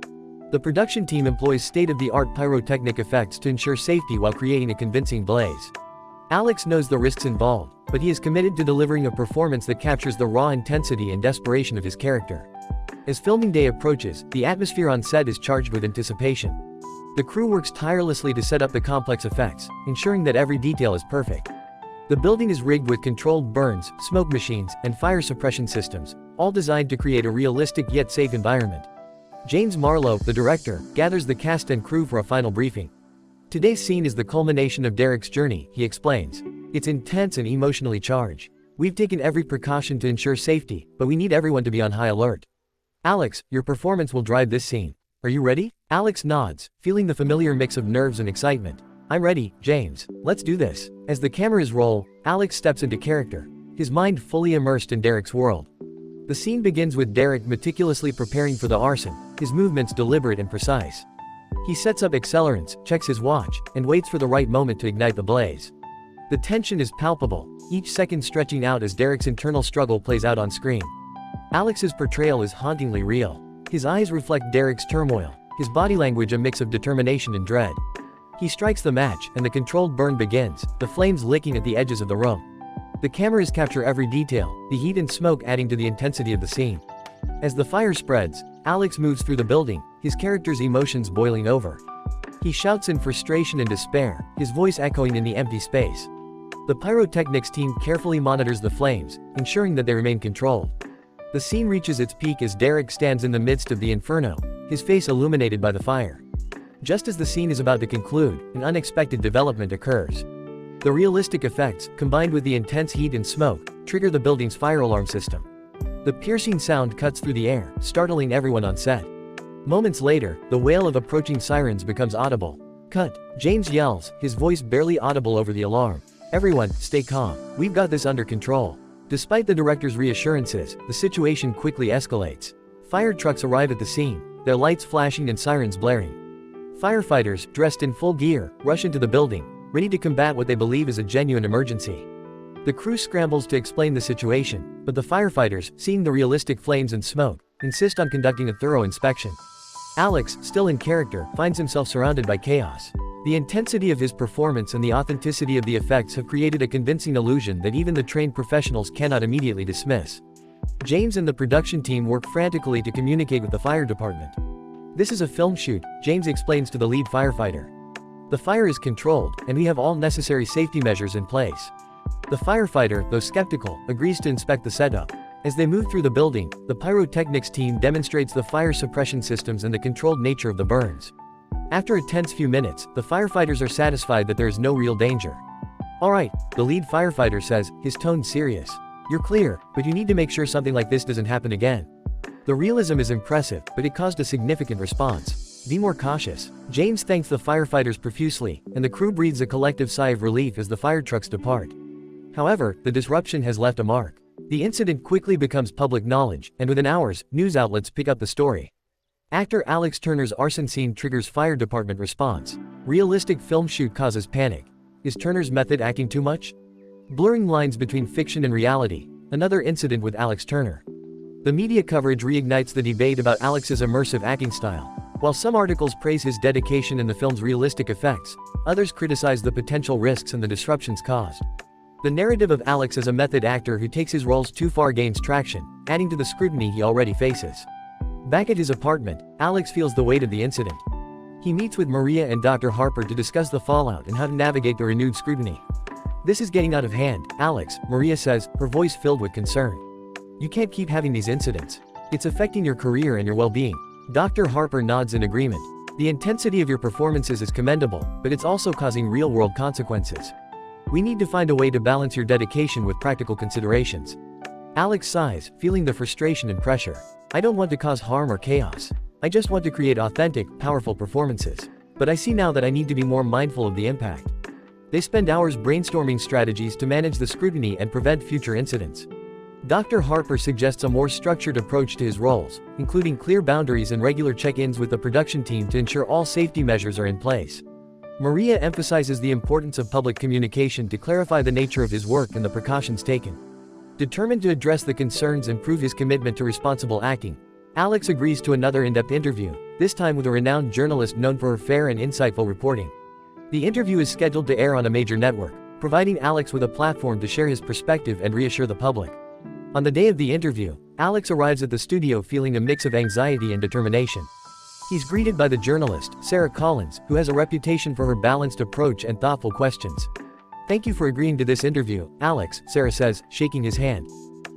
The production team employs state-of-the-art pyrotechnic effects to ensure safety while creating a convincing blaze. Alex knows the risks involved, but he is committed to delivering a performance that captures the raw intensity and desperation of his character. As filming day approaches, the atmosphere on set is charged with anticipation. The crew works tirelessly to set up the complex effects, ensuring that every detail is perfect. The building is rigged with controlled burns, smoke machines, and fire suppression systems, all designed to create a realistic yet safe environment. James Marlowe, the director, gathers the cast and crew for a final briefing. Today's scene is the culmination of Derek's journey, he explains. It's intense and emotionally charged. We've taken every precaution to ensure safety, but we need everyone to be on high alert. Alex, your performance will drive this scene. Are you ready? Alex nods, feeling the familiar mix of nerves and excitement. I'm ready, James. Let's do this. As the cameras roll, Alex steps into character, his mind fully immersed in Derek's world. The scene begins with Derek meticulously preparing for the arson, his movements deliberate and precise. He sets up accelerants, checks his watch, and waits for the right moment to ignite the blaze. The tension is palpable, each second stretching out as Derek's internal struggle plays out on screen. Alex's portrayal is hauntingly real. His eyes reflect Derek's turmoil, his body language a mix of determination and dread. He strikes the match, and the controlled burn begins, the flames licking at the edges of the room. The cameras capture every detail, the heat and smoke adding to the intensity of the scene. As the fire spreads, Alex moves through the building, his character's emotions boiling over. He shouts in frustration and despair, his voice echoing in the empty space. The pyrotechnics team carefully monitors the flames, ensuring that they remain controlled. The scene reaches its peak as Derek stands in the midst of the inferno, his face illuminated by the fire. Just as the scene is about to conclude, an unexpected development occurs. The realistic effects, combined with the intense heat and smoke, trigger the building's fire alarm system. The piercing sound cuts through the air, startling everyone on set. Moments later, the wail of approaching sirens becomes audible. Cut! James yells, his voice barely audible over the alarm. Everyone, stay calm. We've got this under control. Despite the director's reassurances, the situation quickly escalates. Fire trucks arrive at the scene, their lights flashing and sirens blaring. Firefighters, dressed in full gear, rush into the building, ready to combat what they believe is a genuine emergency. The crew scrambles to explain the situation, but the firefighters, seeing the realistic flames and smoke, insist on conducting a thorough inspection. Alex, still in character, finds himself surrounded by chaos. The intensity of his performance and the authenticity of the effects have created a convincing illusion that even the trained professionals cannot immediately dismiss. James and the production team work frantically to communicate with the fire department. This is a film shoot, James explains to the lead firefighter. The fire is controlled, and we have all necessary safety measures in place. The firefighter, though skeptical, agrees to inspect the setup. As they move through the building, the pyrotechnics team demonstrates the fire suppression systems and the controlled nature of the burns. After a tense few minutes, the firefighters are satisfied that there is no real danger. Alright, the lead firefighter says, his tone serious. You're clear, but you need to make sure something like this doesn't happen again. The realism is impressive, but it caused a significant response. Be more cautious. James thanks the firefighters profusely, and the crew breathes a collective sigh of relief as the fire trucks depart. However, the disruption has left a mark. The incident quickly becomes public knowledge, and within hours, news outlets pick up the story. Actor Alex Turner's arson scene triggers fire department response. Realistic film shoot causes panic. Is Turner's method acting too much? Blurring lines between fiction and reality. Another incident with Alex Turner. The media coverage reignites the debate about Alex's immersive acting style. While some articles praise his dedication and the film's realistic effects, others criticize the potential risks and the disruptions caused. The narrative of Alex as a method actor who takes his roles too far gains traction, adding to the scrutiny he already faces. Back at his apartment, Alex feels the weight of the incident. He meets with Maria and Dr. Harper to discuss the fallout and how to navigate the renewed scrutiny. This is getting out of hand, Alex, Maria says, her voice filled with concern. You can't keep having these incidents. It's affecting your career and your well-being. Dr. Harper nods in agreement. The intensity of your performances is commendable, but it's also causing real-world consequences. We need to find a way to balance your dedication with practical considerations. Alex sighs, feeling the frustration and pressure. I don't want to cause harm or chaos. I just want to create authentic, powerful performances. But I see now that I need to be more mindful of the impact. They spend hours brainstorming strategies to manage the scrutiny and prevent future incidents. Dr. Harper suggests a more structured approach to his roles, including clear boundaries and regular check-ins with the production team to ensure all safety measures are in place. Maria emphasizes the importance of public communication to clarify the nature of his work and the precautions taken. Determined to address the concerns and prove his commitment to responsible acting, Alex agrees to another in-depth interview, this time with a renowned journalist known for her fair and insightful reporting. The interview is scheduled to air on a major network, providing Alex with a platform to share his perspective and reassure the public. On the day of the interview, Alex arrives at the studio feeling a mix of anxiety and determination. He's greeted by the journalist, Sarah Collins, who has a reputation for her balanced approach and thoughtful questions. "Thank you for agreeing to this interview, Alex," Sarah says, shaking his hand.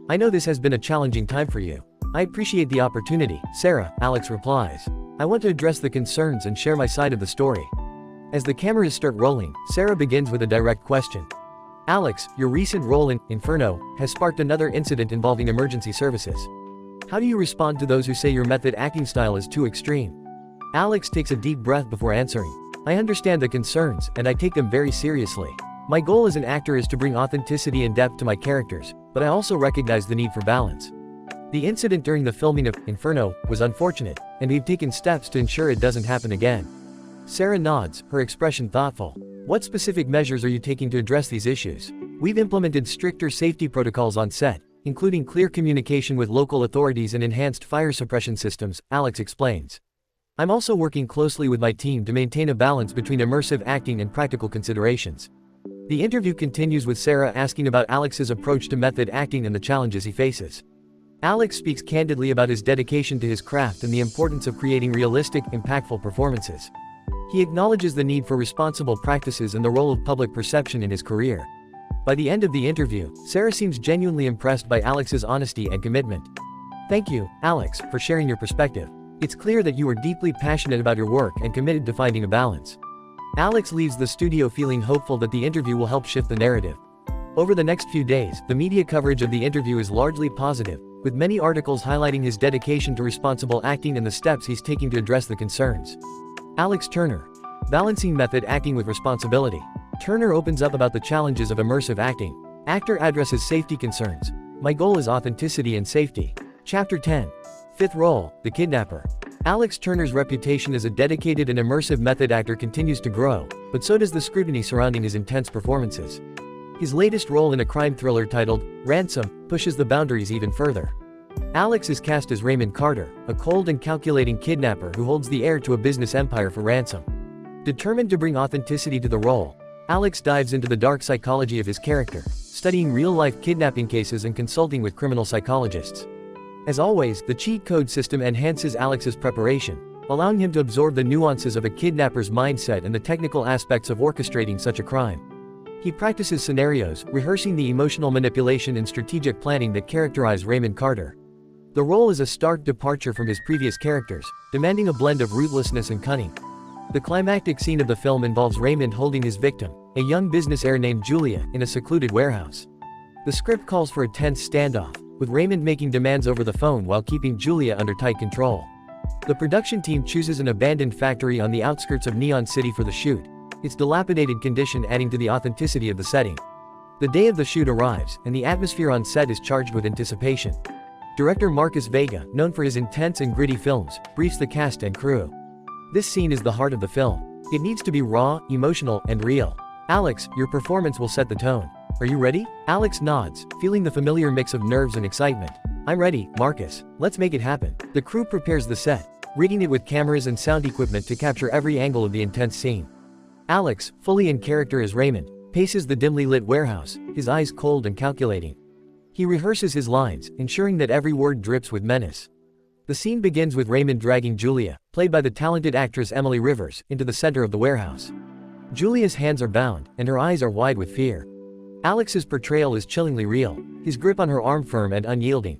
"I know this has been a challenging time for you." "I appreciate the opportunity, Sarah," Alex replies. "I want to address the concerns and share my side of the story." As the cameras start rolling, Sarah begins with a direct question. "Alex, your recent role in Inferno has sparked another incident involving emergency services. How do you respond to those who say your method acting style is too extreme?" Alex takes a deep breath before answering. "I understand the concerns, and I take them very seriously. My goal as an actor is to bring authenticity and depth to my characters, but I also recognize the need for balance. The incident during the filming of Inferno was unfortunate, and we've taken steps to ensure it doesn't happen again." Sarah nods, her expression thoughtful. "What specific measures are you taking to address these issues?" "We've implemented stricter safety protocols on set, including clear communication with local authorities and enhanced fire suppression systems," Alex explains. "I'm also working closely with my team to maintain a balance between immersive acting and practical considerations." The interview continues with Sarah asking about Alex's approach to method acting and the challenges he faces. Alex speaks candidly about his dedication to his craft and the importance of creating realistic, impactful performances. He acknowledges the need for responsible practices and the role of public perception in his career. By the end of the interview, Sarah seems genuinely impressed by Alex's honesty and commitment. "Thank you, Alex, for sharing your perspective. It's clear that you are deeply passionate about your work and committed to finding a balance." Alex leaves the studio feeling hopeful that the interview will help shift the narrative. Over the next few days, the media coverage of the interview is largely positive, with many articles highlighting his dedication to responsible acting and the steps he's taking to address the concerns. Alex Turner. Balancing method acting with responsibility. Turner opens up about the challenges of immersive acting. Actor addresses safety concerns. "My goal is authenticity and safety." Chapter 10. Fifth role, the kidnapper. Alex Turner's reputation as a dedicated and immersive method actor continues to grow, but so does the scrutiny surrounding his intense performances. His latest role in a crime thriller titled Ransom pushes the boundaries even further. Alex is cast as Raymond Carter, a cold and calculating kidnapper who holds the heir to a business empire for ransom. Determined to bring authenticity to the role, Alex dives into the dark psychology of his character, studying real-life kidnapping cases and consulting with criminal psychologists. As always, the cheat code system enhances Alex's preparation, allowing him to absorb the nuances of a kidnapper's mindset and the technical aspects of orchestrating such a crime. He practices scenarios, rehearsing the emotional manipulation and strategic planning that characterize Raymond Carter. The role is a stark departure from his previous characters, demanding a blend of ruthlessness and cunning. The climactic scene of the film involves Raymond holding his victim, a young business heir named Julia, in a secluded warehouse. The script calls for a tense standoff, with Raymond making demands over the phone while keeping Julia under tight control. The production team chooses an abandoned factory on the outskirts of Neon City for the shoot, its dilapidated condition adding to the authenticity of the setting. The day of the shoot arrives, and the atmosphere on set is charged with anticipation. Director Marcus Vega, known for his intense and gritty films, briefs the cast and crew. "This scene is the heart of the film. It needs to be raw, emotional, and real. Alex, your performance will set the tone. Are you ready?" Alex nods, feeling the familiar mix of nerves and excitement. "I'm ready, Marcus. Let's make it happen." The crew prepares the set, rigging it with cameras and sound equipment to capture every angle of the intense scene. Alex, fully in character as Raymond, paces the dimly lit warehouse, his eyes cold and calculating. He rehearses his lines, ensuring that every word drips with menace. The scene begins with Raymond dragging Julia, played by the talented actress Emily Rivers, into the center of the warehouse. Julia's hands are bound, and her eyes are wide with fear. Alex's portrayal is chillingly real, his grip on her arm firm and unyielding.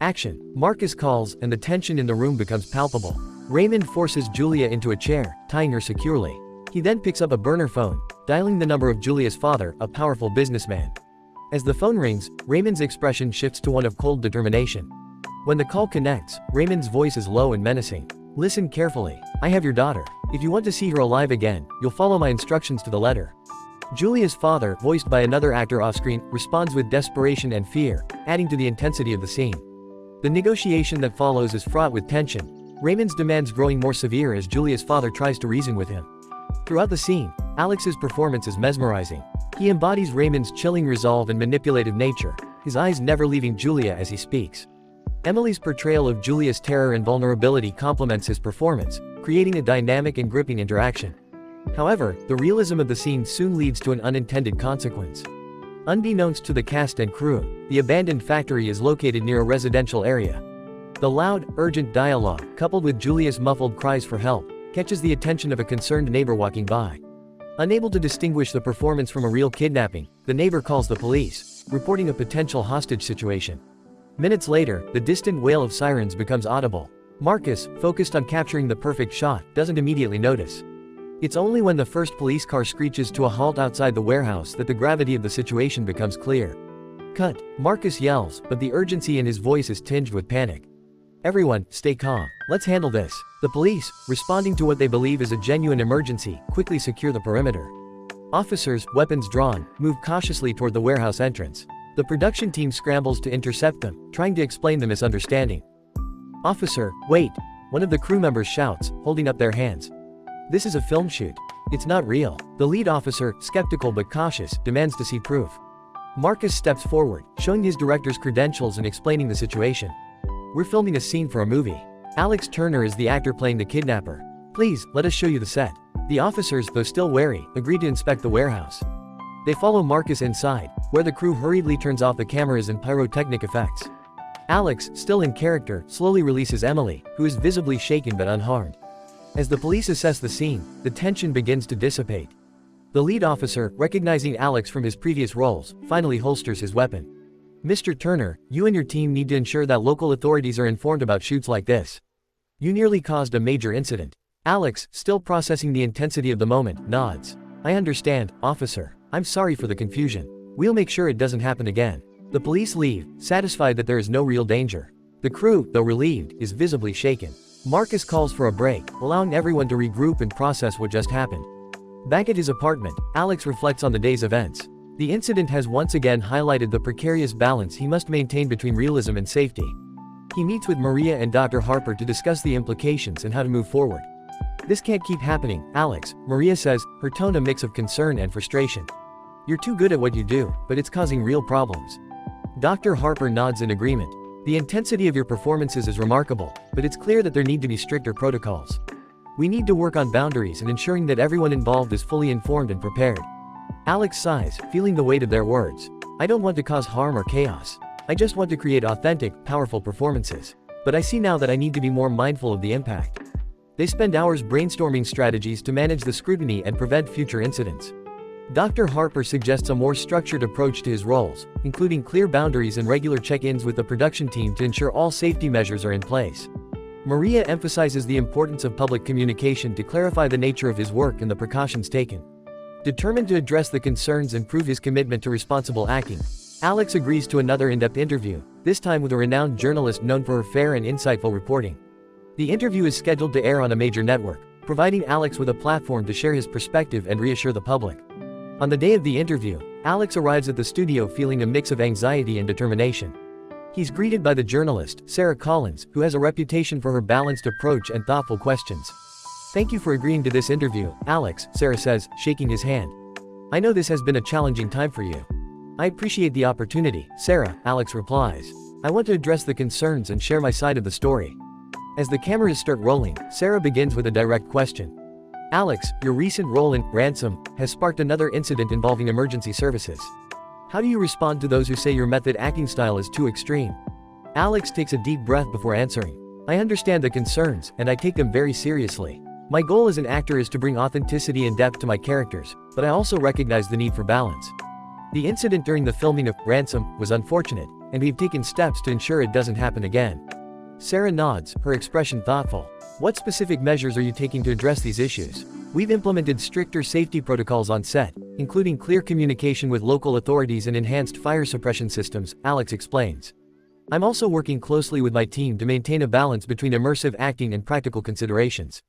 Action. Marcus calls, and the tension in the room becomes palpable. Raymond forces Julia into a chair, tying her securely. He then picks up a burner phone, dialing the number of Julia's father, a powerful businessman. As the phone rings, Raymond's expression shifts to one of cold determination. When the call connects, Raymond's voice is low and menacing. "Listen carefully. I have your daughter. If you want to see her alive again, you'll follow my instructions to the letter." Julia's father, voiced by another actor off-screen, responds with desperation and fear, adding to the intensity of the scene. The negotiation that follows is fraught with tension, Raymond's demands growing more severe as Julia's father tries to reason with him. Throughout the scene, Alex's performance is mesmerizing. He embodies Raymond's chilling resolve and manipulative nature, his eyes never leaving Julia as he speaks. Emily's portrayal of Julia's terror and vulnerability complements his performance, creating a dynamic and gripping interaction. However, the realism of the scene soon leads to an unintended consequence. Unbeknownst to the cast and crew, the abandoned factory is located near a residential area. The loud, urgent dialogue, coupled with Julia's muffled cries for help, catches the attention of a concerned neighbor walking by. Unable to distinguish the performance from a real kidnapping, the neighbor calls the police, reporting a potential hostage situation. Minutes later, the distant wail of sirens becomes audible. Marcus, focused on capturing the perfect shot, doesn't immediately notice. It's only when the first police car screeches to a halt outside the warehouse that the gravity of the situation becomes clear. Cut, Marcus yells, but the urgency in his voice is tinged with panic. Everyone, stay calm. Let's handle this. The police, responding to what they believe is a genuine emergency, quickly secure the perimeter. Officers, weapons drawn, move cautiously toward the warehouse entrance. The production team scrambles to intercept them, trying to explain the misunderstanding. "Officer, wait!" one of the crew members shouts, holding up their hands. "This is a film shoot. It's not real." The lead officer, skeptical but cautious, demands to see proof. Marcus steps forward, showing his director's credentials and explaining the situation. "We're filming a scene for a movie. Alex Turner is the actor playing the kidnapper. Please, let us show you the set." The officers, though still wary, agree to inspect the warehouse. They follow Marcus inside, where the crew hurriedly turns off the cameras and pyrotechnic effects. Alex, still in character, slowly releases Emily, who is visibly shaken but unharmed. As the police assess the scene, the tension begins to dissipate. The lead officer, recognizing Alex from his previous roles, finally holsters his weapon. "Mr. Turner, you and your team need to ensure that local authorities are informed about shoots like this. You nearly caused a major incident." Alex, still processing the intensity of the moment, nods. "I understand, officer. I'm sorry for the confusion. We'll make sure it doesn't happen again." The police leave, satisfied that there is no real danger. The crew, though relieved, is visibly shaken. Marcus calls for a break, allowing everyone to regroup and process what just happened. Back at his apartment, Alex reflects on the day's events. The incident has once again highlighted the precarious balance he must maintain between realism and safety. He meets with Maria and Dr. Harper to discuss the implications and how to move forward. "This can't keep happening, Alex," Maria says, her tone a mix of concern and frustration. "You're too good at what you do, but it's causing real problems." Dr. Harper nods in agreement. "The intensity of your performances is remarkable, but it's clear that there need to be stricter protocols. We need to work on boundaries and ensuring that everyone involved is fully informed and prepared." Alex sighs, feeling the weight of their words. "I don't want to cause harm or chaos. I just want to create authentic, powerful performances. But I see now that I need to be more mindful of the impact." They spend hours brainstorming strategies to manage the scrutiny and prevent future incidents. Dr. Harper suggests a more structured approach to his roles, including clear boundaries and regular check-ins with the production team to ensure all safety measures are in place. Maria emphasizes the importance of public communication to clarify the nature of his work and the precautions taken. Determined to address the concerns and prove his commitment to responsible acting, Alex agrees to another in-depth interview, this time with a renowned journalist known for her fair and insightful reporting. The interview is scheduled to air on a major network, providing Alex with a platform to share his perspective and reassure the public. On the day of the interview, Alex arrives at the studio feeling a mix of anxiety and determination. He's greeted by the journalist, Sarah Collins, who has a reputation for her balanced approach and thoughtful questions. "Thank you for agreeing to this interview, Alex," Sarah says, shaking his hand. "I know this has been a challenging time for you." "I appreciate the opportunity, Sarah," Alex replies. "I want to address the concerns and share my side of the story." As the cameras start rolling, Sarah begins with a direct question. "Alex, your recent role in Ransom has sparked another incident involving emergency services. How do you respond to those who say your method acting style is too extreme?" Alex takes a deep breath before answering. "I understand the concerns, and I take them very seriously. My goal as an actor is to bring authenticity and depth to my characters, but I also recognize the need for balance. The incident during the filming of Ransom was unfortunate, and we've taken steps to ensure it doesn't happen again." Sarah nods, her expression thoughtful. "What specific measures are you taking to address these issues?" "We've implemented stricter safety protocols on set, including clear communication with local authorities and enhanced fire suppression systems," Alex explains. "I'm also working closely with my team to maintain a balance between immersive acting and practical considerations."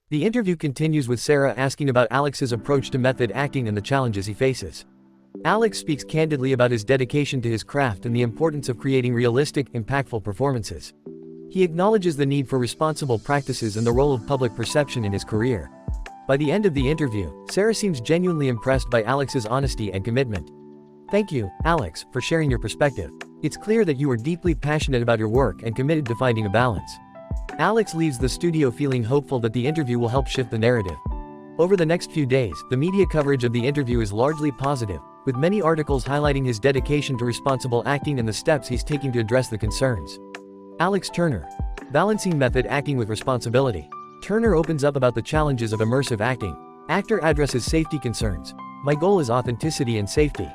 The interview continues with Sarah asking about Alex's approach to method acting and the challenges he faces. Alex speaks candidly about his dedication to his craft and the importance of creating realistic, impactful performances. He acknowledges the need for responsible practices and the role of public perception in his career. By the end of the interview, Sarah seems genuinely impressed by Alex's honesty and commitment. "Thank you, Alex, for sharing your perspective. It's clear that you are deeply passionate about your work and committed to finding a balance." Alex leaves the studio feeling hopeful that the interview will help shift the narrative. Over the next few days, the media coverage of the interview is largely positive, with many articles highlighting his dedication to responsible acting and the steps he's taking to address the concerns. Alex Turner. Balancing method acting with responsibility. Turner opens up about the challenges of immersive acting. Actor addresses safety concerns. My goal is authenticity and safety.